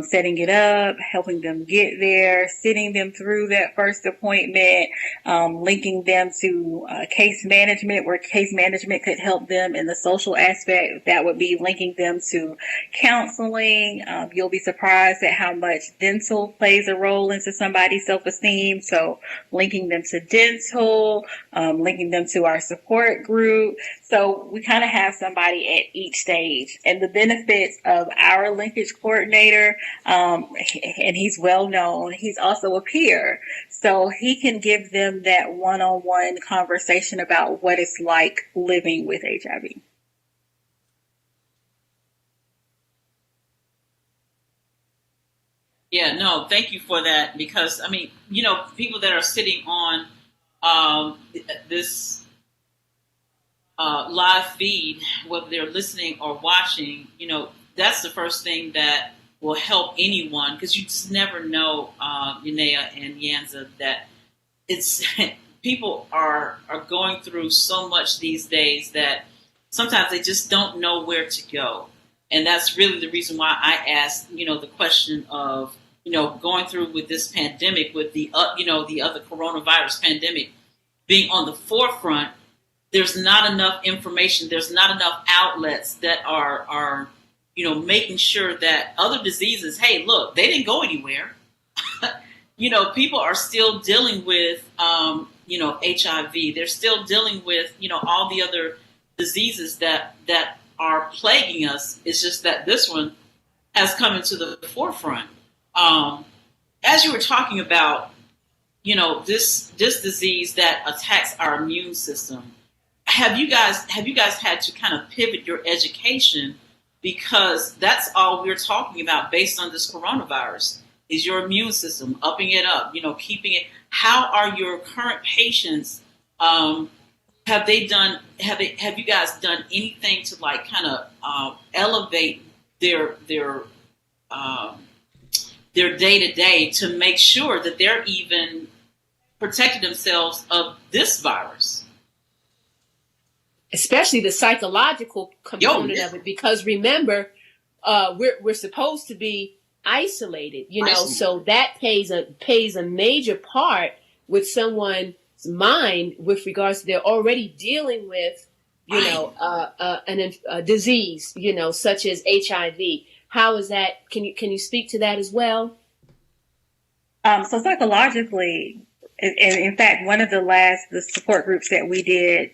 setting it up, helping them get there, sitting them through that first appointment, linking them to case management, where case management could help them in the social aspect. That would be linking them to counseling. You'll be surprised at how much dental plays a role into somebody's self-esteem. So linking them to dental, linking them to our support group. So we kind of have somebody at each stage. And the benefits of our linkage coordinator, and he's well known, he's also a peer. So he can give them that one-on-one conversation about what it's like living with HIV. Yeah, no, thank you for that, because people that are sitting on this live feed, whether they're listening or watching, that's the first thing that will help anyone, because you just never know, Yhanea and Yanza, that it's people are going through so much these days that sometimes they just don't know where to go. And that's really the reason why I asked, the question of, going through with this pandemic, with the other coronavirus pandemic being on the forefront, there's not enough information. There's not enough outlets that are making sure that other diseases, hey, look, they didn't go anywhere. People are still dealing with, HIV. They're still dealing with, all the other diseases that are plaguing us. It's just that this one has come into the forefront. As you were talking about, this disease that attacks our immune system, have you guys had to kind of pivot your education, because that's all we're talking about based on this coronavirus is your immune system, upping it up, keeping it. How are your current patients? Have you guys done anything to kind of elevate their day-to-day to make sure that they're even protecting themselves of this virus? Especially the psychological component of it, because remember, we're supposed to be isolated, so that plays a major part with someone's mind with regards to they're already dealing with, a disease, such as HIV. How is that? Can you speak to that as well? So psychologically, in fact, one of the support groups that we did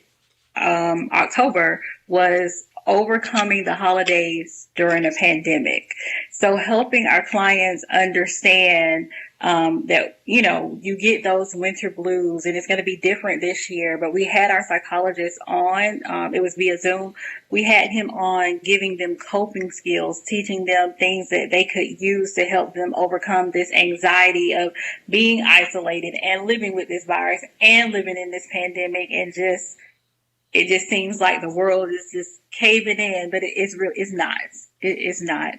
October was overcoming the holidays during a pandemic. So helping our clients understand that, you get those winter blues, and it's going to be different this year. But we had our psychologist on, it was via Zoom. We had him on giving them coping skills, teaching them things that they could use to help them overcome this anxiety of being isolated and living with this virus and living in this pandemic, and it just seems like the world is just caving in, but it's not. It is not.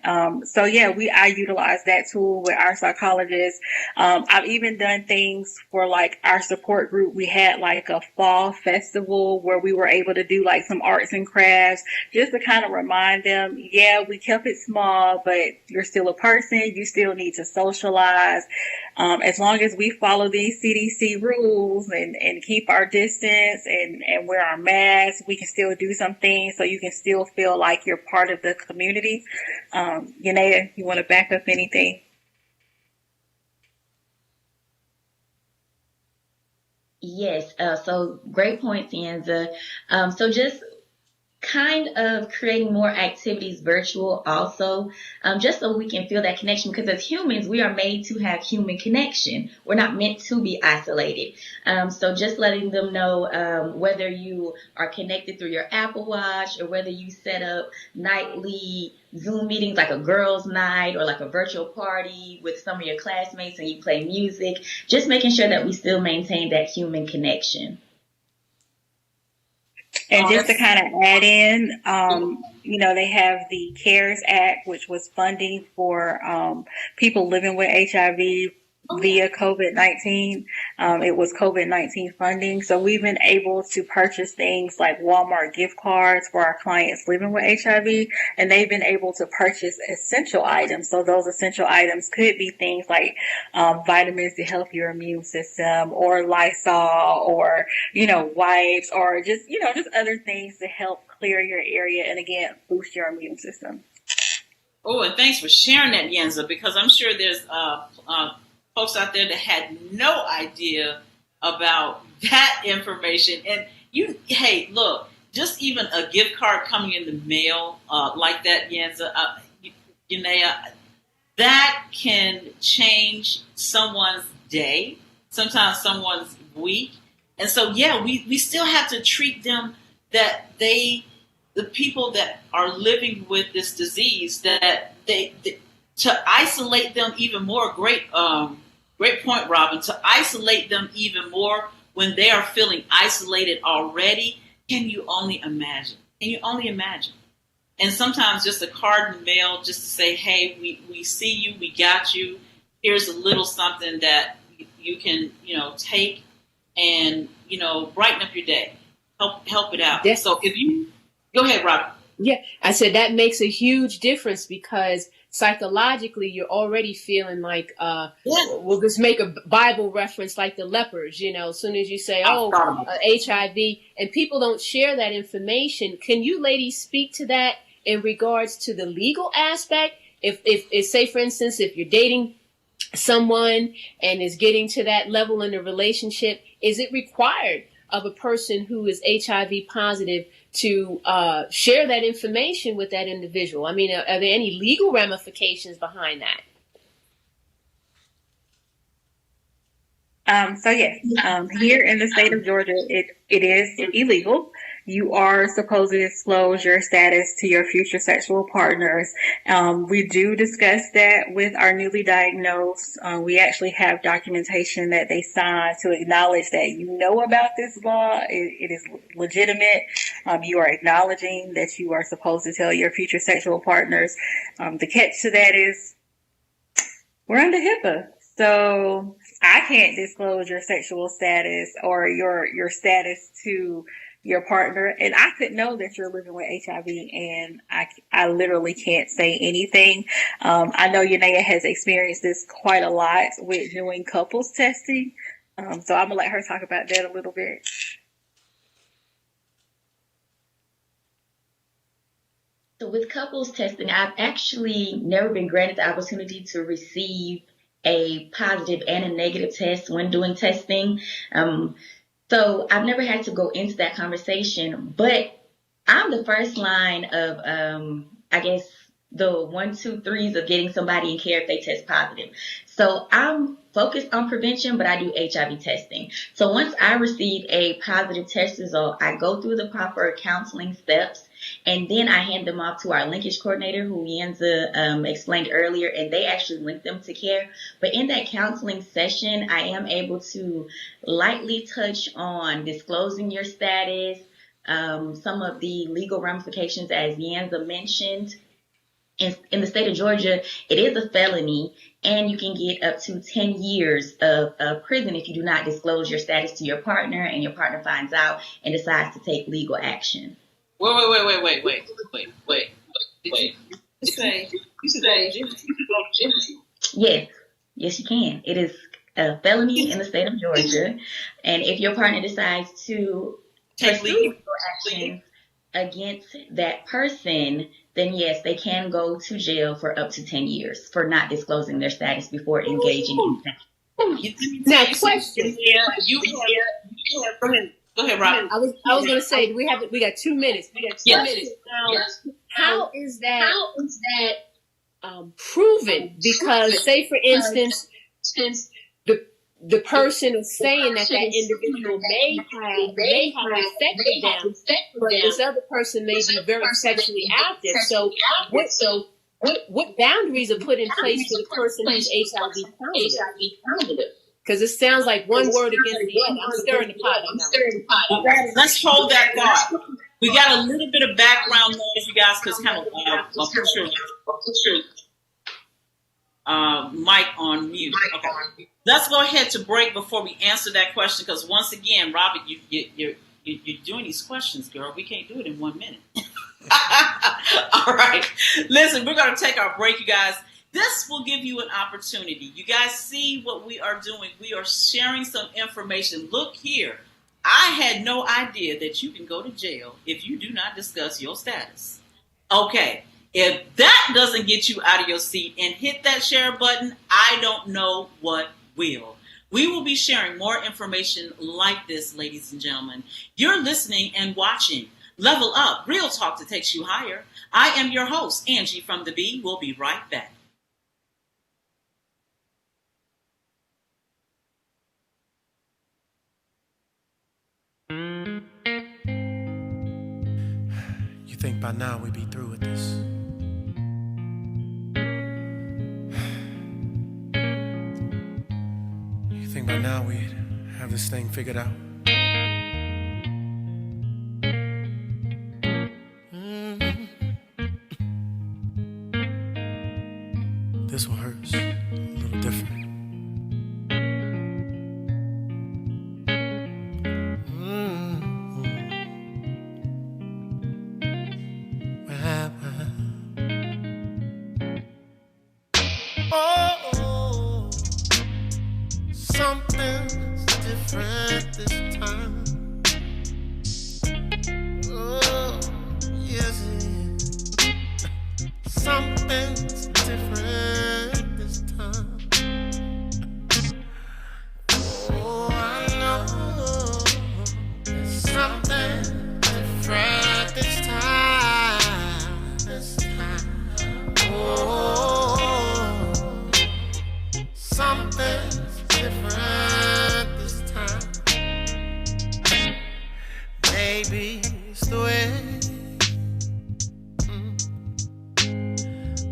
So yeah, I utilize that tool with our psychologists. I've even done things for our support group. We had a fall festival where we were able to do some arts and crafts, just to kind of remind them, yeah, we kept it small, but you're still a person. You still need to socialize. As long as we follow these CDC rules and keep our distance and wear our masks, we can still do some things, so you can still feel like you're part of the community. Yhanea, you want to back up anything? Yes. So great points, Yanza. So just kind of creating more activities virtual also, just so we can feel that connection, because as humans we are made to have human connection. We're not meant to be isolated. So just letting them know, whether you are connected through your Apple Watch or whether you set up nightly Zoom meetings like a girls night or like a virtual party with some of your classmates and you play music, just making sure that we still maintain that human connection. And just to kind of add in, they have the CARES Act, which was funding for people living with HIV via COVID-19. It was COVID-19 funding. So we've been able to purchase things like Walmart gift cards for our clients living with HIV, and they've been able to purchase essential items. So those essential items could be things like vitamins to help your immune system, or Lysol, or, wipes, or just other things to help clear your area and, again, boost your immune system. Oh, and thanks for sharing that, Yanza, because I'm sure there's folks out there that had no idea about that information. And hey, look, just even a gift card coming in the mail like that, Yanza, Yhanea, that can change someone's day, sometimes someone's week. And so, yeah, we still have to treat them that the people that are living with this disease, that they to isolate them even more. Great point, Robin. To isolate them even more when they are feeling isolated already. Can you only imagine? And sometimes just a card in the mail, just to say, hey, we see you, we got you. Here's a little something that you can, take and, brighten up your day. Help it out. So if you go ahead, Robin. Yeah, I said that makes a huge difference, because psychologically you're already feeling like, we'll just make a Bible reference like the lepers, as soon as you say, HIV, and people don't share that information. Can you ladies speak to that in regards to the legal aspect? If say, for instance, if you're dating someone and is getting to that level in the relationship, is it required of a person who is HIV positive to share that information with that individual? I mean, are there any legal ramifications behind that? So yes, here in the state of Georgia, it is illegal. You are supposed to disclose your status to your future sexual partners. We do discuss that with our newly diagnosed. We actually have documentation that they sign to acknowledge that you know about this law. It is legitimate. You are acknowledging that you are supposed to tell your future sexual partners. The catch to that is we're under HIPAA. So I can't disclose your sexual status or your status to your partner, and I could know that you're living with HIV, and I literally can't say anything. I know Yhanea has experienced this quite a lot with doing couples testing, so I'm gonna let her talk about that a little bit. So with couples testing, I've actually never been granted the opportunity to receive a positive and a negative test when doing testing. So I've never had to go into that conversation, but I'm the first line of, I guess, the 1, 2, 3s of getting somebody in care if they test positive. So I'm focused on prevention, but I do HIV testing. So once I receive a positive test result, I go through the proper counseling steps, and then I hand them off to our linkage coordinator, who Yanza explained earlier, and they actually link them to care. But in that counseling session, I am able to lightly touch on disclosing your status, some of the legal ramifications, as Yanza mentioned. In the state of Georgia, it is a felony, and you can get up to 10 years of prison if you do not disclose your status to your partner, and your partner finds out and decides to take legal action. Wait. Yes, you can. It is a felony in the state of Georgia, and if your partner decides to take legal action against that person, then yes, they can go to jail for up to 10 years for not disclosing their status before engaging in sex. Now, question. You have Go ahead, Robin. I was going to say we got 2 minutes. Yes. Now, how is that proven? Because say for instance, the person is saying that individual may have affected them, but this other person may be very sexually active. So what boundaries are put in place for the person who's HIV positive? Because it sounds like one word against the other. I'm stirring the pot. Let's hold that thought. We got a little bit of background noise, you guys, because kind of mic on mute. Okay. Let's go ahead to break before we answer that question, because once again, Robert, you're doing these questions, girl. We can't do it in 1 minute. All right. Listen, we're going to take our break, you guys. This will give you an opportunity. You guys see what we are doing. We are sharing some information. Look here. I had no idea that you can go to jail if you do not discuss your status. Okay. If that doesn't get you out of your seat and hit that share button, I don't know what will. We will be sharing more information like this, ladies and gentlemen. You're listening and watching Level Up, Real Talk that takes you higher. I am your host, Angee from the B. We'll be right back. You think by now we'd be through with this? You think by now we'd have this thing figured out? This one hurts a little different. Oh, something's different this time. Oh, yes it is. Something's different this time. Oh, I know there's something different this time. This time. Oh, something's different this time. Maybe it's the way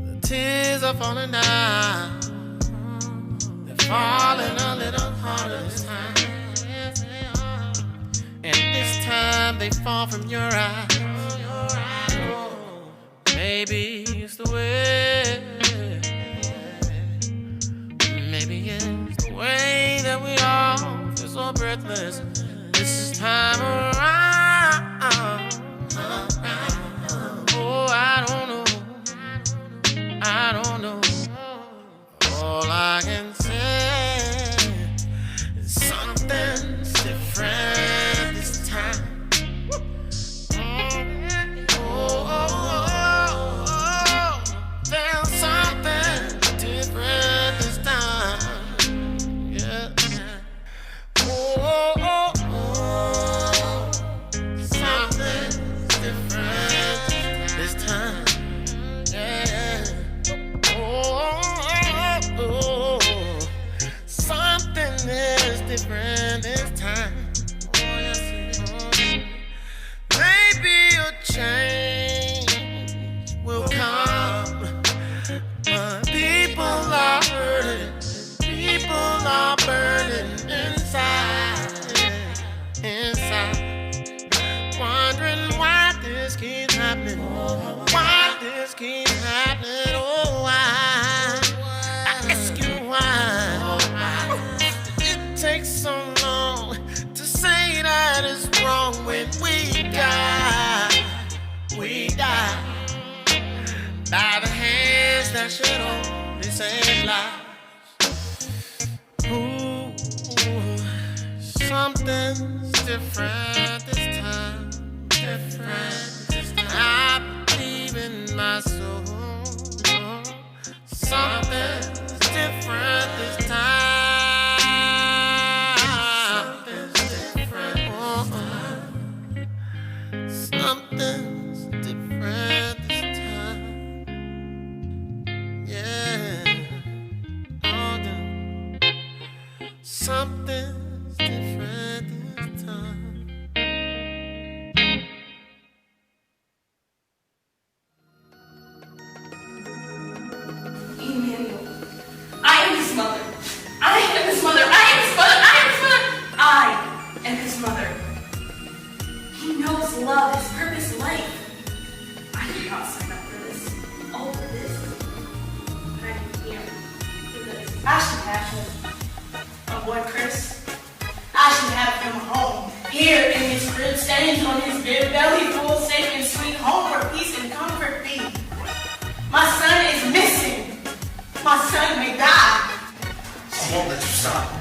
the tears are falling down. They're falling a little harder this time. And this time they fall from your eyes. Maybe it's the way. Maybe it's the way that we all feel so breathless this time around. Oh, I don't know. I don't know. All I can say is something's different this time. There's something different this time. Yeah. Something different this time. Yeah. Something is different this time. Oh, yes, it is. Maybe a change will come, but people are hurting. People are burning inside, wondering why this keeps happening. Why this keeps happening? Oh, why? I ask you why? It takes so long to say that it's wrong when we die. We die by the hands that should only save lives. Ooh, something's different this time. Different this time. I believe in my soul. Something's different this time. Something's different. Here in his crib, standing on his bed, belly full, safe and sweet, home where peace and comfort be. My son is missing. My son may die. I won't let you stop.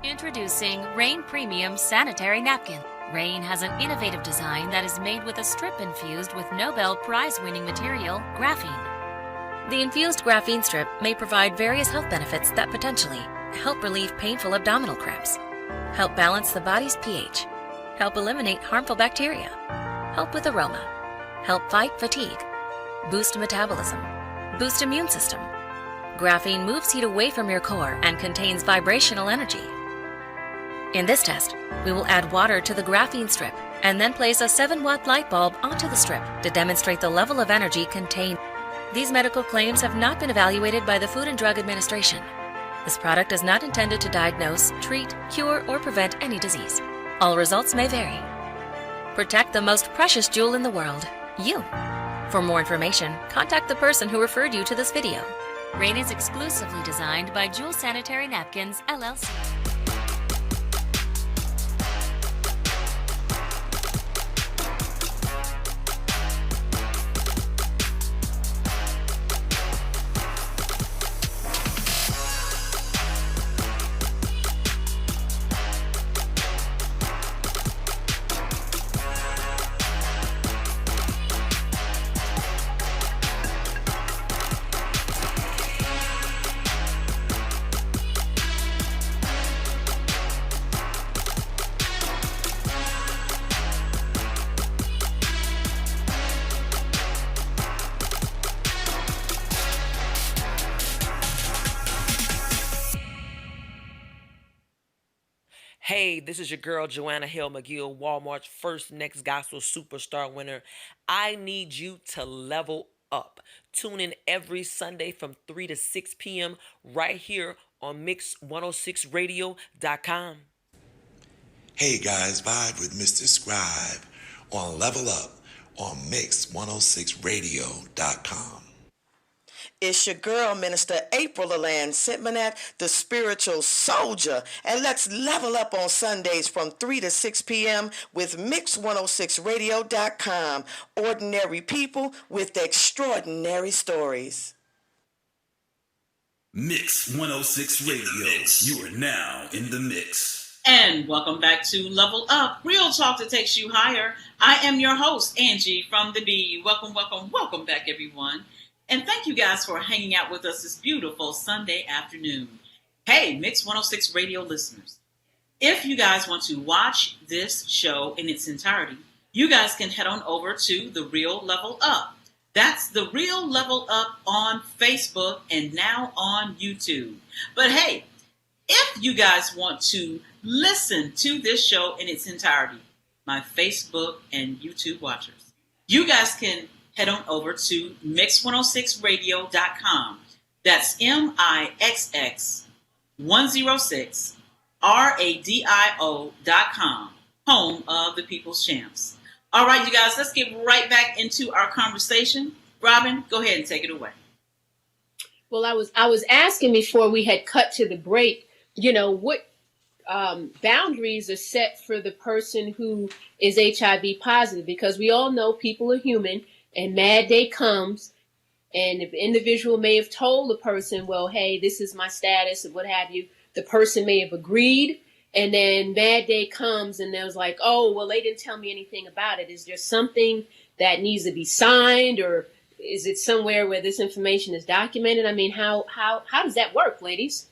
Introducing Rain Premium Sanitary Napkin. Rain has an innovative design that is made with a strip infused with Nobel Prize-winning material, graphene. The infused graphene strip may provide various health benefits that potentially help relieve painful abdominal cramps, help balance the body's pH, help eliminate harmful bacteria, help with aroma, help fight fatigue, boost metabolism, boost immune system. Graphene moves heat away from your core and contains vibrational energy. In this test, we will add water to the graphene strip and then place a 7-watt light bulb onto the strip to demonstrate the level of energy contained. These medical claims have not been evaluated by the Food and Drug Administration. This product is not intended to diagnose, treat, cure, or prevent any disease. All results may vary. Protect the most precious jewel in the world, you. For more information, contact the person who referred you to this video. Rain is exclusively designed by Jewel Sanitary Napkins, LLC. Hey, this is your girl, Joanna Hill McGill, Walmart's first Next Gospel Superstar winner. I need you to level up. Tune in every Sunday from 3 to 6 p.m. right here on Mix106Radio.com. Hey guys, vibe with Mr. Scribe on Level Up on Mix106Radio.com. It's your girl, Minister April Aland Sitmanat, the spiritual soldier. And let's level up on Sundays from 3 to 6 p.m. with Mix106Radio.com. Ordinary people with extraordinary stories. Mix 106 Radio. You are now in the mix. And welcome back to Level Up, real talk that takes you higher. I am your host, Angee from the B. Welcome, welcome, welcome back, everyone. And thank you guys for hanging out with us this beautiful Sunday afternoon. Hey, Mix 106 Radio listeners, if you guys want to watch this show in its entirety, you guys can head on over to The Real Level Up. That's The Real Level Up on Facebook and now on YouTube. But hey, if you guys want to listen to this show in its entirety, my Facebook and YouTube watchers, you guys can head on over to Mix106Radio.com. That's MIXX106RADIO.com, home of the People's Champs. All right, you guys, let's get right back into our conversation. Robin, go ahead and take it away. Well, I was asking before we had cut to the break, what boundaries are set for the person who is HIV positive, because we all know people are human. And Mad Day comes, and if the individual may have told the person, well, hey, this is my status, or what have you, the person may have agreed, and then Mad Day comes, and there's like, oh, well, they didn't tell me anything about it. Is there something that needs to be signed, or is it somewhere where this information is documented? I mean, how does that work, ladies?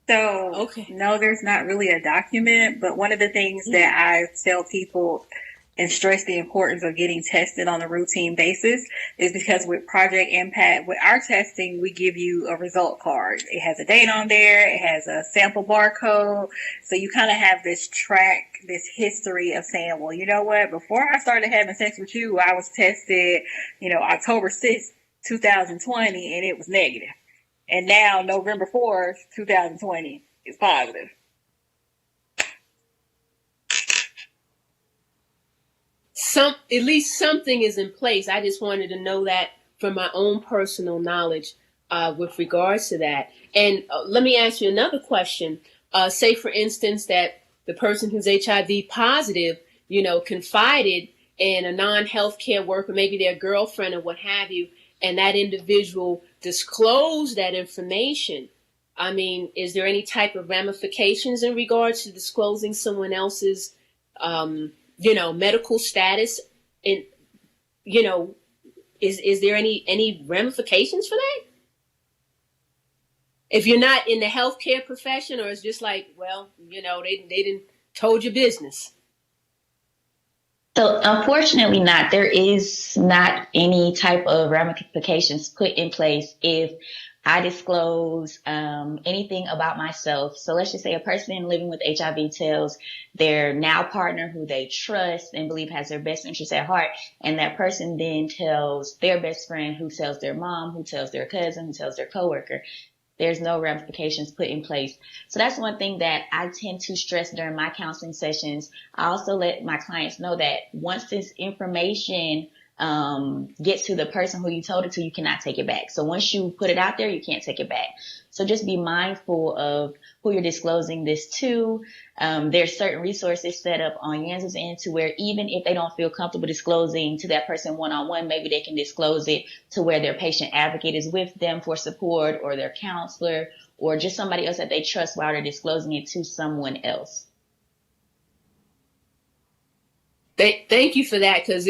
So, no, there's not really a document, but one of the things that I tell people and stress the importance of getting tested on a routine basis is because with Project Impact, with our testing, we give you a result card. It has a date on there. It has a sample barcode. So you kind of have this history of saying, well, you know what? Before I started having sex with you, I was tested, October 6th, 2020, and it was negative. And now November 4th, 2020 is positive. At least something is in place. I just wanted to know that from my own personal knowledge with regards to that. And let me ask you another question. Say, for instance, that the person who's HIV positive, confided in a non-healthcare worker, maybe their girlfriend or what have you, and that individual disclose that information. I mean, is there any type of ramifications in regards to disclosing someone else's, medical status? And, is there any ramifications for that? If you're not in the healthcare profession, or it's just like, well, they didn't told your business. So unfortunately not. There is not any type of ramifications put in place if I disclose anything about myself. So let's just say a person living with HIV tells their now partner, who they trust and believe has their best interest at heart, and that person then tells their best friend, who tells their mom, who tells their cousin, who tells their coworker. There's no ramifications put in place. So that's one thing that I tend to stress during my counseling sessions. I also let my clients know that once this information gets to the person who you told it to, you cannot take it back. So once you put it out there, you can't take it back. So just be mindful of who you're disclosing this to. There's certain resources set up on Yanza's end to where even if they don't feel comfortable disclosing to that person one-on-one, maybe they can disclose it to where their patient advocate is with them for support, or their counselor, or just somebody else that they trust while they're disclosing it to someone else. Thank you for that, because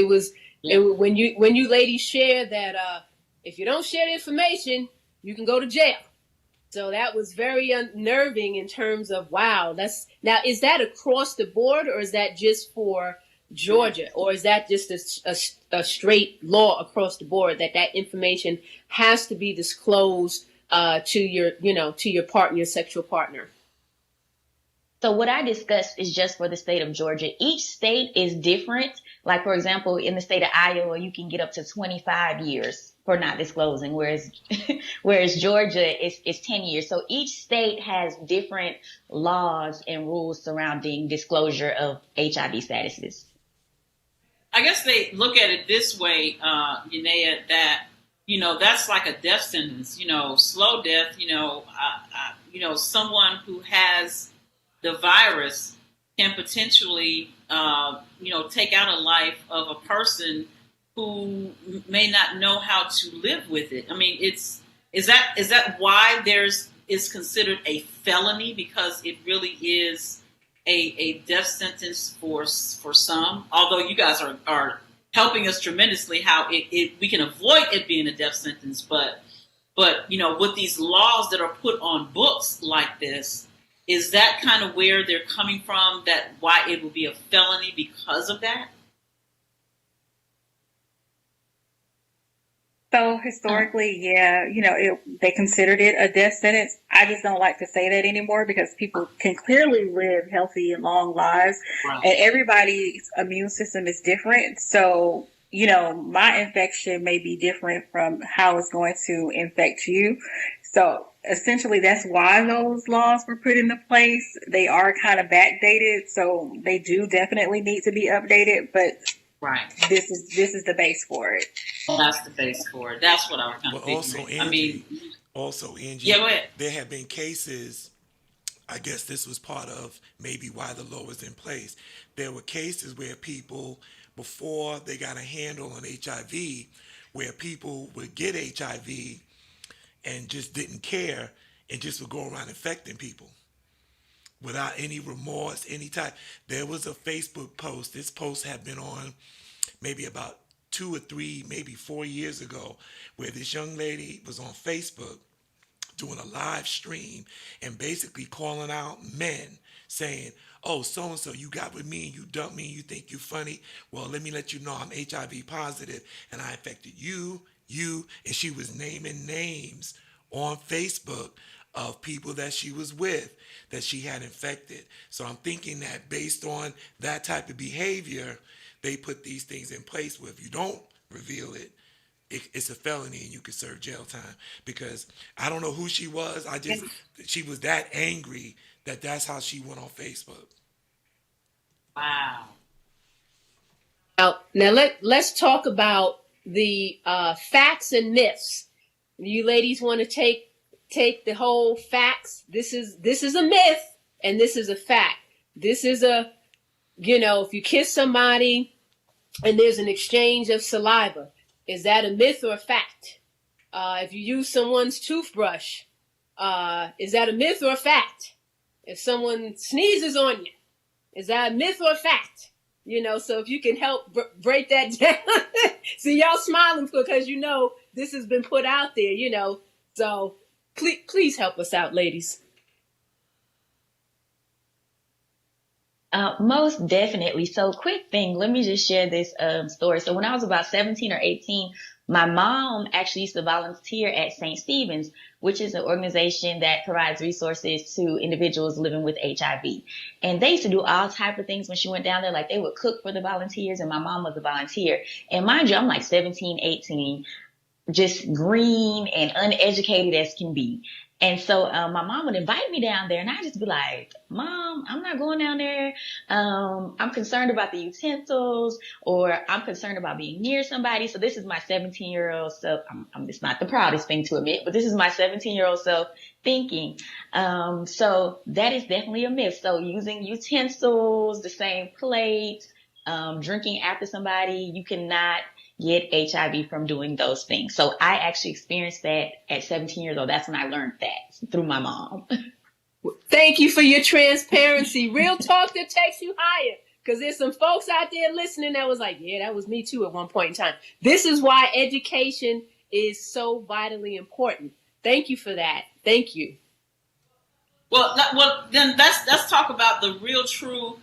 when you ladies share that if you don't share the information, you can go to jail. So that was very unnerving in terms of, wow, now, is that across the board, or is that just for Georgia, or is that just a straight law across the board that information has to be disclosed to your partner, your sexual partner? So what I discussed is just for the state of Georgia. Each state is different. Like, for example, in the state of Iowa, you can get up to 25 years for not disclosing, whereas Georgia is 10 years. So each state has different laws and rules surrounding disclosure of HIV statuses. I guess they look at it this way, Yhanea, that, that's like a death sentence, slow death, someone who has the virus can potentially, take out a life of a person who may not know how to live with it. I mean, is that why is considered a felony, because it really is a death sentence for some? Although you guys are helping us tremendously how we can avoid it being a death sentence, but with these laws that are put on books like this, is that kind of where they're coming from? That why it will be a felony because of that? So historically, yeah, they considered it a death sentence. I just don't like to say that anymore, because people can clearly live healthy and long lives, right, and everybody's immune system is different. So, my infection may be different from how it's going to infect you. So essentially, that's why those laws were put into place. They are kind of backdated, so they do definitely need to be updated, but right, this is the base for it. That's the base for it. That's what I was kind of thinking. Angie, yeah, go ahead. There have been cases, I guess this was part of maybe why the law was in place. There were cases where people, before they got a handle on HIV, where people would get HIV and just didn't care and just would go around infecting people. without any remorse, any type. There was a Facebook post. This post had been on maybe about 2 or 3, maybe 4 years ago, where this young lady was on Facebook doing a live stream and basically calling out men saying, oh, so-and-so, you got with me and you dumped me and you think you funny. Well, let me let you know I'm HIV positive and I infected you, and she was naming names on Facebook of people that she was with that she had infected. So I'm thinking that based on that type of behavior, they put these things in place where if you don't reveal it, it's a felony and you could serve jail time. Because I don't know who she was. She was that angry that that's how she went on Facebook. Wow. Now let's talk about the facts and myths. You ladies want to take the whole facts. This is a myth and this is a fact. This is a, if you kiss somebody and there's an exchange of saliva, is that a myth or a fact? If you use someone's toothbrush, is that a myth or a fact? If someone sneezes on you, is that a myth or a fact? So if you can help break that down. See, y'all smiling because this has been put out there, So please help us out, ladies. Most definitely. So quick thing, let me just share this story. So when I was about 17 or 18, my mom actually used to volunteer at St. Stephen's, which is an organization that provides resources to individuals living with HIV. And they used to do all type of things when she went down there. Like they would cook for the volunteers and my mom was a volunteer. And mind you, I'm like 17, 18, just green and uneducated as can be. And so my mom would invite me down there and I'd just be like, Mom, I'm not going down there. I'm concerned about the utensils or I'm concerned about being near somebody. So this is my 17-year-old self. It's not the proudest thing to admit, but this is my 17-year-old self thinking. So that is definitely a myth. So using utensils, the same plates, drinking after somebody, you cannot get HIV from doing those things. So I actually experienced that at 17 years old. That's when I learned that through my mom. Thank you for your transparency. Real talk that takes you higher. Because there's some folks out there listening that was like, yeah, that was me too at one point in time. This is why education is so vitally important. Thank you for that. Thank you. Well, then let's talk about the real true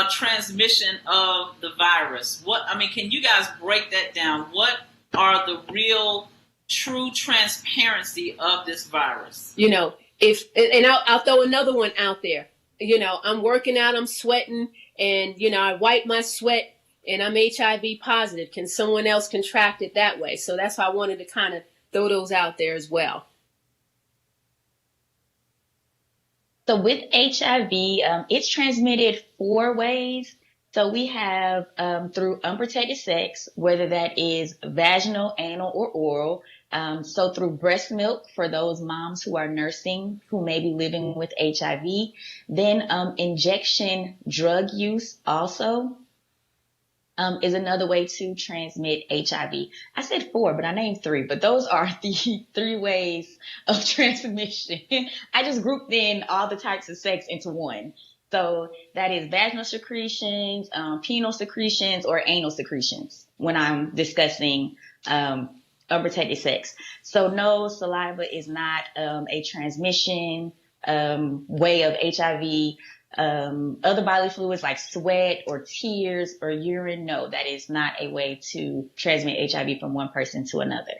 transmission of the virus. Can you guys break that down? What are the real true transparency of this virus? I'll throw another one out there. I'm working out, I'm sweating, and I wipe my sweat and I'm HIV positive. Can someone else contract it that way? So that's why I wanted to kind of throw those out there as well. So with HIV, it's transmitted 4 ways. So we have through unprotected sex, whether that is vaginal, anal, or oral. So through breast milk for those moms who are nursing, who may be living with HIV. Then injection drug use also is another way to transmit HIV. I said 4, but I named 3, but those are the 3 ways of transmission. I just grouped in all the types of sex into one. So that is vaginal secretions, penile secretions, or anal secretions when I'm discussing unprotected sex. So no, saliva is not a transmission way of HIV. Other bodily fluids like sweat or tears or urine, no, that is not a way to transmit HIV from one person to another.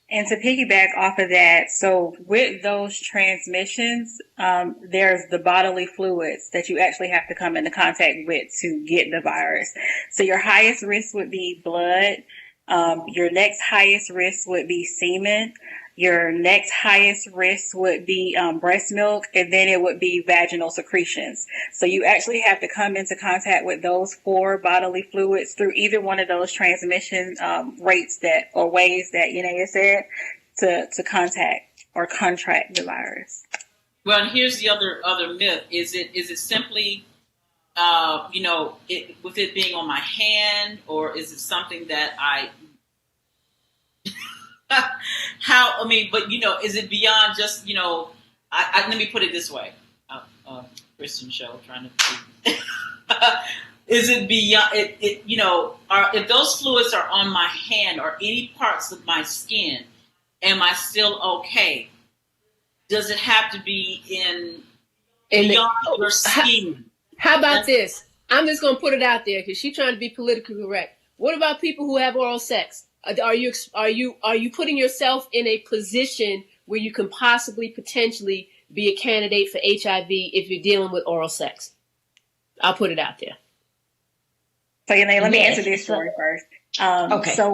And to piggyback off of that, so with those transmissions, there's the bodily fluids that you actually have to come into contact with to get the virus. So your highest risk would be blood. Your next highest risk would be semen. Your next highest risk would be breast milk, and then it would be vaginal secretions. So you actually have to come into contact with those 4 bodily fluids through either one of those transmission ways that Yhanea said to contact or contract the virus. Well, and here's the other myth: is it simply with it being on my hand, or is it something that I is it beyond just, let me put it this way. Christian show trying to. Is it beyond it? If those fluids are on my hand or any parts of my skin, am I still okay? Does it have to be beyond your skin? How about this? I'm just gonna put it out there because she's trying to be politically correct. What about people who have oral sex? Are you putting yourself in a position where you can potentially be a candidate for HIV if you're dealing with oral sex? I'll put it out there. So, Yhanea, let me answer this story first. Okay. So,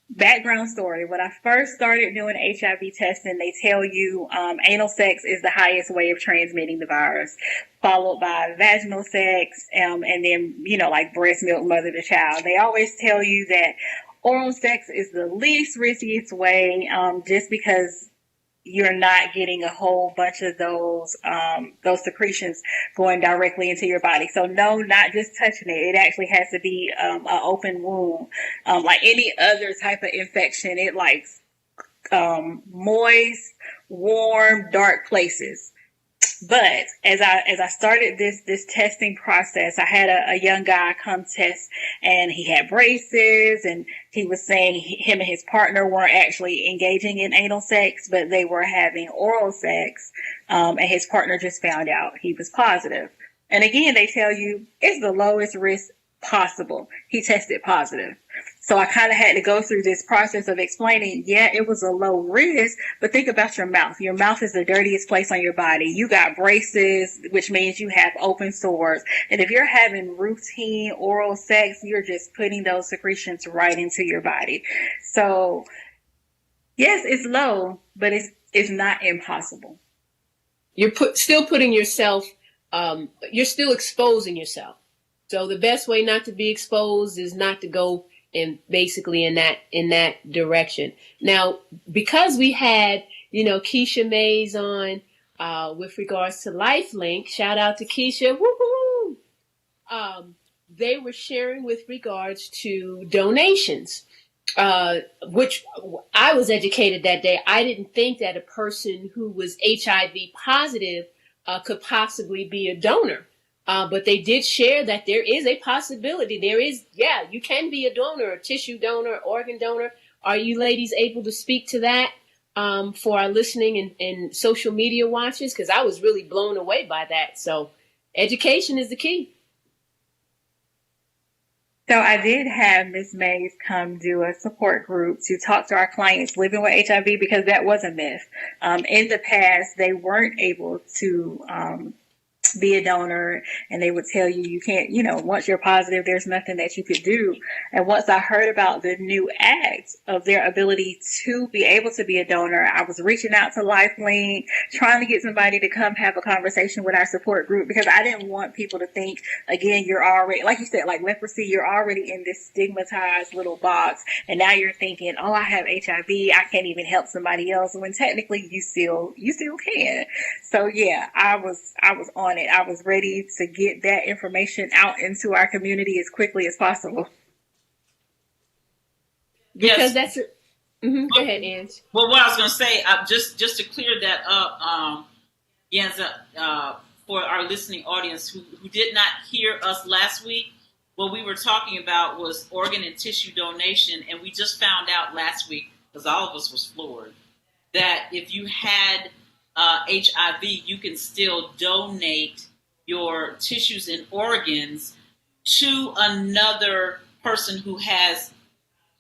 background story. When I first started doing HIV testing, they tell you anal sex is the highest way of transmitting the virus, followed by vaginal sex, and then, like breast milk, mother to child. They always tell you that oral sex is the least riskiest way, just because you're not getting a whole bunch of those secretions going directly into your body. So no, not just touching it. It actually has to be an open wound. Like any other type of infection, it likes moist, warm, dark places. But as I started this testing process, I had a young guy come test, and he had braces, and he was saying him and his partner weren't actually engaging in anal sex, but they were having oral sex, and his partner just found out he was positive. And again, they tell you it's the lowest risk possible. He tested positive. So I kind of had to go through this process of explaining, yeah, it was a low risk, but think about your mouth. Your mouth is the dirtiest place on your body. You got braces, which means you have open sores. And if you're having routine oral sex, you're just putting those secretions right into your body. So yes, it's low, but it's not impossible. You're still putting yourself, you're still exposing yourself. So the best way not to be exposed is not to go basically in that direction. Now, because we had, Keisha Mays on with regards to LifeLink, shout out to Keisha, woo-hoo! They were sharing with regards to donations, which I was educated that day. I didn't think that a person who was HIV positive could possibly be a donor. But they did share that there is a possibility. You can be a donor, a tissue donor, organ donor. Are you ladies able to speak to that for our listening and social media watchers? Because I was really blown away by that. So education is the key. So I did have Ms. Mays come do a support group to talk to our clients living with HIV, because that was a myth. In the past, they weren't able to be a donor, and they would tell you can't, once you're positive, there's nothing that you could do. And once I heard about the new act of their ability to be able to be a donor, I was reaching out to LifeLink, trying to get somebody to come have a conversation with our support group, because I didn't want people to think, again, you're already, like you said, like leprosy, you're already in this stigmatized little box, and now you're thinking, oh, I have HIV, I can't even help somebody else, when technically you still can. So yeah, I was on it. I was ready to get that information out into our community as quickly as possible. Because that's it. Mm-hmm. Go ahead, Ange. Well, what I was going to say, just to clear that up, Yanza, for our listening audience who did not hear us last week, what we were talking about was organ and tissue donation, and we just found out last week, because all of us was floored, that if you had HIV, you can still donate your tissues and organs to another person who has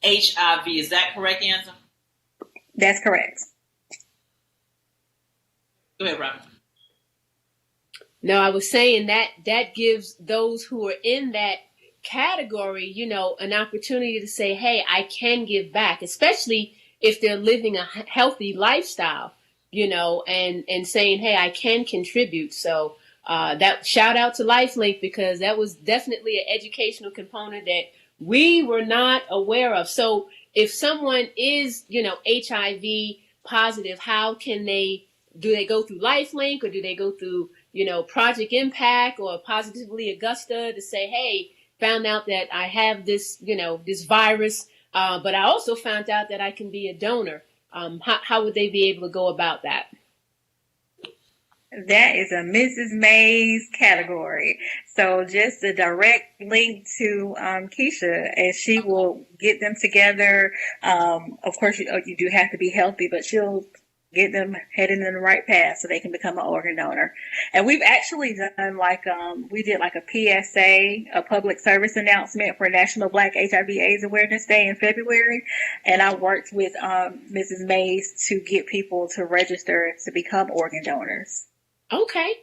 HIV. Is that correct, Yanza? That's correct. Go ahead, Robin. No, I was saying that gives those who are in that category, an opportunity to say, hey, I can give back, especially if they're living a healthy lifestyle. And saying, hey, I can contribute. So that shout out to LifeLink, because that was definitely an educational component that we were not aware of. So if someone is, HIV positive, how can do they go through LifeLink, or do they go through, Project Impact or Positively Augusta to say, hey, found out that I have this, this virus, but I also found out that I can be a donor. How would they be able to go about that? That is a Mrs. May's category. So just a direct link to Keisha, and she will get them together. Of course, you do have to be healthy, but she'll get them heading in the right path so they can become an organ donor. And we've actually done we did like a PSA, a public service announcement for National Black HIV/AIDS Awareness Day in February. And I worked with Mrs. Mays to get people to register to become organ donors. Okay.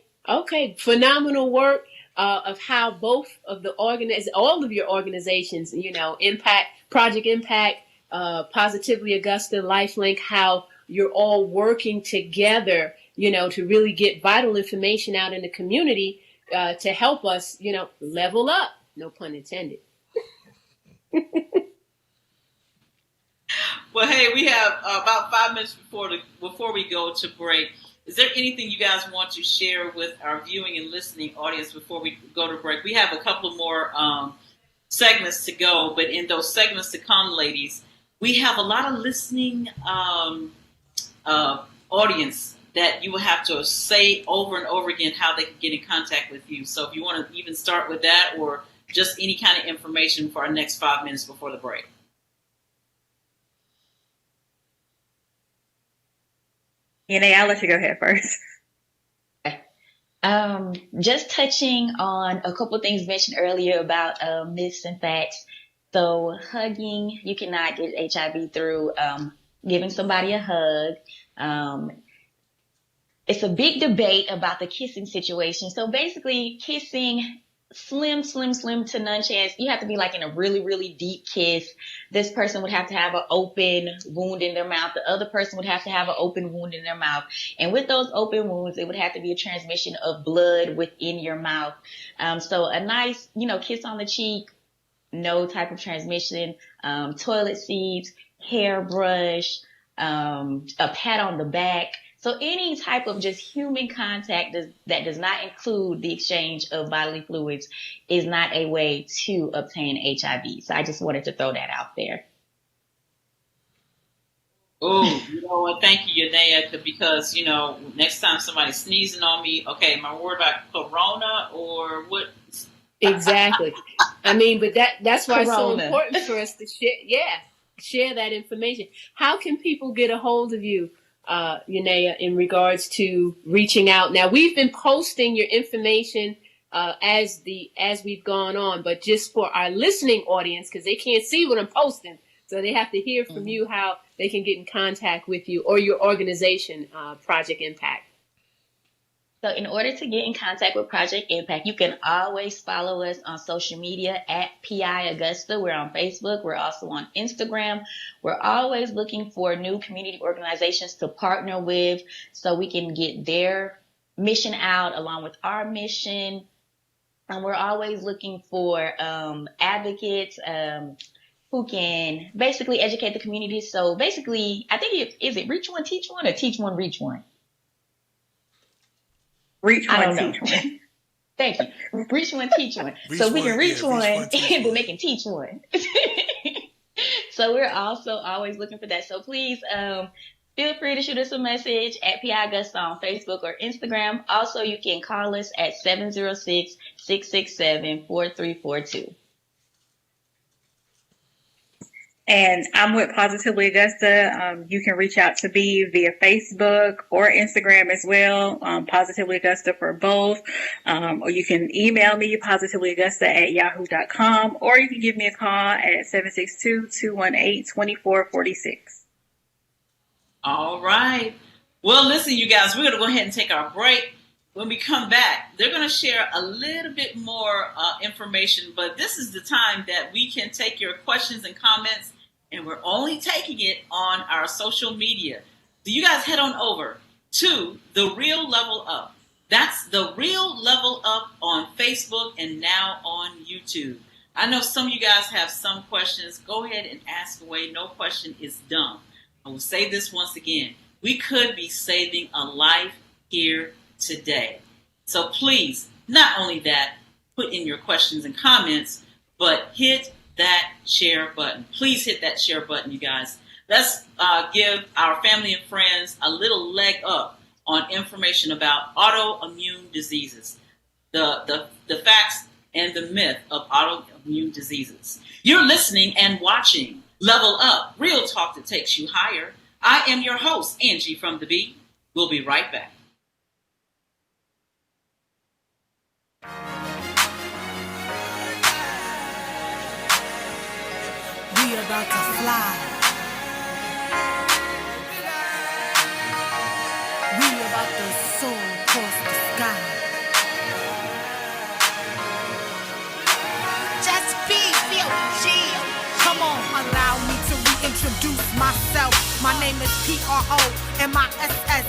Phenomenal work of how both of the all of your organizations, Project Impact, Positively Augusta, LifeLink, how you're all working together, to really get vital information out in the community to help us, level up. No pun intended. Well, hey, we have about 5 minutes before we go to break. Is there anything you guys want to share with our viewing and listening audience before we go to break? We have a couple more segments to go, but in those segments to come, ladies, we have a lot of listening audience that you will have to say over and over again how they can get in contact with you. So if you want to even start with that or just any kind of information for our next 5 minutes before the break. Yhanea, I'll let you go ahead first. Just touching on a couple of things mentioned earlier about myths and facts. So hugging, you cannot get HIV through giving somebody a hug. It's a big debate about the kissing situation. So basically kissing, slim to none chance. You have to be like in a really, really deep kiss. This person would have to have an open wound in their mouth. The other person would have to have an open wound in their mouth. And with those open wounds, it would have to be a transmission of blood within your mouth. So a nice, kiss on the cheek, no type of transmission, toilet seats, hairbrush, a pat on the back. So any type of just human contact that does not include the exchange of bodily fluids is not a way to obtain HIV. So I just wanted to throw that out there. Oh, you know what? Thank you, Yhanea, because, next time somebody's sneezing on me, okay, am I worried about corona or what? Exactly. I mean, but that's why it's so Corona. important for us to share that information. How can people get a hold of you, Yhanea, in regards to reaching out? Now, we've been posting your information as we've gone on, but just for our listening audience, because they can't see what I'm posting, so they have to hear from you how they can get in contact with you or your organization, Project Impact. So in order to get in contact with Project Impact, you can always follow us on social media at PI Augusta. We're on Facebook. We're also on Instagram. We're always looking for new community organizations to partner with so we can get their mission out along with our mission. And we're always looking for advocates who can basically educate the community. So basically, I think is it reach one, teach one, or teach one, reach one? Reach one, teach one. Thank you. Reach one, teach one. So we can reach one, and then they can teach one. So we're also always looking for that. So please feel free to shoot us a message at PI Augusta on Facebook or Instagram. Also, you can call us at 706-667-4342. And I'm with Positively Augusta. You can reach out to me via Facebook or Instagram as well. Positively Augusta for both. Or you can email me, positivelyaugusta@yahoo.com, or you can give me a call at 762-218-2446. All right. Well, listen, you guys, we're going to go ahead and take our break. When we come back, they're going to share a little bit more information, but this is the time that we can take your questions and comments, and we're only taking it on our social media. So you guys head on over to The Real Level Up. That's The Real Level Up on Facebook and now on YouTube. I know some of you guys have some questions. Go ahead and ask away. No question is dumb. I will say this once again. We could be saving a life here today. So please, not only that, put in your questions and comments, but hit that share button. Please hit that share button, you guys. Let's give our family and friends a little leg up on information about autoimmune diseases, the facts and the myth of autoimmune diseases. You're listening and watching Level Up, real talk that takes you higher. I am your host, Angee from the Bee. We'll be right back. We about to fly. We about to soar across the sky. Just be chill. Come on, allow me to reintroduce myself. My name is PROMISSLAND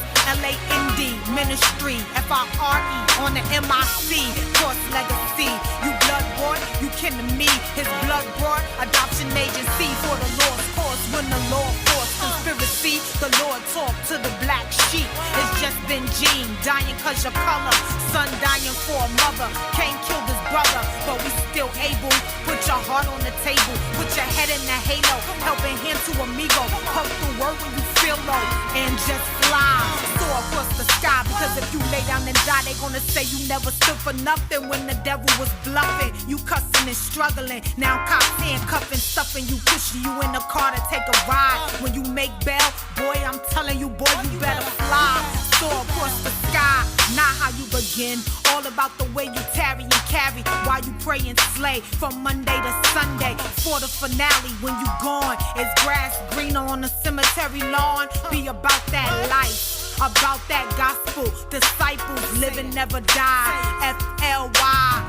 Ministry FIRE on the MIC Cross Legacy. You blood boy, you kin to me. His blood brought adoption agency for the Lord's cause. When the Lord forced conspiracy, the Lord talked to the black sheep. It's just been Gene dying cause your color. Son dying for a mother. Cain killed his brother, but we still able. Put your heart on the table. Put your head in the halo. Helping hand to amigo. Pump the word when you feel low. And just fly. Soar across the sky. Because if you lay down and die, they gonna say you never stood for nothing when the devil was bluffing. You cussing and struggling. Now cops handcuffing, stuffing you, pushing you in the car to take a ride. When you make bail, boy, I'm telling you, boy, you better fly. Soar across the sky, not how you begin. All about the way you tarry and carry while you pray and slay. From Monday to Sunday, for the finale, when you gone, it's grass greener on the cemetery lawn. Be about that life. About that gospel, disciples living never die. FLY.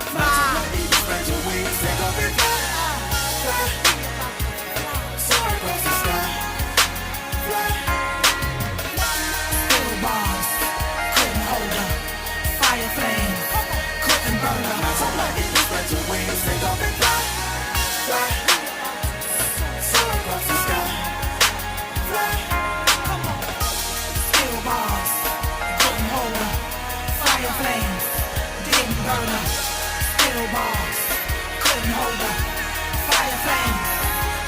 Spread your wings, take off and fly. Soar across the sky. Fly. Still bars, couldn't hold up. Fire flame, couldn't burn up. Spread your wings, take off and fly. Fly. Soar across the sky. Fly. Bars, couldn't hold up. Fire flames, didn't burn up. Still bars, couldn't hold up. Fire flames,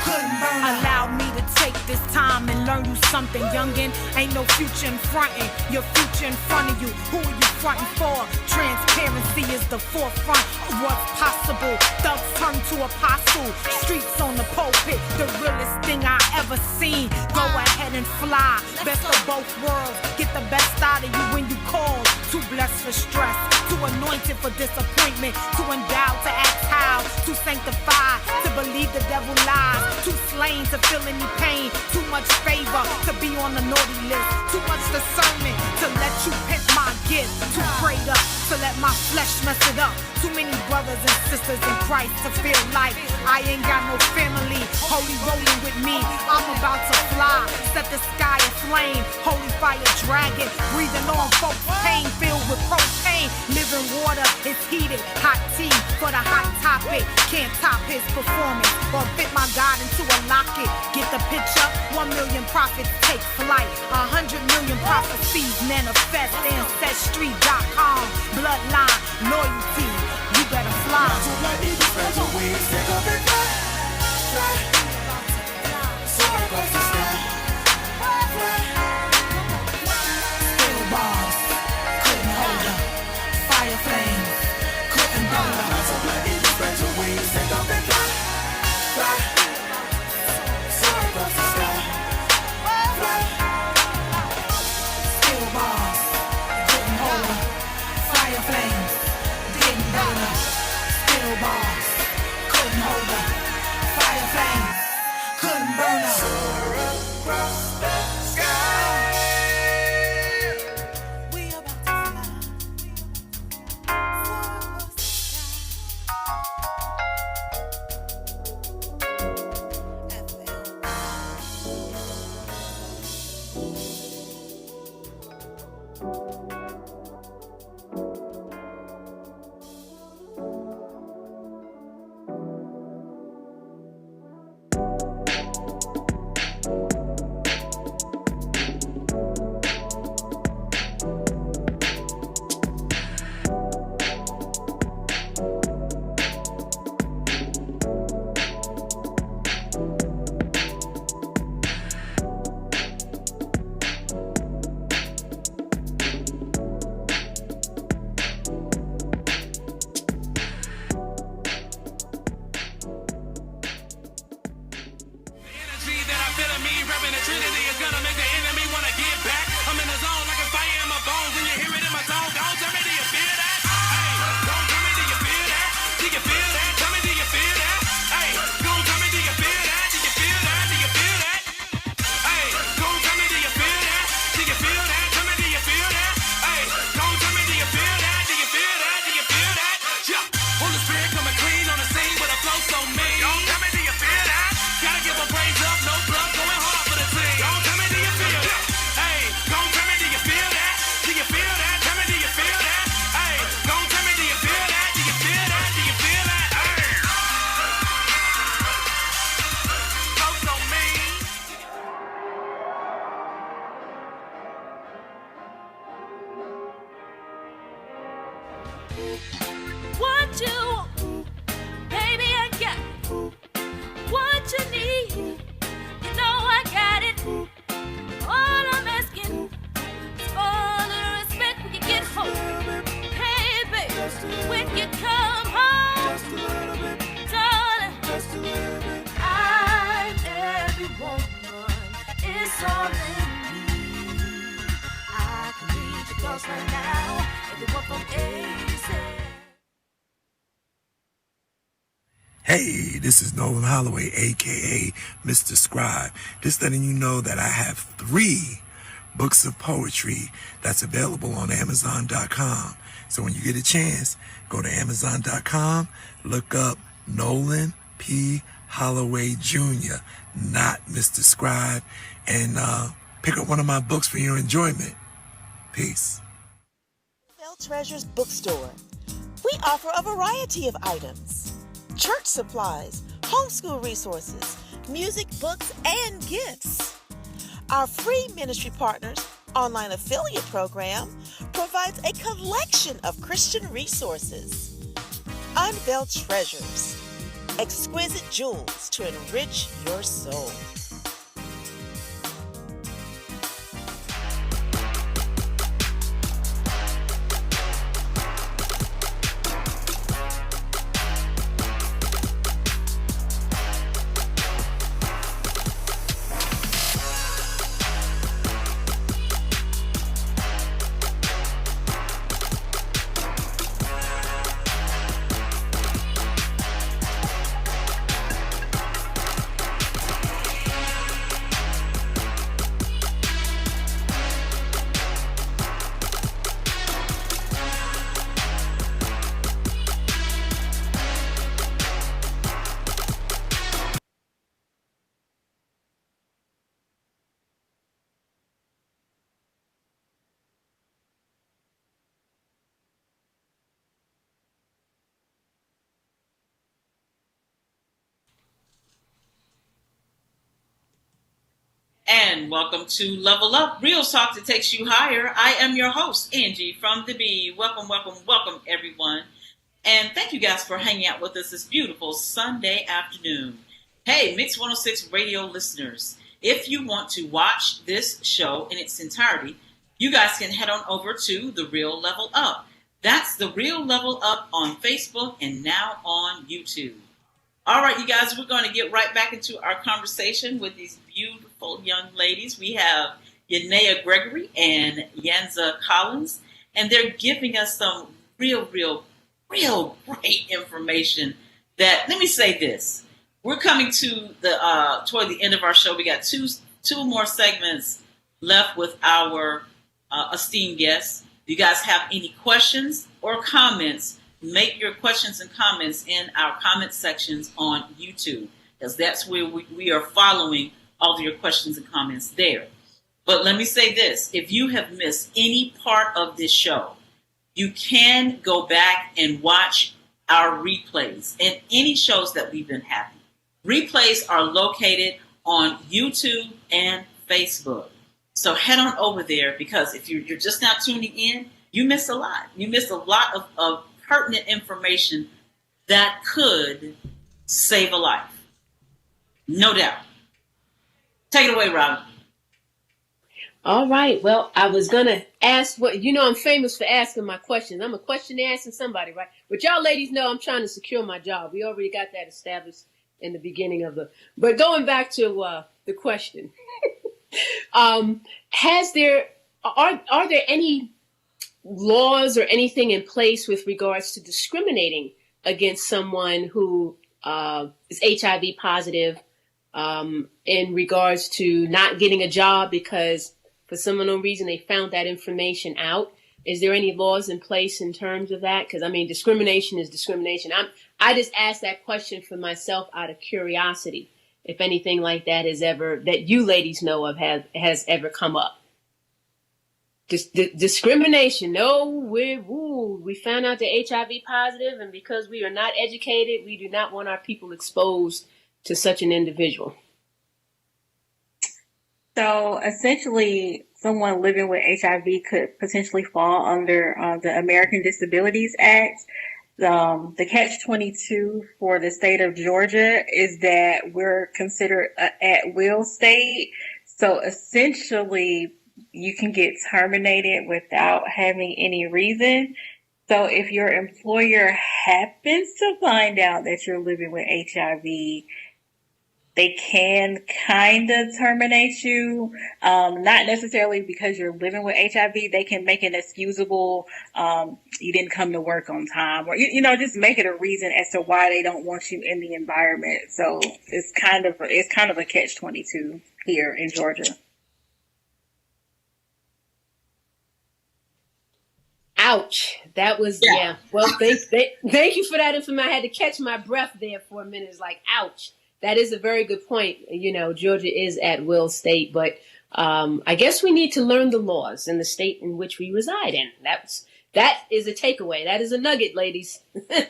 couldn't burn up. Allow me to take this time and learn you something, youngin'. Ain't no future in frontin', your future in front of you. Who are you frontin' for? Transparency is the forefront of what's possible. Thugs turn to apostle, streets on the pulpit, the realest thing I ever seen. Go ahead and fly, best of both worlds. Get the best out of you when you call. Too blessed for stress, too anointed for disappointment, too endowed to act how, too sanctified to believe the devil lies, too slain to feel any pain, too much favor to be on the naughty list, too much discernment to let you pick my gift, too prayed up to let my flesh mess it up. Too many brothers and sisters in Christ to feel like I ain't got no family. Holy rolling with me, I'm about to fly. Set the sky aflame, holy fire dragon. Breathing on folks, pain filled with propane. Living water is heated, hot tea for the hot topic. Can't top his performance or fit my God into a locket. Get the picture? 1 million prophets take flight. 100 million prophecies manifest. Ancestry.com. Bloodline, loyalty. You better fly. Spread your wings, take off and fly. Fly. Soar across the sky. Fly. Still bars, couldn't hold up. Fire flames, couldn't burn up. Spread your wings, take off and fly. Fly. Soar across the sky. Fly. Still bars, couldn't hold up. Fire flames, didn't burn up. Still bars, couldn't hold up. Fire flames, couldn't burn up. Soar across the sky. We about to fly. You know I got it. All I'm asking is for a little respect when you get home. Hey, baby, when you come home, darling, I'm every woman. It's all in me. I can read your thoughts right now. Everyone from A to Z. Hey, this is Nolan Holloway, aka Mr. Scribe. Just letting you know that I have 3 books of poetry that's available on Amazon.com. So when you get a chance, go to Amazon.com, look up Nolan P. Holloway Jr., not Mr. Scribe, and pick up one of my books for your enjoyment. Peace. Unveiled Treasures Bookstore. We offer a variety of items: church supplies, homeschool resources, music, books, and gifts. Our free ministry partners online affiliate program provides a collection of Christian resources. Unveiled Treasures, exquisite jewels to enrich your soul. And welcome to Level Up, real talk that takes you higher. I am your host, Angee from the B. Welcome, welcome, welcome, everyone. And thank you guys for hanging out with us this beautiful Sunday afternoon. Hey, Mix 106 radio listeners, if you want to watch this show in its entirety, you guys can head on over to The Real Level Up. That's The Real Level Up on Facebook and now on YouTube. All right, you guys, we're going to get right back into our conversation with these beautiful young ladies. We have Yhanea Gregory and Yanza Collins, and they're giving us some real great information that, let me say this, we're coming to the toward the end of our show. We got two more segments left with our esteemed guests. If you guys have any questions or comments, make your questions and comments in our comment sections on YouTube, because that's where we are following all of your questions and comments there. But let me say this, if you have missed any part of this show, you can go back and watch our replays and any shows that we've been having. Replays are located on YouTube and Facebook. So head on over there, because if you're just now tuning in, you missed a lot. You missed a lot of pertinent information that could save a life. No doubt. Take it away, Robin. All right. Well, I was going to ask I'm famous for asking my questions. I'm a question asking somebody, right? But y'all ladies know I'm trying to secure my job. We already got that established in the beginning of but going back to the question, are there any laws or anything in place with regards to discriminating against someone who is HIV positive in regards to not getting a job because for some unknown reason they found that information out? Is there any laws in place in terms of that? Because, I mean, discrimination is discrimination. I just asked that question for myself out of curiosity, if anything like that that you ladies know of has ever come up. Discrimination. No, we found out they're HIV positive, and because we are not educated, we do not want our people exposed to such an individual. So essentially, someone living with HIV could potentially fall under the American Disabilities Act. The catch-22 for the state of Georgia is that we're considered an at-will state. So essentially, you can get terminated without having any reason. So if your employer happens to find out that you're living with HIV, they can kind of terminate you, not necessarily because you're living with HIV. They can make an excusable, you didn't come to work on time, or just make it a reason as to why they don't want you in the environment. So it's kind of a catch-22 here in Georgia. Ouch. That was, yeah. Well, thank you for that information. I had to catch my breath there for a minute. It's like, ouch. That is a very good point. Georgia is at will state, but I guess we need to learn the laws in the state in which we reside in. That is a takeaway. That is a nugget, ladies,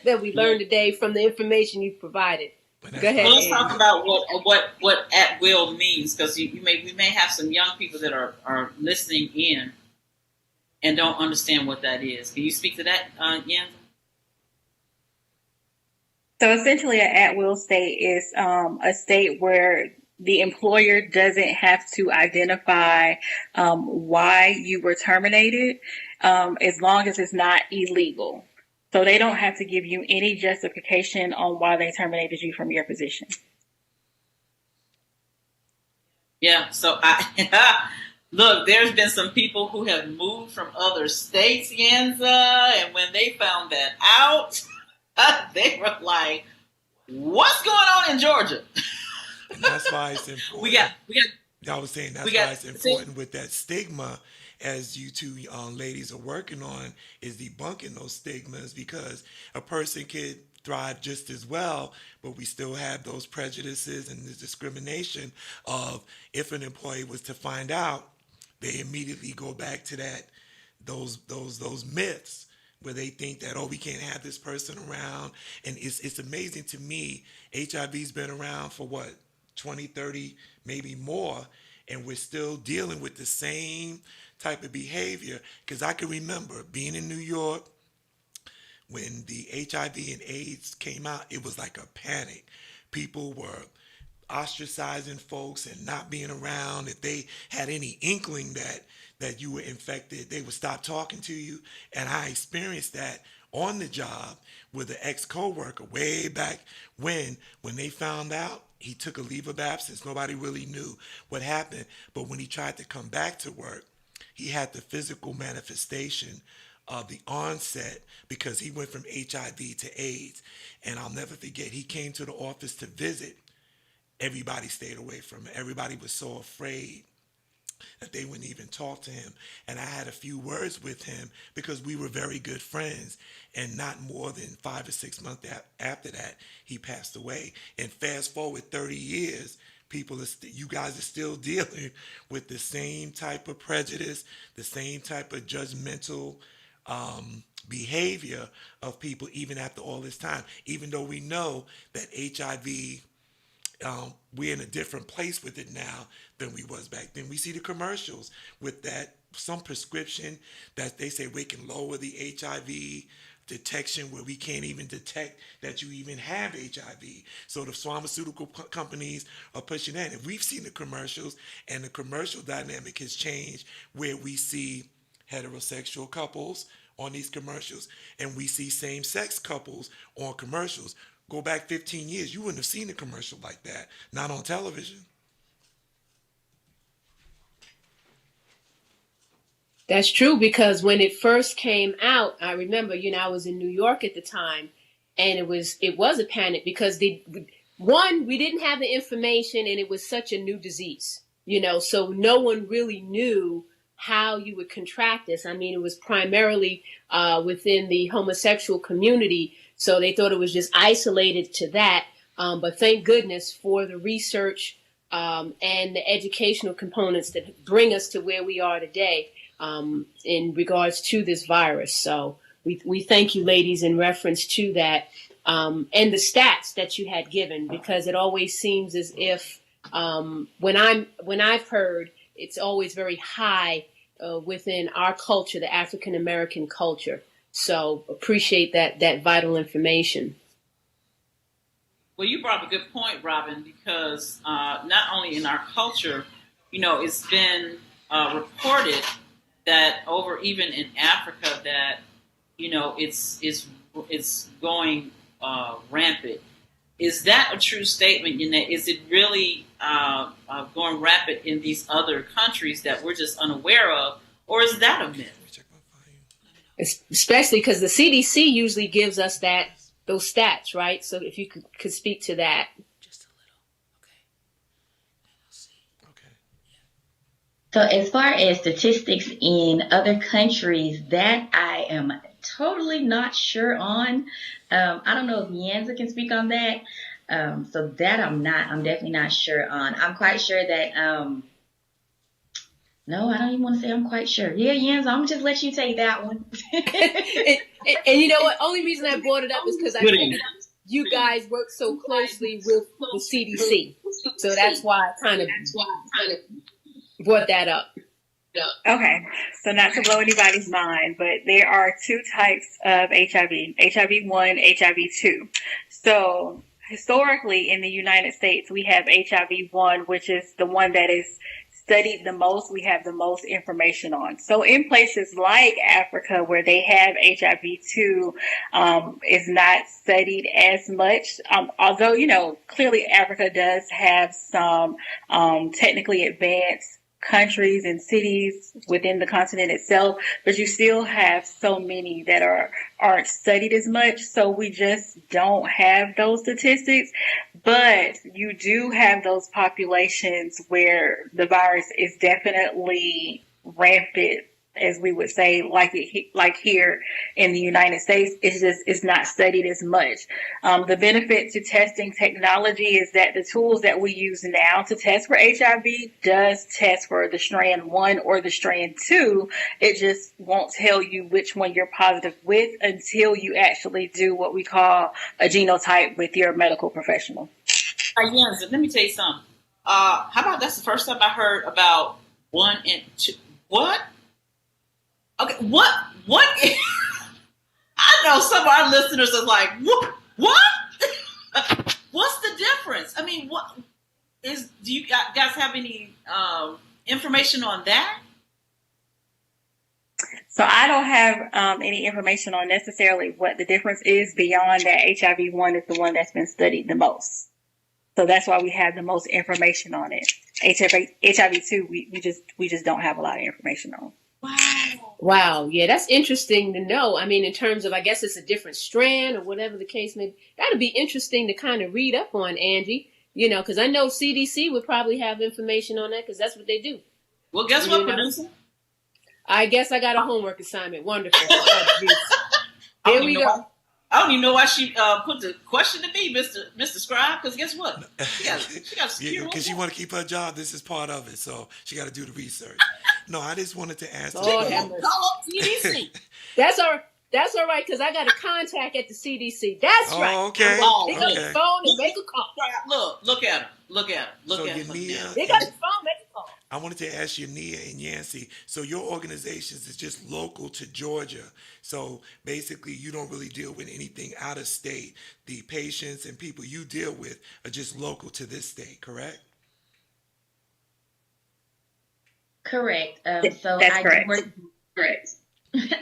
that we learned today from the information you've provided. Go ahead. Well, let's talk about what at will means, because we may have some young people that are listening in and don't understand what that is. Can you speak to that, Yanza? So essentially, an at-will state is a state where the employer doesn't have to identify why you were terminated, as long as it's not illegal. So they don't have to give you any justification on why they terminated you from your position. Yeah, so look, there's been some people who have moved from other states, Yanza, and when they found that out, they were like, "What's going on in Georgia?" And that's why it's important. we got. I was saying that's why it's important with that stigma, as you two ladies are working on, is debunking those stigmas, because a person could thrive just as well, but we still have those prejudices and the discrimination of, if an employee was to find out, they immediately go back to those myths where they think that, we can't have this person around. And it's amazing to me, HIV's been around for 20, 30, maybe more, and we're still dealing with the same type of behavior. Because I can remember being in New York when the HIV and AIDS came out, it was like a panic. People were ostracizing folks and not being around. If they had any inkling that you were infected, they would stop talking to you. And I experienced that on the job with an ex-coworker way back when they found out. He took a leave of absence. Nobody really knew what happened. But when he tried to come back to work, he had the physical manifestation of the onset, because he went from HIV to AIDS. And I'll never forget, he came to the office to visit. Everybody stayed away from him. Everybody was so afraid that they wouldn't even talk to him. And I had a few words with him because we were very good friends. And not more than 5 or 6 months after that, he passed away. And fast forward 30 years, you guys are still dealing with the same type of prejudice, the same type of judgmental behavior of people, even after all this time. Even though we know that HIV, we're in a different place with it now than we was back then. We see the commercials with that, some prescription that they say we can lower the HIV detection, where we can't even detect that you even have HIV. So the pharmaceutical companies are pushing that. And we've seen the commercials, and the commercial dynamic has changed, where we see heterosexual couples on these commercials, and we see same-sex couples on commercials. Go back 15 years, you wouldn't have seen a commercial like that, not on television. That's true, because when it first came out, I remember, I was in New York at the time, and it was a panic, because we didn't have the information, and it was such a new disease, so no one really knew how you would contract this. I mean, it was primarily within the homosexual community, so they thought it was just isolated to that. But thank goodness for the research and the educational components that bring us to where we are today in regards to this virus. So we thank you, ladies, in reference to that, and the stats that you had given, because it always seems as if when I've heard, it's always very high within our culture, the African American culture. So appreciate that vital information. Well, you brought up a good point, Robin, because not only in our culture, it's been reported that over even in Africa that it's going rampant. Is that a true statement? Is it really going rampant in these other countries that we're just unaware of, or is that a myth? Especially because the CDC usually gives us those stats, right? So if you could speak to that. So as far as statistics in other countries, that I am totally not sure on. I don't know if Yanza can speak on that. So that I'm definitely not sure on. I'm quite sure that, no, I don't even want to say I'm quite sure. Yeah, Yanza, I'm just let you take that one. and you know what? Only reason I brought it up is because I think you guys work so closely with the CDC. So that's why I kind of brought that up. Okay, so not to blow anybody's mind, but there are two types of HIV, HIV-1, HIV-2. So historically in the United States, we have HIV-1, which is the one that is studied the most, we have the most information on. So in places like Africa where they have HIV-2, is not studied as much. Although, clearly Africa does have some technically advanced countries and cities within the continent itself, but you still have so many that aren't studied as much. So we just don't have those statistics, but you do have those populations where the virus is definitely rampant, as we would say, like here in the United States. It's not studied as much. The benefit to testing technology is that the tools that we use now to test for HIV does test for the strand 1 or the strand 2. It just won't tell you which one you're positive with until you actually do what we call a genotype with your medical professional. Yanza, let me tell you something. How about that's the first time I heard about 1 and 2. What? Okay, what? I know some of our listeners are like, what? What's the difference? I mean, do you guys have any information on that? So I don't have any information on necessarily what the difference is beyond that HIV-1 is the one that's been studied the most. So that's why we have the most information on it. HIV-2, we just don't have a lot of information on. Wow. Yeah, that's interesting to know. I mean, in terms of, I guess it's a different strand or whatever the case may be. That'd be interesting to kind of read up on, Angee, because I know CDC would probably have information on that because that's what they do. Well, guess what, producer? I guess I got a homework assignment. Wonderful. Here we go. I don't even know why she put the question to me, Mr. Scribe, because guess what? She got because she want to keep her job. This is part of it, so she got to do the research. No, I just wanted to ask. Call up CDC. That's all right, because I got a contact at the CDC. That's right. Okay. They got a phone and make a call. Look at her. Look at her. Yhanea, they got a phone, make a call. I wanted to ask Yhanea and Yancy. So your organizations is just local to Georgia. So basically, you don't really deal with anything out of state. The patients and people you deal with are just local to this state, correct? Correct. So that's correct. Correct.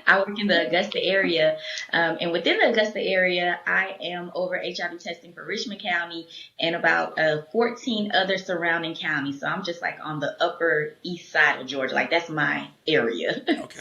I work in the Augusta area, and within the Augusta area, I am over HIV testing for Richmond County and about 14 other surrounding counties. So I'm just like on the upper east side of Georgia. Like that's my area. Okay.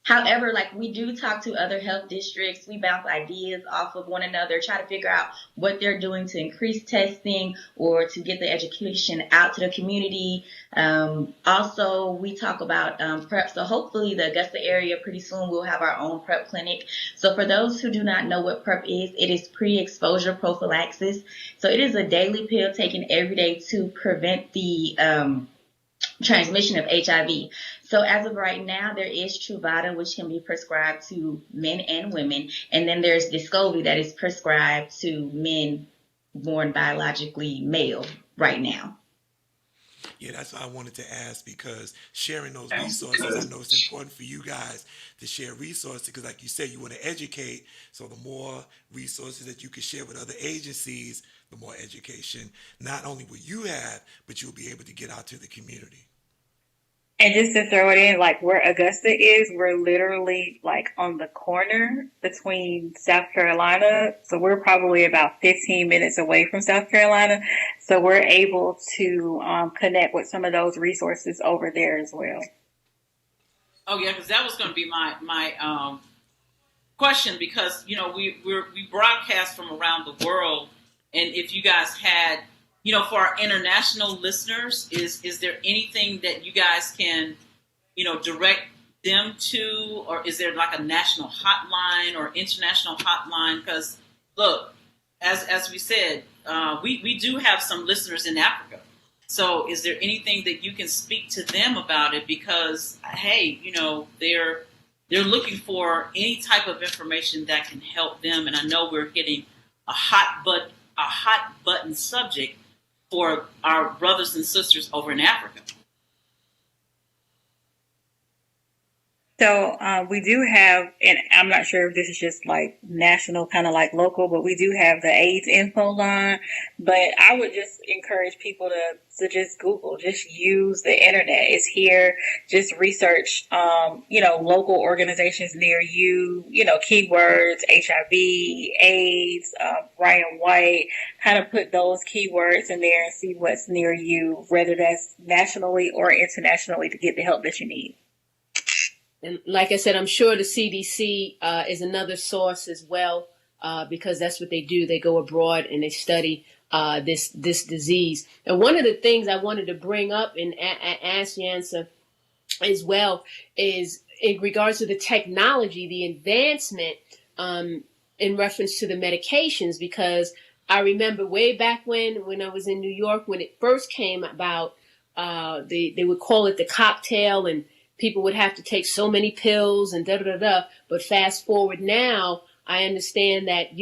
However, like we do talk to other health districts. We bounce ideas off of one another, try to figure out what they're doing to increase testing or to get the education out to the community. Also, we talk about PrEP. So hopefully the Augusta area pretty soon we'll have our own PrEP clinic. So for those who do not know what PrEP is, it is pre-exposure prophylaxis. So it is a daily pill taken every day to prevent the transmission of HIV. So as of right now, there is Truvada, which can be prescribed to men and women. And then there's Descovy that is prescribed to men born biologically male right now. Yeah, that's why I wanted to ask, because sharing those resources, I know it's important for you guys to share resources because, like you said, you want to educate. So the more resources that you can share with other agencies, the more education not only will you have, but you'll be able to get out to the community. And just to throw it in, like where Augusta is, we're literally like on the corner between South Carolina. So we're probably about 15 minutes away from South Carolina. So we're able to connect with some of those resources over there as well. Oh yeah, because that was going to be my question, because we broadcast from around the world, and if you guys had, for our international listeners, is there anything that you guys can direct them to, or is there like a national hotline or international hotline? Because look, as we said, we do have some listeners in Africa. So is there anything that you can speak to them about it? Because hey, they're looking for any type of information that can help them. And I know we're getting a hot button subject for our brothers and sisters over in Africa. So we do have, and I'm not sure if this is just like national, kind of like local, but we do have the AIDS info line. But I would just encourage people to just Google, just use the internet. It's here. Just research, local organizations near you, keywords, HIV, AIDS, Ryan White, kind of put those keywords in there and see what's near you, whether that's nationally or internationally, to get the help that you need. And like I said, I'm sure the CDC is another source as well, because that's what they do. They go abroad and they study this disease. And one of the things I wanted to bring up and ask Yanza as well is in regards to the technology, the advancement in reference to the medications, because I remember way back when I was in New York, when it first came about, they would call it the cocktail, and people would have to take so many pills and da-da-da-da. But fast forward now, I understand that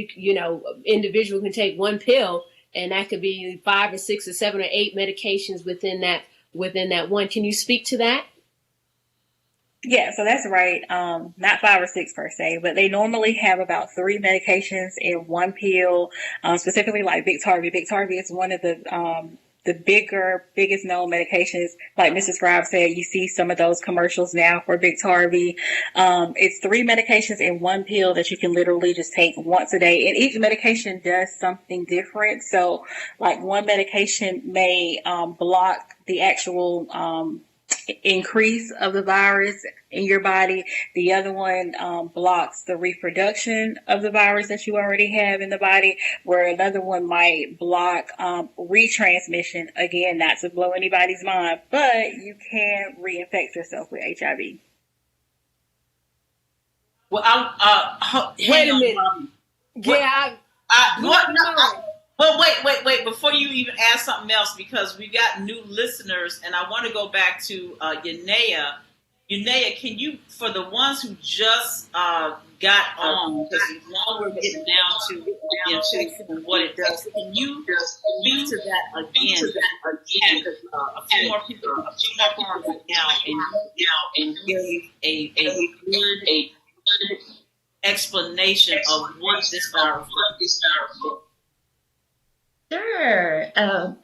individual can take one pill, and that could be 5 or 6 or 7 or 8 medications within that one. Can you speak to that? Yeah, so that's right. Not 5 or 6 per se, but they normally have about 3 medications in one pill, specifically like Biktarvy. Biktarvy is one of the biggest known medications. Like Mrs. Scribe said, you see some of those commercials now for Biktarvy. It's 3 medications in one pill that you can literally just take once a day. And each medication does something different. So like one medication may block the actual increase of the virus in your body. The other one blocks the reproduction of the virus that you already have in the body, where another one might block retransmission. Again, not to blow anybody's mind, but you can reinfect yourself with HIV. Well, wait a minute. Well, wait. Before you even ask something else, because we got new listeners, and I want to go back to Yhanea. Yhanea, can you, for the ones who just got on, because now we're getting down to the infection and what it does, can you speak to that again? A few more people have jumped on right now and gave a good explanation of what this virus is. Sure.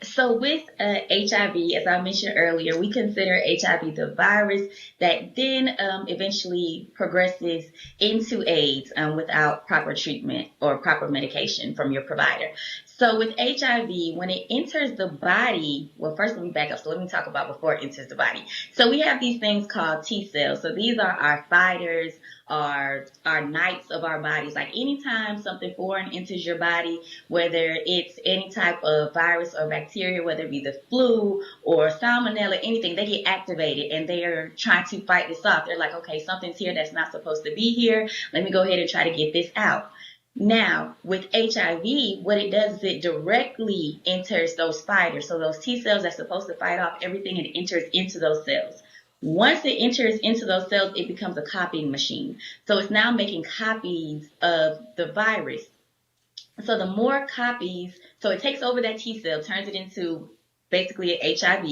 So with HIV, as I mentioned earlier, we consider HIV the virus that then eventually progresses into AIDS without proper treatment or proper medication from your provider. So with HIV, when it enters the body, well, first let me back up. So let me talk about before it enters the body. So we have these things called T cells. So these are our fighters, our knights of our bodies. Like anytime something foreign enters your body, whether it's any type of virus or bacteria, whether it be the flu or salmonella, anything, they get activated and they are trying to fight this off. They're like, okay, something's here that's not supposed to be here. Let me go ahead and try to get this out. Now, with HIV, what it does is it directly enters those fighters. So those T cells that's supposed to fight off everything, it enters into those cells. Once it enters into those cells, it becomes a copying machine. So it's now making copies of the virus. So the more copies, so it takes over that T cell, turns it into basically HIV,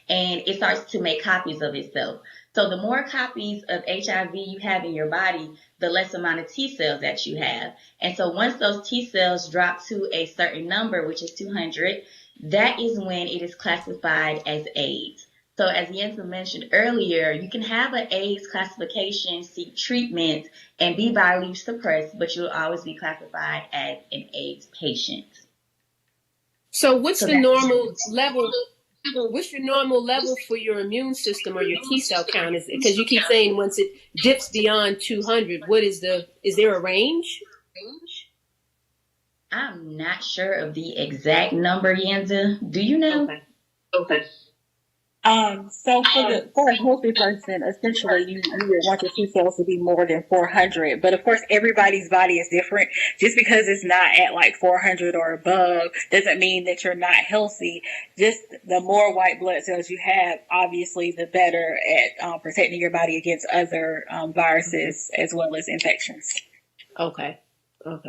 and it starts to make copies of itself. So the more copies of HIV you have in your body, the less amount of T cells that you have. And so once those T cells drop to a certain number, which is 200, that is when it is classified as AIDS. So as Yanza mentioned earlier, you can have an AIDS classification, seek treatment, and be virally suppressed, but you'll always be classified as an AIDS patient. So what's the normal level? What's your normal level for your immune system or your T cell count? Is because you keep saying once it dips beyond 200, is there a range? I'm not sure of the exact number, Yanza. Do you know? Okay. So for a healthy person, essentially you would want your T cells to be more than 400. But of course, everybody's body is different. Just because it's not at like 400 or above doesn't mean that you're not healthy. Just the more white blood cells you have, obviously, the better at protecting your body against other viruses as well as infections. Okay. Well,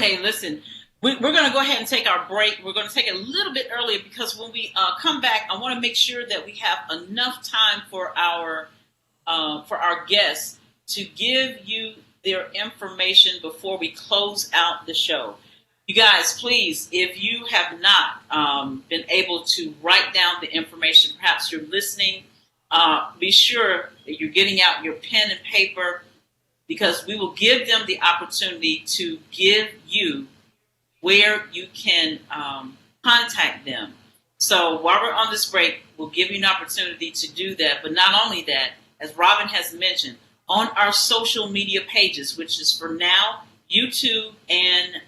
hey, listen. We're going to go ahead and take our break. We're going to take it a little bit earlier because when we come back, I want to make sure that we have enough time for our guests to give you their information before we close out the show. You guys, please, if you have not been able to write down the information, perhaps you're listening, be sure that you're getting out your pen and paper because we will give them the opportunity to give you where you can contact them. So while we're on this break, we'll give you an opportunity to do that. But not only that, as Robin has mentioned, on our social media pages, which is for now YouTube and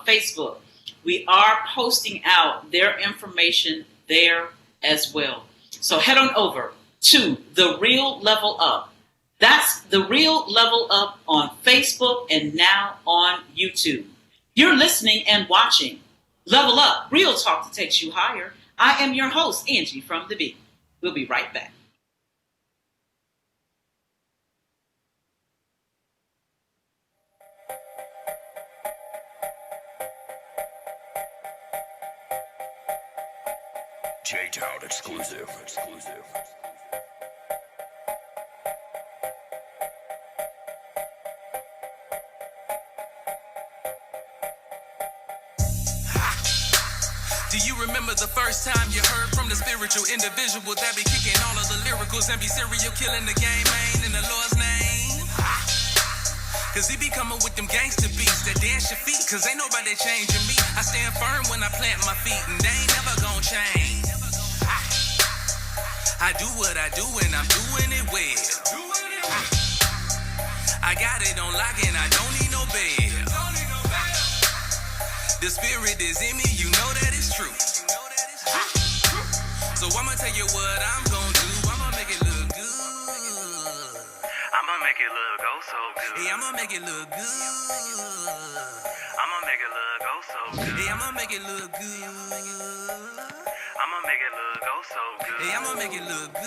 Facebook, we are posting out their information there as well. So head on over to The Real Level Up. That's The Real Level Up on Facebook and now on YouTube. You're listening and watching Level Up, Real Talk that takes you higher. I am your host, Angee from The Bee. We'll be right back. J-Town exclusive. Do you remember the first time you heard from the spiritual individual that be kicking all of the lyricals and be serial killing the game, man, in the Lord's name? Cause he be coming with them gangster beats that dance your feet, cause ain't nobody changing me. I stand firm when I plant my feet and they ain't never gonna change. I do what I do and I'm doing it well. I got it on lock and I don't need no bell. The spirit is in me, you know that it's true. So I'ma tell you what I'm gonna do. I'ma make it look good. I'ma make it look oh so good. Hey, I'ma make it look good. I'ma make it look oh so good. Hey, I'ma make it look good. I'ma make it look oh so good. Hey, I'ma make it look good.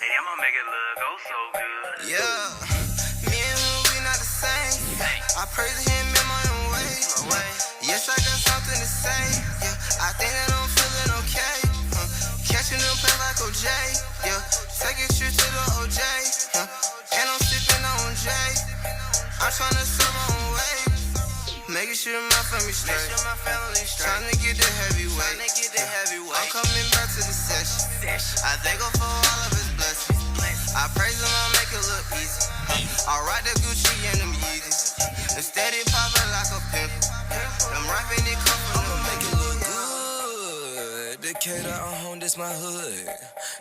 Hey, I'ma make it look oh so good. Yeah, me and him, we not the same. I praise him in my own way. Yes, I got something to say. Yeah, I think that I'm feeling okay. Catching them play like OJ. Yeah, take it straight to the OJ. And I'm sipping on J. I'm trying to serve my own way. Making sure my family straight. Trying to get the heavyweight. I'm coming back to the session. I thank him for all of his blessings. I praise him, I make it look easy. I ride the Gucci and them Yeezys. And steady popping like a pimple. I'm rapping it come from the make it look good. Decatur, home, this my hood.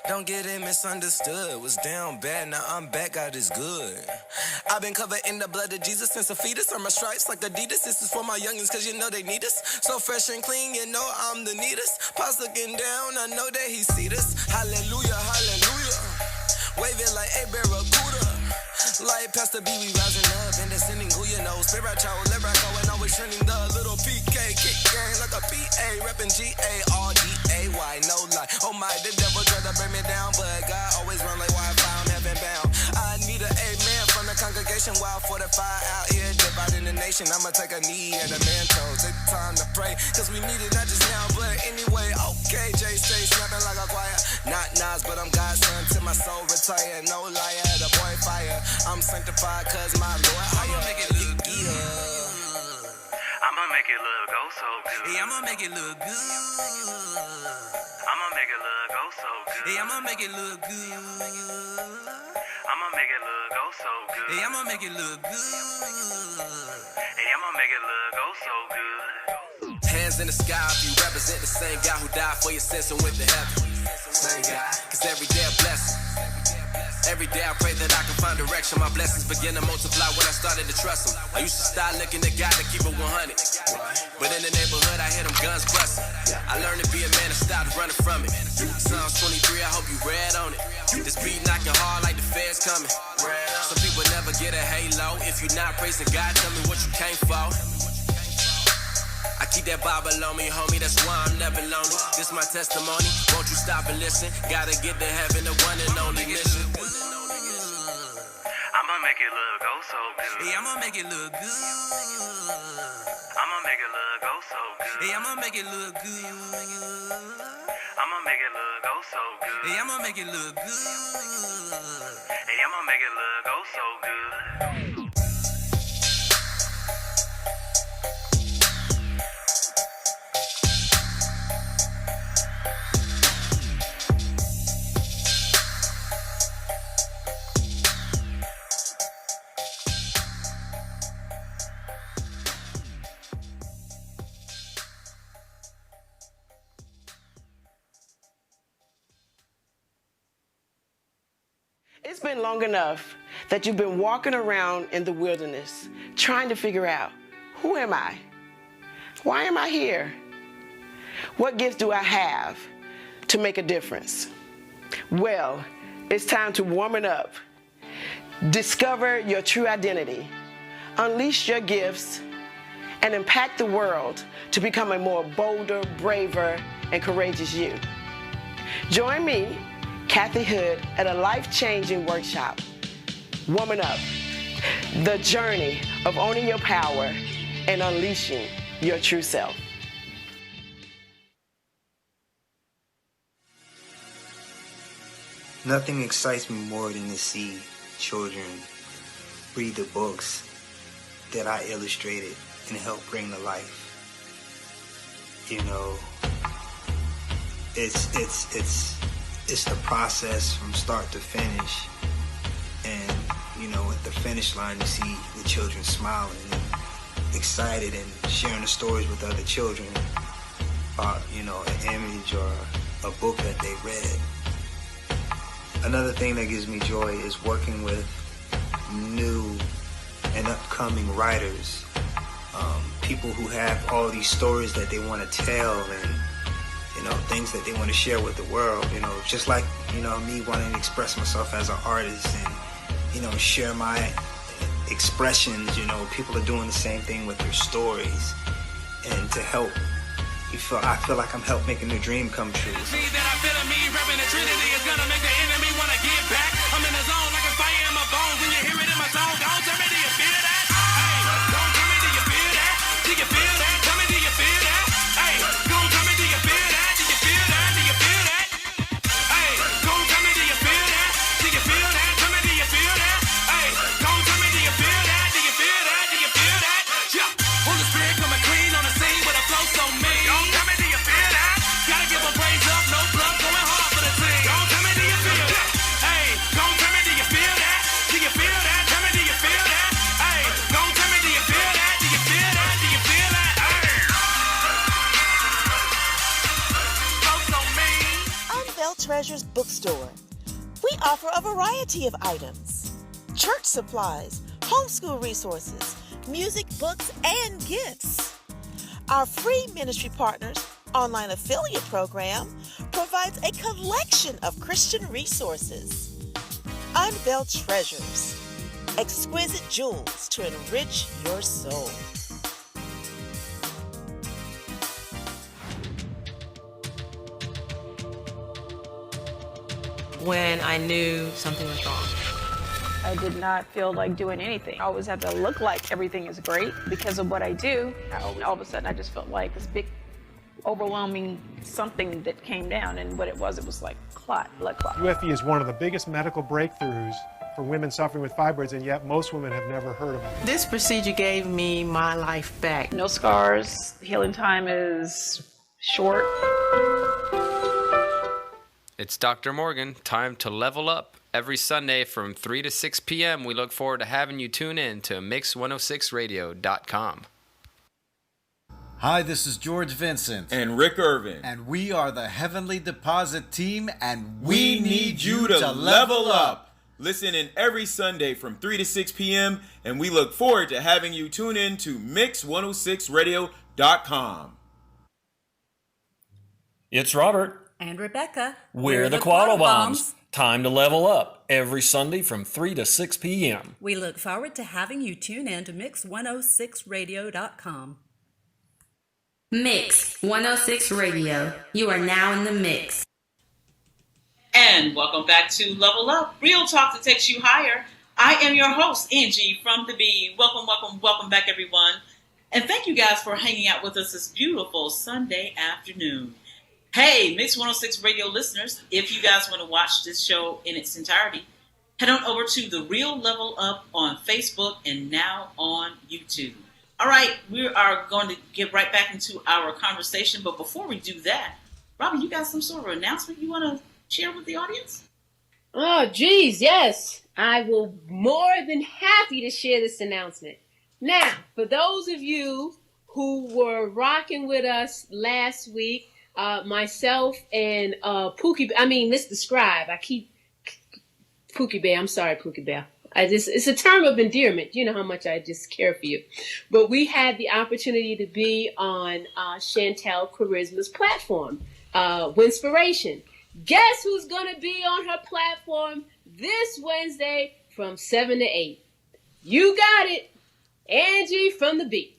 Don't get it misunderstood. Was down bad, now I'm back, God is good. I've been covered in the blood of Jesus since a fetus. On my stripes like Adidas. This is for my youngins, cause you know they need us. So fresh and clean, you know I'm the neatest. Pops looking down, I know that he see this. Hallelujah, hallelujah. Waving like a barracuda. Like Pastor B, we rising up and descending who you know. Spiritual, lyrical, and always trending the little PK. Kick gang like a PA, reppin' GARDAY, no lie. Oh my, the devil tried to bring me down, but God always run like Wi-Fi, I'm heaven bound. I need an amen from the congregation. generation. Wild 45 out here dividing the nation. I'ma take a knee and a mantle. Take the time to pray, cause we need it not just now, but anyway. Okay, Jay stay snapping like a choir. Not Nas, but I'm God's son till my soul retire. No liar, the boy fire. I'm sanctified cause my Lord higher. I'ma make it look good. I'ma make it look go so good. Yeah, I'ma make it look good. I'ma make it look go so good. Yeah, I'ma make it look good. I'ma make it look go so good. Yeah, I'ma make it look good. Hey, I'ma make it look go so good. Hands in the sky if you represent the same guy who died for your sins and went to heaven. Same guy, cause every day a blessing. Every day I pray that I can find direction. My blessings begin to multiply when I started to trust him. I used to start looking at God to keep it 100. But in the neighborhood I hear them guns busting. I learned to be a man and stopped running from it. Psalms 23, I hope you read on it. This beat knocking hard like the feds coming. Some people never get a halo. If you're not praising God, tell me what you came for. I keep that Bible on me, homie, that's why I'm never lonely. This my testimony, won't you stop and listen? Gotta get to heaven, the one and only mission. I'ma make it look go so good. Yeah, I'ma make it look good. I'ma make it look go so good. Yeah, I'ma make it look good. I'ma make it look go so good. Yeah, I'ma make it look good. Hey, I'ma make it look go so good. It's been long enough that you've been walking around in the wilderness trying to figure out, who am I? Why am I here? What gifts do I have to make a difference? Well, it's time to warm it up. Discover your true identity, unleash your gifts, and impact the world to become a more bolder, braver, and courageous you. Join me, Kathy Hood, at a life-changing workshop, Woman Up, the journey of owning your power and unleashing your true self. Nothing excites me more than to see children read the books that I illustrated and helped bring to life. You know, it's the process from start to finish, and you know, at the finish line you see the children smiling and excited and sharing the stories with other children about, you know, an image or a book that they read. Another thing that gives me joy is working with new and upcoming writers, people who have all these stories that they want to tell and, you know, things that they want to share with the world, you know, just like, you know, me wanting to express myself as an artist and, you know, share my expressions. You know, people are doing the same thing with their stories, and to help, I feel like I'm helping making their dream come true. See that I feel in me, repping the Trinity is gonna make the enemy wanna get back. I'm in the zone like a fire in my bones. When you hear it in my song, don't tell me, do you feel that? Hey, don't tell me, do you feel that? Do you feel that? Tell me, do you feel that? Hey, don't tell me, do you feel that? Do you feel that? Do you feel that? Hey, don't tell me, do you feel that? Do you feel that? Tell me, do you feel that? Hey, don't tell me, do you feel that? Do you feel that? Do you feel that? Yeah, Holy Spirit coming clean on the scene with a flow so mean. Don't tell me, do you feel that? Gotta give a praise up, no bluff, going hard for the team. Don't tell me, do you feel that? Hey, don't tell me, do you feel that? Do you feel that? Tell me, do you feel that? Hey, don't tell me, do you feel that? Do you feel that? Do you feel that? Hey. Flow so mean. Unveiled Treasures Bookstore. We offer a variety of items: church supplies, homeschool resources, music, books, and gifts. Our free ministry partners online affiliate program provides a collection of Christian resources. Unveiled Treasures, exquisite jewels to enrich your soul. When I knew something was wrong, I did not feel like doing anything. I always have to look like everything is great because of what I do. All of a sudden, I just felt like this big, overwhelming something that came down, and what it was like blood clot. UFE is one of the biggest medical breakthroughs for women suffering with fibroids, and yet most women have never heard about it. This procedure gave me my life back. No scars. Healing time is short. It's Dr. Morgan. Time to level up. Every Sunday from 3 to 6 p.m., we look forward to having you tune in to Mix106Radio.com. Hi, this is George Vincent. And Rick Irvin. And we are the Heavenly Deposit Team, and we need you to level up. Listen in every Sunday from 3 to 6 p.m., and we look forward to having you tune in to Mix106Radio.com. It's Robert. And Rebecca. We're the Quaddle Bombs. Time to level up every Sunday from 3 to 6 p.m. We look forward to having you tune in to Mix106Radio.com. Mix 106 Radio. You are now in the mix. And welcome back to Level Up, real talk that takes you higher. I am your host, Angee from the B. Welcome back, everyone. And thank you guys for hanging out with us this beautiful Sunday afternoon. Hey, Mix 106 Radio listeners, if you guys want to watch this show in its entirety, head on over to The Real Level Up on Facebook and now on YouTube. All right, we are going to get right back into our conversation, but before we do that, Robin, you got some sort of announcement you want to share with the audience? Oh, geez, yes. I will more than happy to share this announcement. Now, for those of you who were rocking with us last week, myself and Mr. Scribe. Pookie Bear. I'm sorry, Pookie Bear. It's a term of endearment. You know how much I just care for you. But we had the opportunity to be on Chantel Charisma's platform, Winspiration. Guess who's going to be on her platform this Wednesday from 7 to 8? You got it, Angee from the B.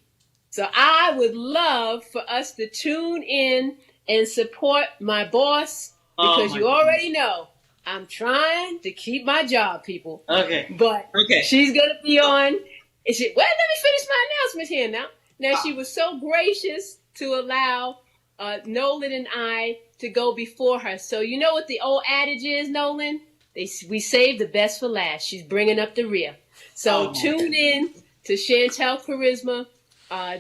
So I would love for us to tune in and support my boss, because you already know I'm trying to keep my job, people. Okay. But she's going to be on. Let me finish my announcement here now. Now, she was so gracious to allow Nolan and I to go before her. So you know what the old adage is, Nolan? We save the best for last. She's bringing up the rear. So tune in to Chantel Charisma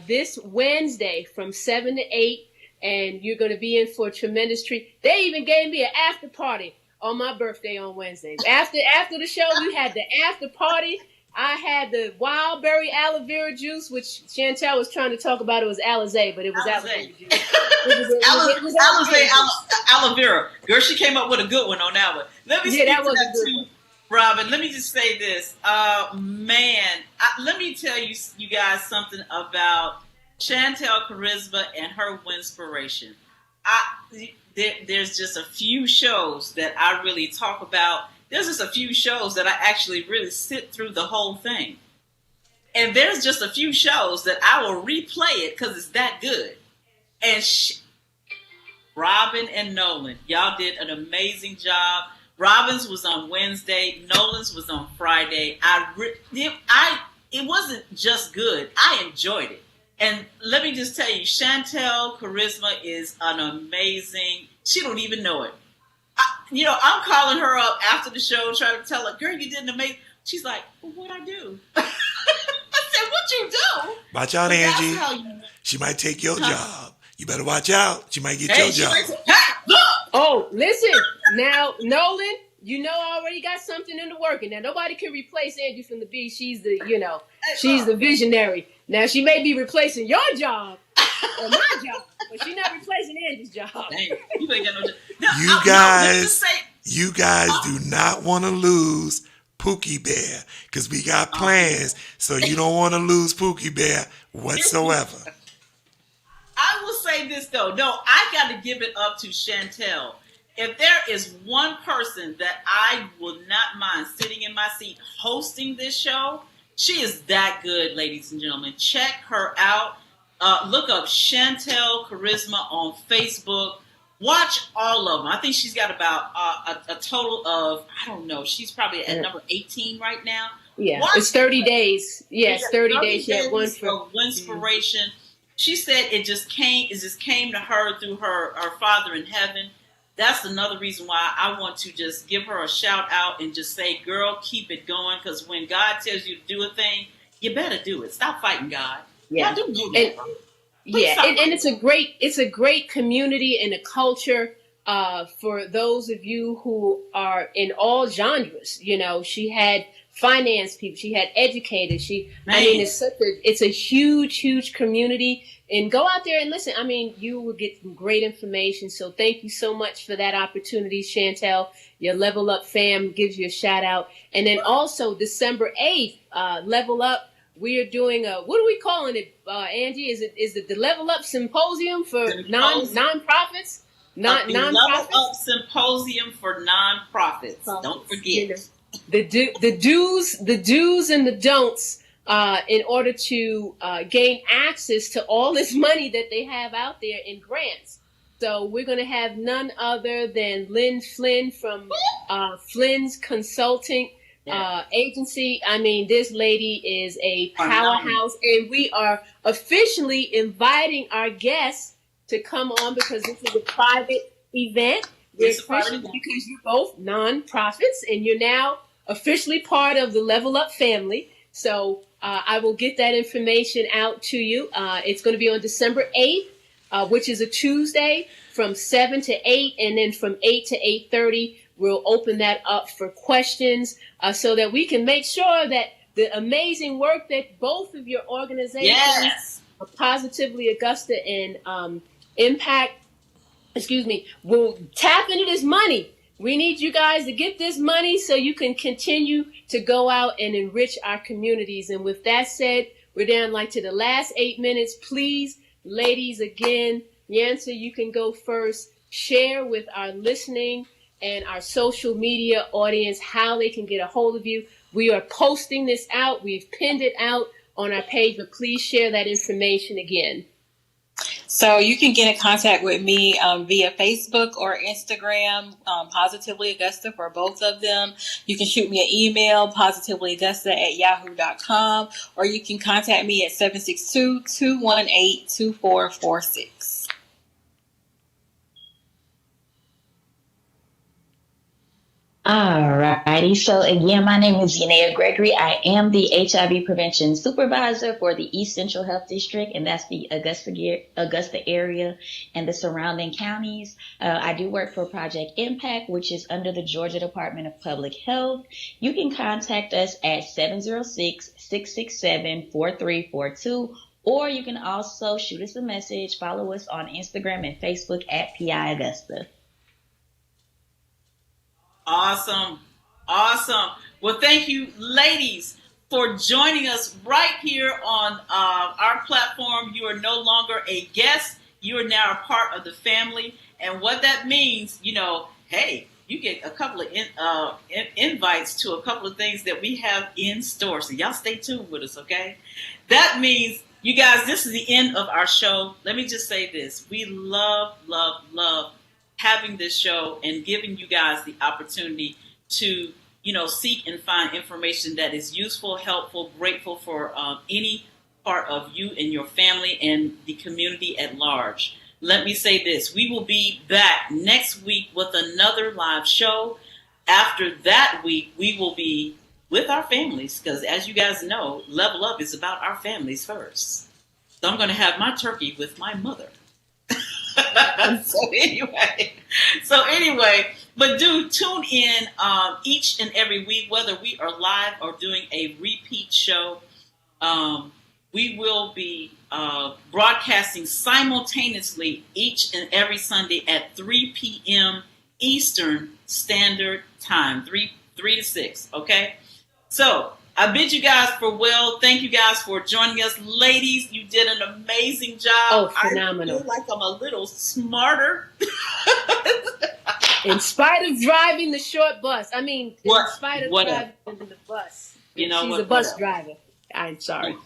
this Wednesday from 7 to 8. And you're going to be in for a tremendous treat. They even gave me an after party on my birthday on Wednesday. After the show, we had the after party. I had the wild berry aloe vera juice, which Chantel was trying to talk about. It was Alizé, but it was aloe vera juice. Alizé aloe vera. Girl, she came up with a good one on that one. Let me speak to that too, Robin. Let me just say this. Let me tell you guys something about Chantel Charisma and her Winspiration. There's just a few shows that I really talk about. There's just a few shows that I actually really sit through the whole thing. And there's just a few shows that I will replay it because it's that good. And Robin and Nolan, y'all did an amazing job. Robin's was on Wednesday. Nolan's was on Friday. It wasn't just good. I enjoyed it. And let me just tell you, Chantel Charisma is an amazing, she don't even know it. I'm calling her up after the show, trying to tell her, girl, you did an amazing. She's like, well, what'd I do? I said, what you do? Watch out, Angee. She might take your job. You better watch out. She might get your job. Oh, listen. Now, Nolan, you know I already got something in the working. Now, nobody can replace Angee from the B. She's the visionary. Now, she may be replacing your job or my job, but she's not replacing Angee's job. Dang, you ain't got no job. You guys do not want to lose Pookie Bear because we got plans, so you don't want to lose Pookie Bear whatsoever. I will say this, though. No, I got to give it up to Chantel. If there is one person that I will not mind sitting in my seat hosting this show, she is that good, ladies and gentlemen. Check her out. Look up Chantel Charisma on Facebook. Watch all of them. I think she's got about a total of, I don't know, she's probably at number 18 right now. Yeah, Watch, it's 30 days. Yes, 30 days. She had one for inspiration. She said it just came to her through her Father in heaven. That's another reason why I want to just give her a shout out and just say, girl, keep it going. Because when God tells you to do a thing, you better do it. Stop fighting God. Yeah, I do know that. And it's a great community and a culture for those of you who are in all genres. You know, she had finance people, she had educators. It's a huge community. And go out there and listen. I mean, you will get some great information. So thank you so much for that opportunity, Chantel. Your Level Up fam gives you a shout out. And then also December 8th, Level Up. We are doing what are we calling it, Angee? Is it the Level Up Symposium for nonprofits? Level Up Symposium for nonprofits. Don't forget the do's and the don'ts in order to gain access to all this money that they have out there in grants. So we're going to have none other than Lynn Flynn from Flynn's Consulting agency. I mean, this lady is a powerhouse, and we are officially inviting our guests to come on because this is a private event. Because you're both nonprofits and you're now officially part of the Level Up family. So I will get that information out to you. It's going to be on December 8th, which is a Tuesday from 7 to 8, and then from 8 to 8:30. We'll open that up for questions so that we can make sure that the amazing work that both of your organizations, Positively Augusta and Impact, will tap into this money. We need you guys to get this money so you can continue to go out and enrich our communities. And with that said, we're down to the last 8 minutes. Please, ladies, again, Yanza, you can go first. Share with our listening and our social media audience how they can get a hold of you. We are posting this out. We've pinned it out on our page, but please share that information again. So you can get in contact with me via Facebook or Instagram, Positively Augusta for both of them. You can shoot me an email, positivelyaugusta@yahoo.com, or you can contact me at 762-218-2446. Alrighty, so again, my name is Yhanea Gregory. I am the HIV prevention supervisor for the East Central Health District, and that's the Augusta area and the surrounding counties. I do work for Project Impact, which is under the Georgia Department of Public Health. You can contact us at 706-667-4342, or you can also shoot us a message, follow us on Instagram and Facebook at PI Augusta. Awesome. Well, thank you, ladies, for joining us right here on our platform. You are no longer a guest. You are now a part of the family. And what that means, hey, you get a couple of invites to a couple of things that we have in store. So y'all stay tuned with us, okay? That means, you guys, this is the end of our show. Let me just say this. We love having this show and giving you guys the opportunity to, seek and find information that is useful, helpful, grateful for any part of you and your family and the community at large. Let me say this. We will be back next week with another live show. After that week, we will be with our families because, as you guys know, Level Up is about our families first. So I'm going to have my turkey with my mother. So anyway, but do tune in each and every week, whether we are live or doing a repeat show. We will be broadcasting simultaneously each and every Sunday at 3 p.m. Eastern Standard Time, 3 to 6. Okay, so I bid you guys farewell. Thank you guys for joining us. Ladies, you did an amazing job. Oh, phenomenal. I feel like I'm a little smarter. In spite of driving the short bus. In spite of driving the bus. She's a bus driver. I'm sorry.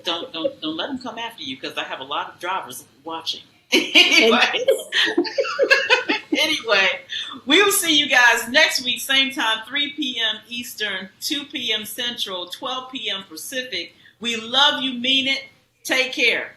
Don't let them come after you because I have a lot of drivers watching. Anyway, we will see you guys next week, same time, 3 p.m. Eastern, 2 p.m. Central, 12 p.m. Pacific. We love you, mean it. Take care.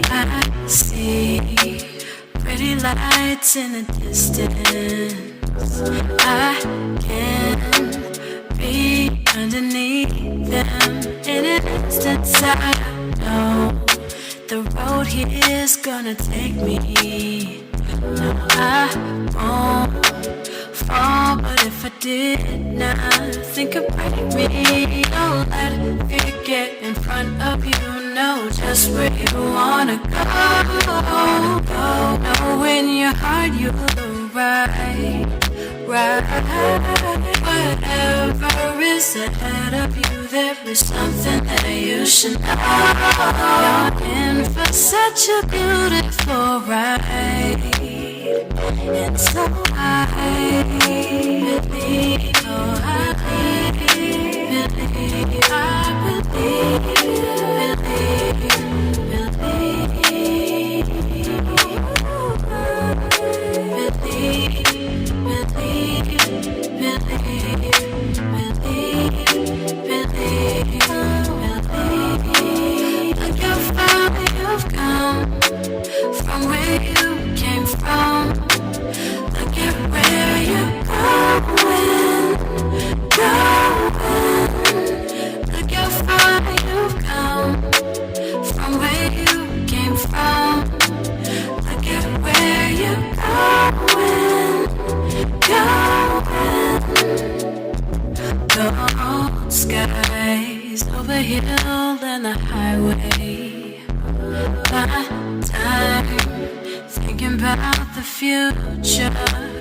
I see pretty lights in the distance. I can be underneath them in an instant. I know the road here is gonna take me. No, I won't fall, but if I did, nothing could break me. Don't let fear get in front of you. Know just where you wanna go. Know in your heart you're the right. Whatever is ahead of you, there is something that you should know. You're in for such a beautiful ride. And so I believe, oh I believe, I Look how far you've come from where you came from. Look at where you're going. Look how far you've come from where you came from. Look at where you're going. Gold skies over hill and the highway. My time thinking about the future,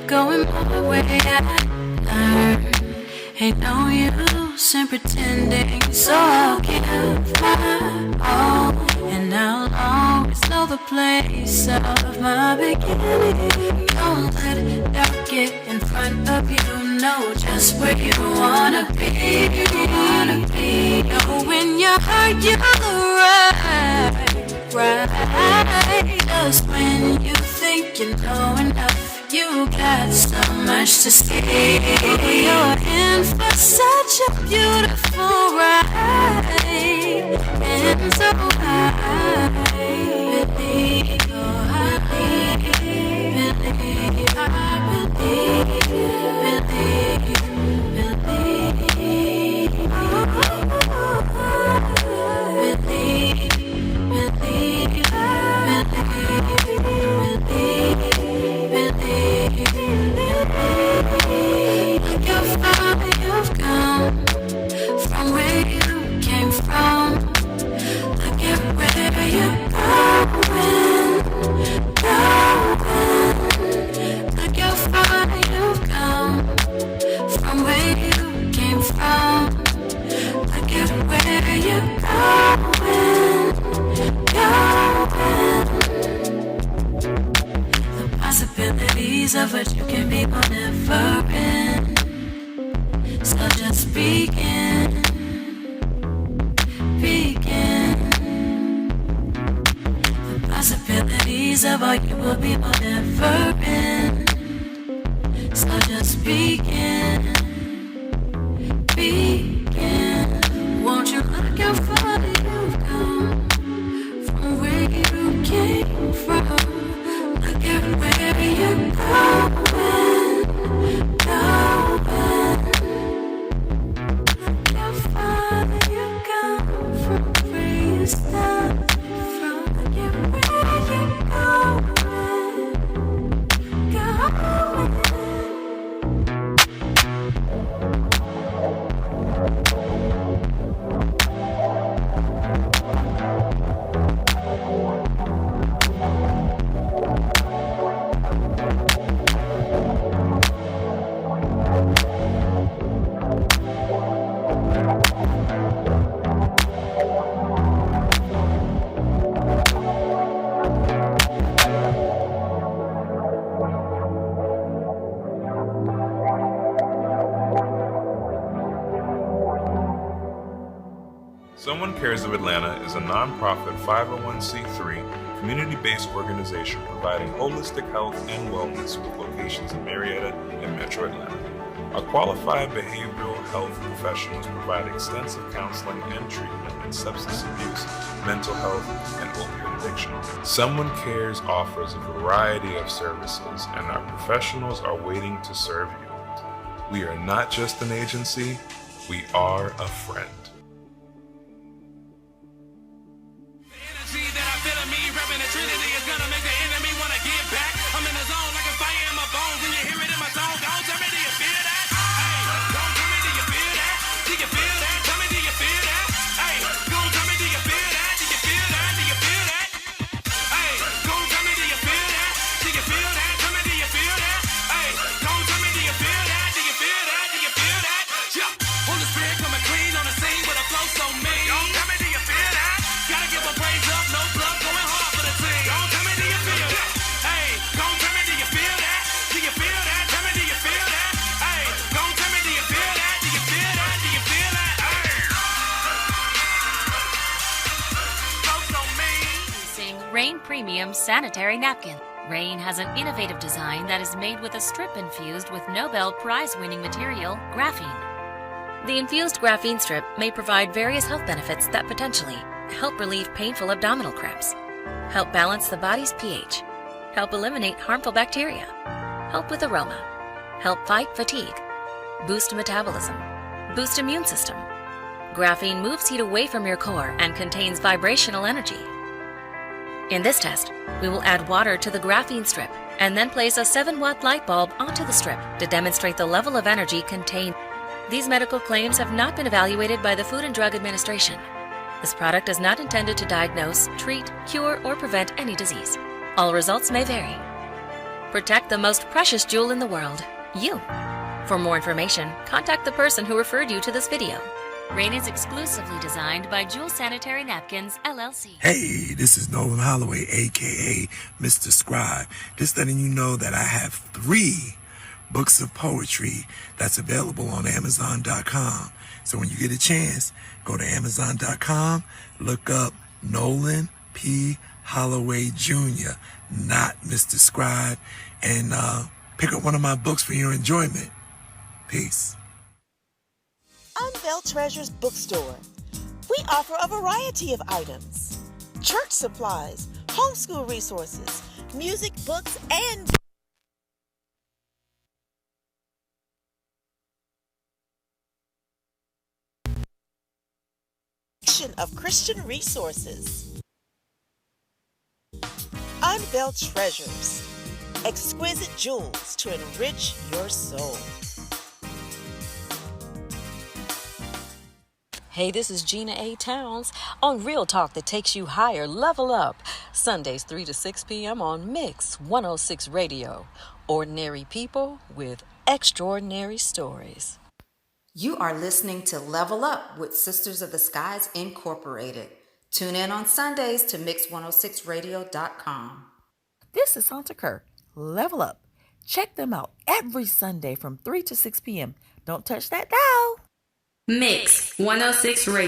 going my way. I learned ain't no use in pretending, so I'll give my all, and I'll always know the place of my beginning. Don't let doubt get in front of you. Know just where you wanna be. Know in your heart you're right. Just when you think you know enough, you got so much to say. You're in for such a beautiful ride, and so I believe, oh I believe, I Look how far you've come from where you came from. Look at where you're going. Look how far you've come from where you came from. Look at where you're going. The possibilities of what you can be will never end. So just begin. The possibilities of what you will be will never end. So just begin. Won't you look how far you've come from where you came from? Look at where you're going. Someone Cares of Atlanta is a nonprofit 501c3 community-based organization providing holistic health and wellness with locations in Marietta and Metro Atlanta. Our qualified behavioral health professionals provide extensive counseling and treatment in substance abuse, mental health, and opioid addiction. Someone Cares offers a variety of services, and our professionals are waiting to serve you. We are not just an agency, we are a friend. Rain Premium Sanitary Napkin. Rain has an innovative design that is made with a strip infused with Nobel Prize-winning material, graphene. The infused graphene strip may provide various health benefits that potentially help relieve painful abdominal cramps, help balance the body's pH, help eliminate harmful bacteria, help with aroma, help fight fatigue, boost metabolism, boost immune system. Graphene moves heat away from your core and contains vibrational energy. In this test, we will add water to the graphene strip and then place a 7-watt light bulb onto the strip to demonstrate the level of energy contained. These medical claims have not been evaluated by the Food and Drug Administration. This product is not intended to diagnose, treat, cure, or prevent any disease. All results may vary. Protect the most precious jewel in the world, you. For more information, contact the person who referred you to this video. Rain is exclusively designed by Jewel Sanitary Napkins, LLC. Hey, this is Nolan Holloway, a.k.a. Mr. Scribe. Just letting you know that I have 3 books of poetry that's available on Amazon.com. So when you get a chance, go to Amazon.com, look up Nolan P. Holloway Jr., not Mr. Scribe, and pick up one of my books for your enjoyment. Peace. Unveiled Treasures Bookstore. We offer a variety of items: church supplies, homeschool resources, music, books, and of Christian resources. Unveiled Treasures. Exquisite jewels to enrich your soul. Hey, this is Gina A. Towns on Real Talk that takes you higher. Level up. Sundays 3 to 6 p.m. on Mix 106 Radio. Ordinary people with extraordinary stories. You are listening to Level Up with Sisters of the Skies Incorporated. Tune in on Sundays to Mix106Radio.com. This is Santa Kerr. Level Up. Check them out every Sunday from 3 to 6 p.m. Don't touch that dial. Mix 106 Radio.